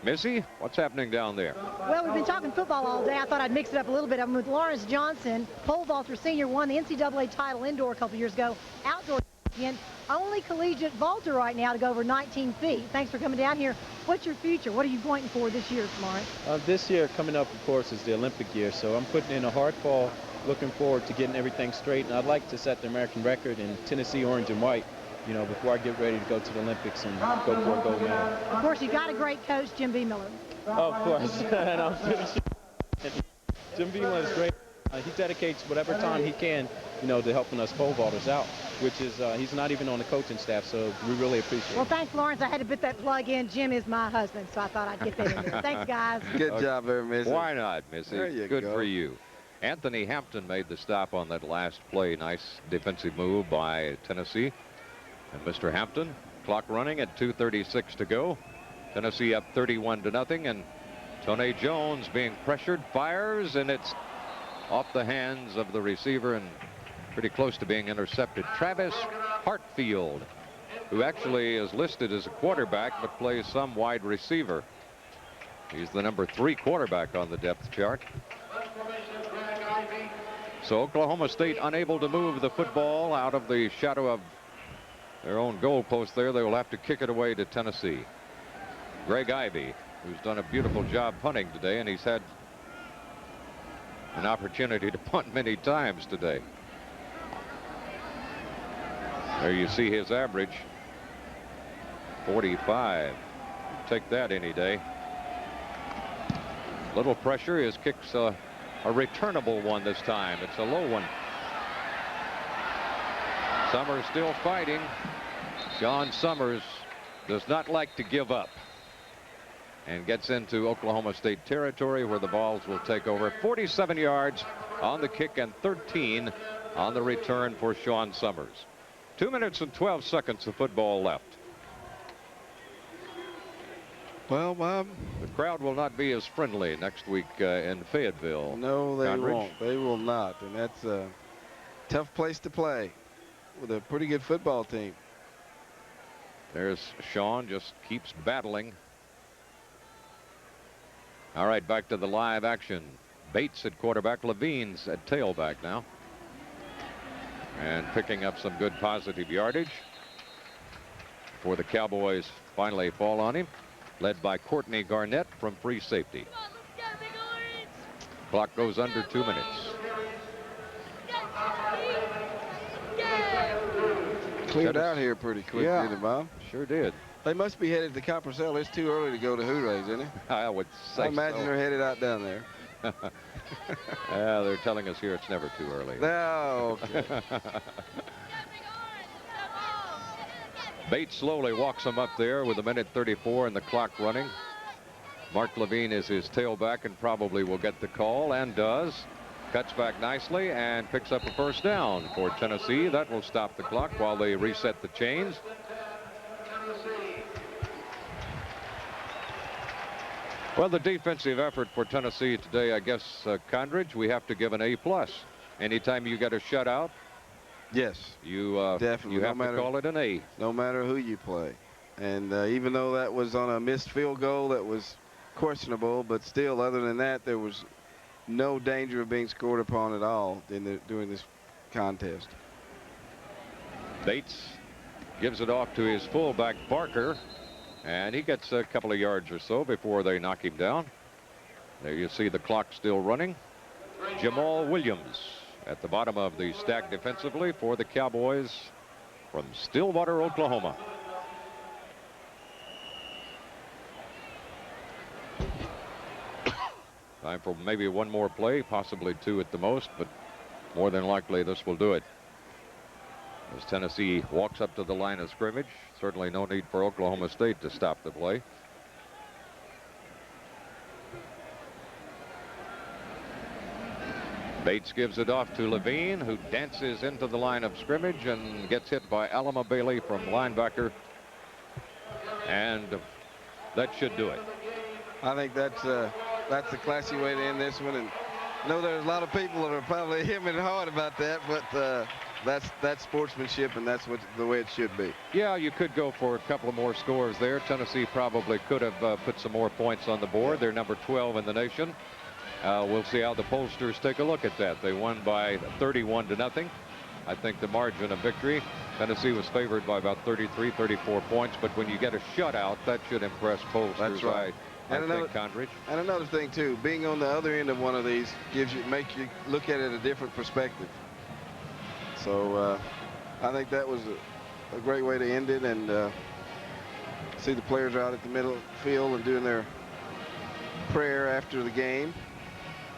Missy, what's happening down there? Well, we've been talking football all day. I thought I'd mix it up a little bit. I'm with Lawrence Johnson, pole vaulter senior, won the NCAA title indoor a couple years ago, outdoor champion, only collegiate vaulter right now to go over 19 feet. Thanks for coming down here. What's your future? What are you pointing for this year, Lawrence? This year coming up, of course, is the Olympic year, so I'm putting in a hard fall, looking forward to getting everything straight, and I'd like to set the American record in Tennessee orange and white, you know, before I get ready to go to the Olympics and go for a gold medal. Of course, you got a great coach, Jim V. Miller. Oh, of course. And I'm pretty sure Jim V. Miller is great. He dedicates whatever time he can, you know, to helping us pole vaulters out, which is he's not even on the coaching staff, so we really appreciate it. Well, thanks, Lawrence. I had to put that plug in. Jim is my husband, so I thought I'd get that in there. Thanks, guys. Good job there, Missy. Why not, Missy? There you Good go. for you. Anthony Hampton made the stop on that last play. Nice defensive move by Tennessee. And Mr. Hampton, clock running at 2:36 to go. Tennessee up 31-0, and Tony Jones being pressured, fires, and it's off the hands of the receiver and pretty close to being intercepted. Travis Hartfield, who actually is listed as a quarterback but plays some wide receiver. He's the number 3 quarterback on the depth chart. So Oklahoma State unable to move the football out of the shadow of their own goal post there. They will have to kick it away to Tennessee. Greg Ivey, who's done a beautiful job punting today, and he's had an opportunity to punt many times today. There you see his average, 45. Take that any day. Little pressure. His kick's a returnable one this time. It's a low one. Summers still fighting. Sean Summers does not like to give up and gets into Oklahoma State territory where the Vols will take over. 47 yards on the kick and 13 on the return for Sean Summers. 2 minutes and 12 seconds of football left. Well, Bob, the crowd will not be as friendly next week in Fayetteville. No, they Conridge. won't. They will not. And that's a tough place to play with a pretty good football team. There's Sean, just keeps battling. All right, back to the live action. Bates at quarterback, Levine's at tailback now. And picking up some good positive yardage before the Cowboys finally fall on him. Led by Courtney Garnett from free safety. Clock goes under 2 minutes. Cleared out here pretty quick, didn't it, Bob? Sure did. They must be headed to Coppercell. It's too early to go to Hooters, isn't it? I would say I imagine so. they're headed out down there. Yeah, they're telling us here it's never too early. No, okay. Bates slowly walks him up there with 1:34 and the clock running. Mark Levine is his tailback and probably will get the call, and does. Cuts back nicely and picks up a first down for Tennessee. That will stop the clock while they reset the chains. Well, the defensive effort for Tennessee today, I guess, Condridge, we have to give an A+. Anytime you get a shutout, yes, you definitely you have to call it an A. No matter who you play. And even though that was on a missed field goal that was questionable, but still, other than that, there was no danger of being scored upon at all during this contest. Bates gives it off to his fullback Barker, and he gets a couple of yards or so before they knock him down. There you see the clock still running. Jamal Williams at the bottom of the stack defensively for the Cowboys from Stillwater, Oklahoma. Time for maybe one more play, possibly two at the most, but more than likely this will do it. As Tennessee walks up to the line of scrimmage, certainly no need for Oklahoma State to stop the play. Bates gives it off to Levine, who dances into the line of scrimmage and gets hit by Alama Bailey from linebacker. And that should do it. I think that's a classy way to end this one. And I know there's a lot of people that are probably hemming hard about that, but that's sportsmanship, and that's the way it should be. Yeah, you could go for a couple of more scores there. Tennessee probably could have put some more points on the board. They're number 12 in the nation. We'll see how the pollsters take a look at that. They won by 31-0. I think the margin of victory, Tennessee was favored by about 33, 34 points. But when you get a shutout, that should impress pollsters. That's right. I think, Condridge. And another thing too, being on the other end of one of these makes you look at it a different perspective. So I think that was a great way to end it, and see the players out at the middle of the field and doing their prayer after the game.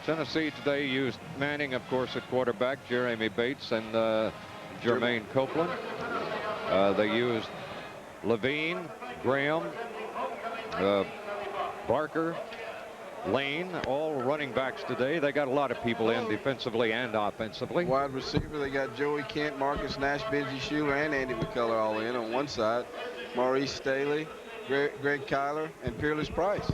Tennessee today used Manning, of course, at quarterback, Jeremy Bates and Jermaine Copeland. They used Levine, Graham, Barker, Lane, all running backs today. They got a lot of people in defensively and offensively. Wide receiver, they got Joey Kent, Marcus Nash, Benji Schuler, and Andy McCullough all in on one side. Maurice Staley, Greg Kyler, and Peerless Price.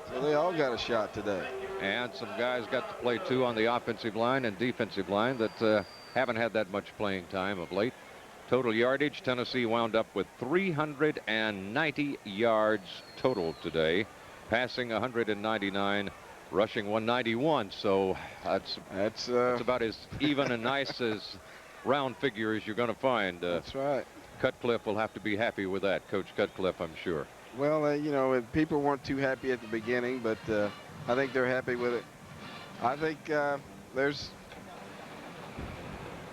So they all got a shot today. And some guys got to play too on the offensive line and defensive line that haven't had that much playing time of late. Total yardage, Tennessee wound up with 390 yards total today, passing 199, rushing 191. So that's about as even and nice as round figure as you're going to find. That's right. Cutcliffe will have to be happy with that, Coach Cutcliffe, I'm sure. Well, you know, people weren't too happy at the beginning, but I think they're happy with it. I think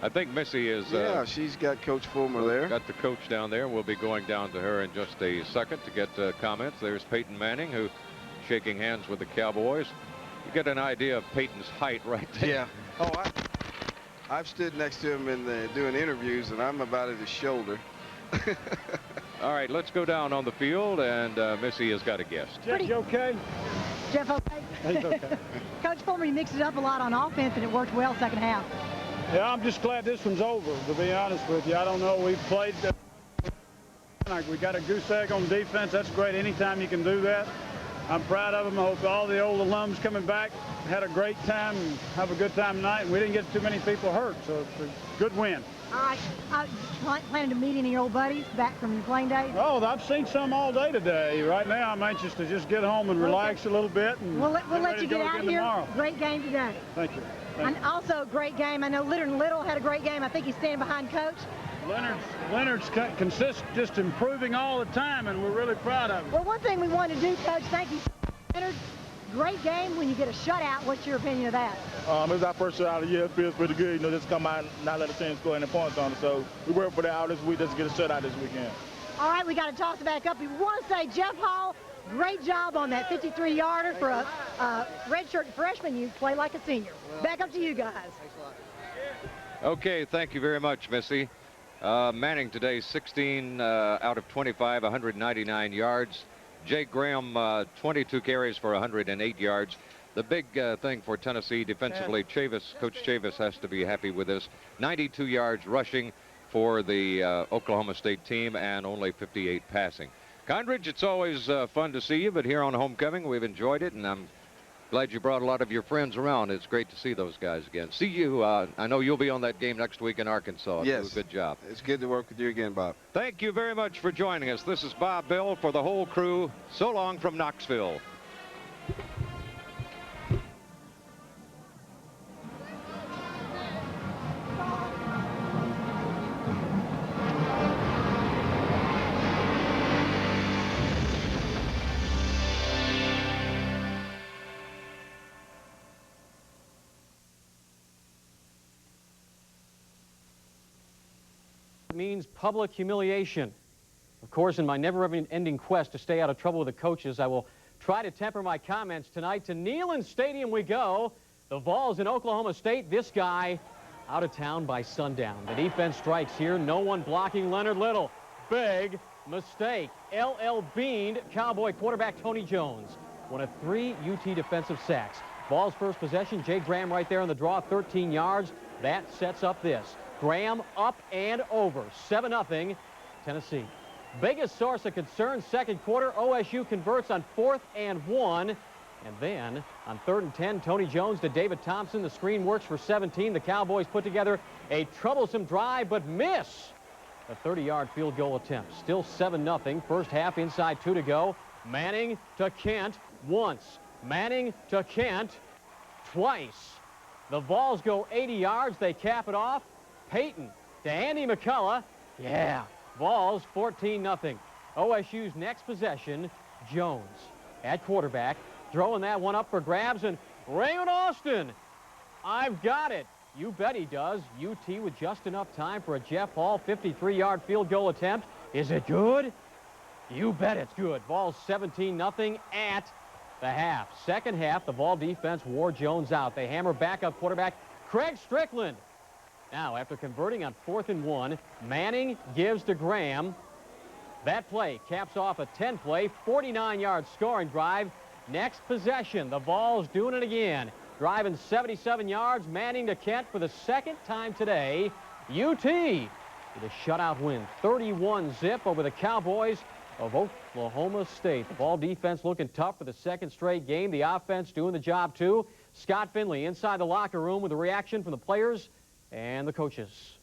I think Missy is. Yeah, she's got Coach Fulmer there. Got the coach down there. We'll be going down to her in just a second to get comments. There's Peyton Manning, who shaking hands with the Cowboys. You get an idea of Peyton's height right there. Yeah. Oh, I've stood next to him doing interviews, and I'm about at his shoulder. All right, let's go down on the field, and Missy has got a guest. Jeff, you okay? Jeff, okay? He's okay. Coach Fulmer, he mixed it up a lot on offense, and it worked well second half. Yeah, I'm just glad this one's over, to be honest with you. I don't know, we've played, we got a goose egg on defense. That's great anytime you can do that. I'm proud of them. I hope all the old alums coming back had a great time and have a good time tonight. And we didn't get too many people hurt, so it's a good win. All right. Planning to meet any of your old buddies back from your playing days? Oh, I've seen some all day today. Right now, I'm anxious to just get home and relax a little bit. And we'll let you get out of here. Tomorrow. Great game today. Thank you. And also, great game. I know Leonard Little had a great game. I think he's standing behind Coach. Leonard's consists just improving all the time, and we're really proud of him. Well, one thing we wanted to do, Coach, thank you, Leonard. Great game when you get a shutout. What's your opinion of that? It was our first shutout of the year. It feels pretty good. You know, just come out and not let the team score any points on us. So we work for that all this week just to get a shutout this weekend. All right, we got to toss it back up. We want to say, Jeff Hall, great job on that 53-yarder for a redshirt freshman. You play like a senior. Back up to you guys. Thanks a lot. Okay, thank you very much, Missy. Manning today, 16 out of 25, 199 yards. Jake Graham, 22 carries for 108 yards. The big thing for Tennessee defensively, Coach Chavis has to be happy with this. 92 yards rushing for the Oklahoma State team and only 58 passing. Condridge, it's always fun to see you, but here on Homecoming, we've enjoyed it, and I'm glad you brought a lot of your friends around. It's great to see those guys again. See you. I know you'll be on that game next week in Arkansas. Yes. Do a good job. It's good to work with you again, Bob. Thank you very much for joining us. This is Bob Bill for the whole crew. So long from Knoxville. Means public humiliation. Of course, in my never-ending quest to stay out of trouble with the coaches, I will try to temper my comments tonight. To Neyland Stadium we go. The Vols in Oklahoma State. This guy out of town by sundown. The defense strikes here. No one blocking Leonard Little. Big mistake. LL beaned Cowboy quarterback Tony Jones. One of 3 UT defensive sacks. Vols first possession. Jay Graham right there on the draw, 13 yards. That sets up this. Graham up and over. 7-0 Tennessee. Biggest source of concern second quarter. OSU converts on 4th and 1. And then on 3rd and 10, Tony Jones to David Thompson. The screen works for 17. The Cowboys put together a troublesome drive but miss a 30-yard field goal attempt. Still 7-0. First half, inside 2 to go. Manning to Kent once. Manning to Kent twice. The Vols go 80 yards. They cap it off. Peyton to Andy McCullough. Yeah. Vols 14-0. OSU's next possession, Jones at quarterback. Throwing that one up for grabs, and Raymond Austin. I've got it. You bet he does. UT with just enough time for a Jeff Hall 53-yard field goal attempt. Is it good? You bet it's good. Vols 17-0 at the half. Second half, the Vol defense wore Jones out. They hammer backup quarterback Craig Strickland. Now, after converting on 4th and 1, Manning gives to Graham. That play caps off a 10-play, 49-yard scoring drive. Next possession, the Vols doing it again. Driving 77 yards, Manning to Kent for the second time today. UT with a shutout win, 31-0 over the Cowboys of Oklahoma State. The Vol defense looking tough for the second straight game. The offense doing the job, too. Scott Finley inside the locker room with a reaction from the players and the coaches.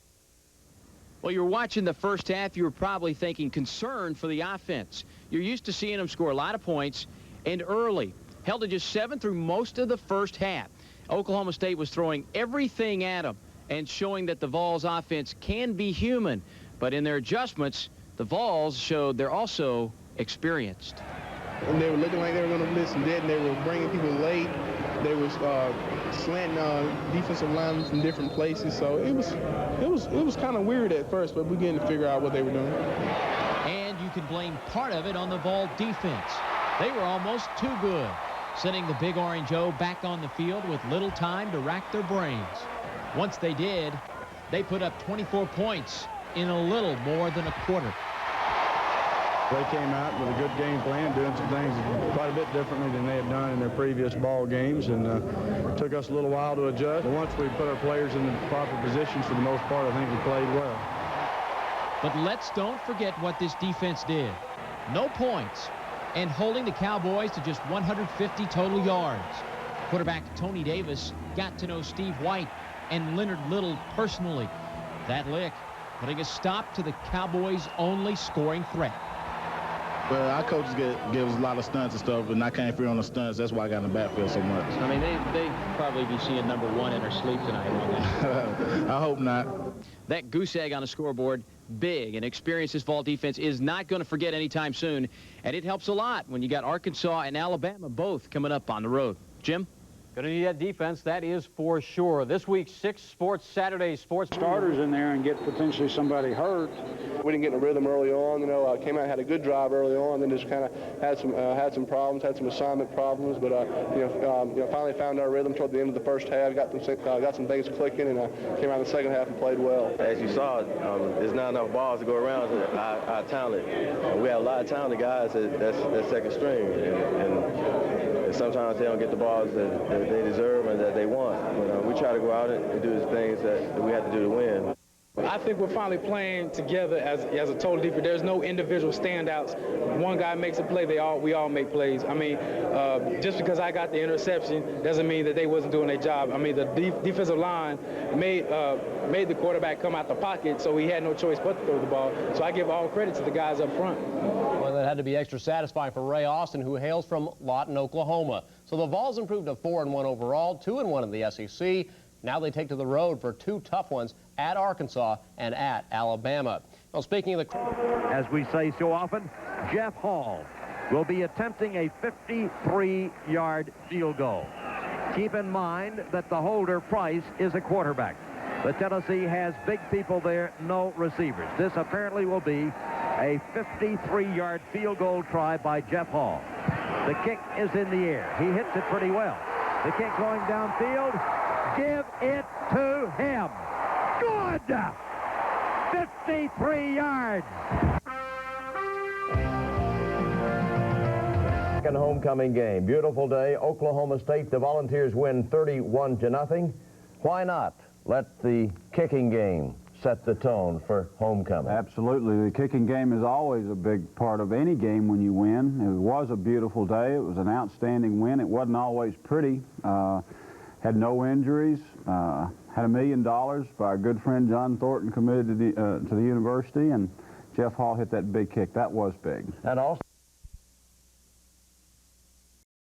Well, you were watching the first half. You were probably thinking concern for the offense. You're used to seeing them score a lot of points and early. held to just 7 through most of the first half. Oklahoma State was throwing everything at them and showing that the Vols offense can be human. But in their adjustments, the Vols showed they're also experienced. And they were looking like they were going to blitz and dead, and they were bringing people late. They was slanting defensive linemen from different places. So it was kind of weird at first, but we're getting to figure out what they were doing. And you can blame part of it on the Vol defense. They were almost too good, sending the Big Orange O back on the field with little time to rack their brains. Once they did, they put up 24 points in a little more than a quarter. They came out with a good game plan, doing some things quite a bit differently than they had done in their previous ball games, and it took us a little while to adjust. But once we put our players in the proper positions, for the most part, I think we played well. But let's don't forget what this defense did. No points, and holding the Cowboys to just 150 total yards. Quarterback Tony Davis got to know Steve White and Leonard Little personally. That lick putting a stop to the Cowboys' only scoring threat. Well, our coaches give us a lot of stunts and stuff, and I can't feel on the stunts. That's why I got in the backfield so much. I mean, they probably be seeing #1 in their sleep tonight on that. I hope not. That goose egg on the scoreboard, big, and experienced this Vol defense is not going to forget anytime soon, and it helps a lot when you got Arkansas and Alabama both coming up on the road. Jim? Going to need that defense, that is for sure. This week's 6 Sports Saturday sports starters in there and get potentially somebody hurt. We didn't get in a rhythm early on. You know, came out, had a good drive early on, then just kind of had some problems, had some assignment problems. But finally found our rhythm toward the end of the first half. Got some things clicking, and came out in the second half and played well. As you saw, there's not enough balls to go around our talent. We have a lot of talented guys that's second string, and sometimes they don't get the balls that they deserve and that they want. But we try to go out and do the things that we have to do to win. I think we're finally playing together as a total defense. There's no individual standouts. One guy makes a play, we all make plays. I mean, just because I got the interception doesn't mean that they wasn't doing their job. I mean, the defensive line made the quarterback come out the pocket, so he had no choice but to throw the ball. So I give all credit to the guys up front. Well, that had to be extra satisfying for Ray Austin, who hails from Lawton, Oklahoma. So the Vols improved to 4-1 overall, 2-1 in the SEC. Now they take to the road for 2 tough ones at Arkansas and at Alabama. Well, speaking of the... As we say so often, Jeff Hall will be attempting a 53-yard field goal. Keep in mind that the holder, Price, is a quarterback. But Tennessee has big people there, no receivers. This apparently will be a 53-yard field goal try by Jeff Hall. The kick is in the air. He hits it pretty well. The kick going downfield. Give it to him. Good! 53 yards. Second homecoming game. Beautiful day. Oklahoma State, the Volunteers win 31-0. Why not let the kicking game set the tone for homecoming? Absolutely. The kicking game is always a big part of any game when you win. It was a beautiful day. It was an outstanding win. It wasn't always pretty. Had no injuries. Had $1 million by our good friend John Thornton, committed to the university, and Jeff Hall hit that big kick. That was big. And also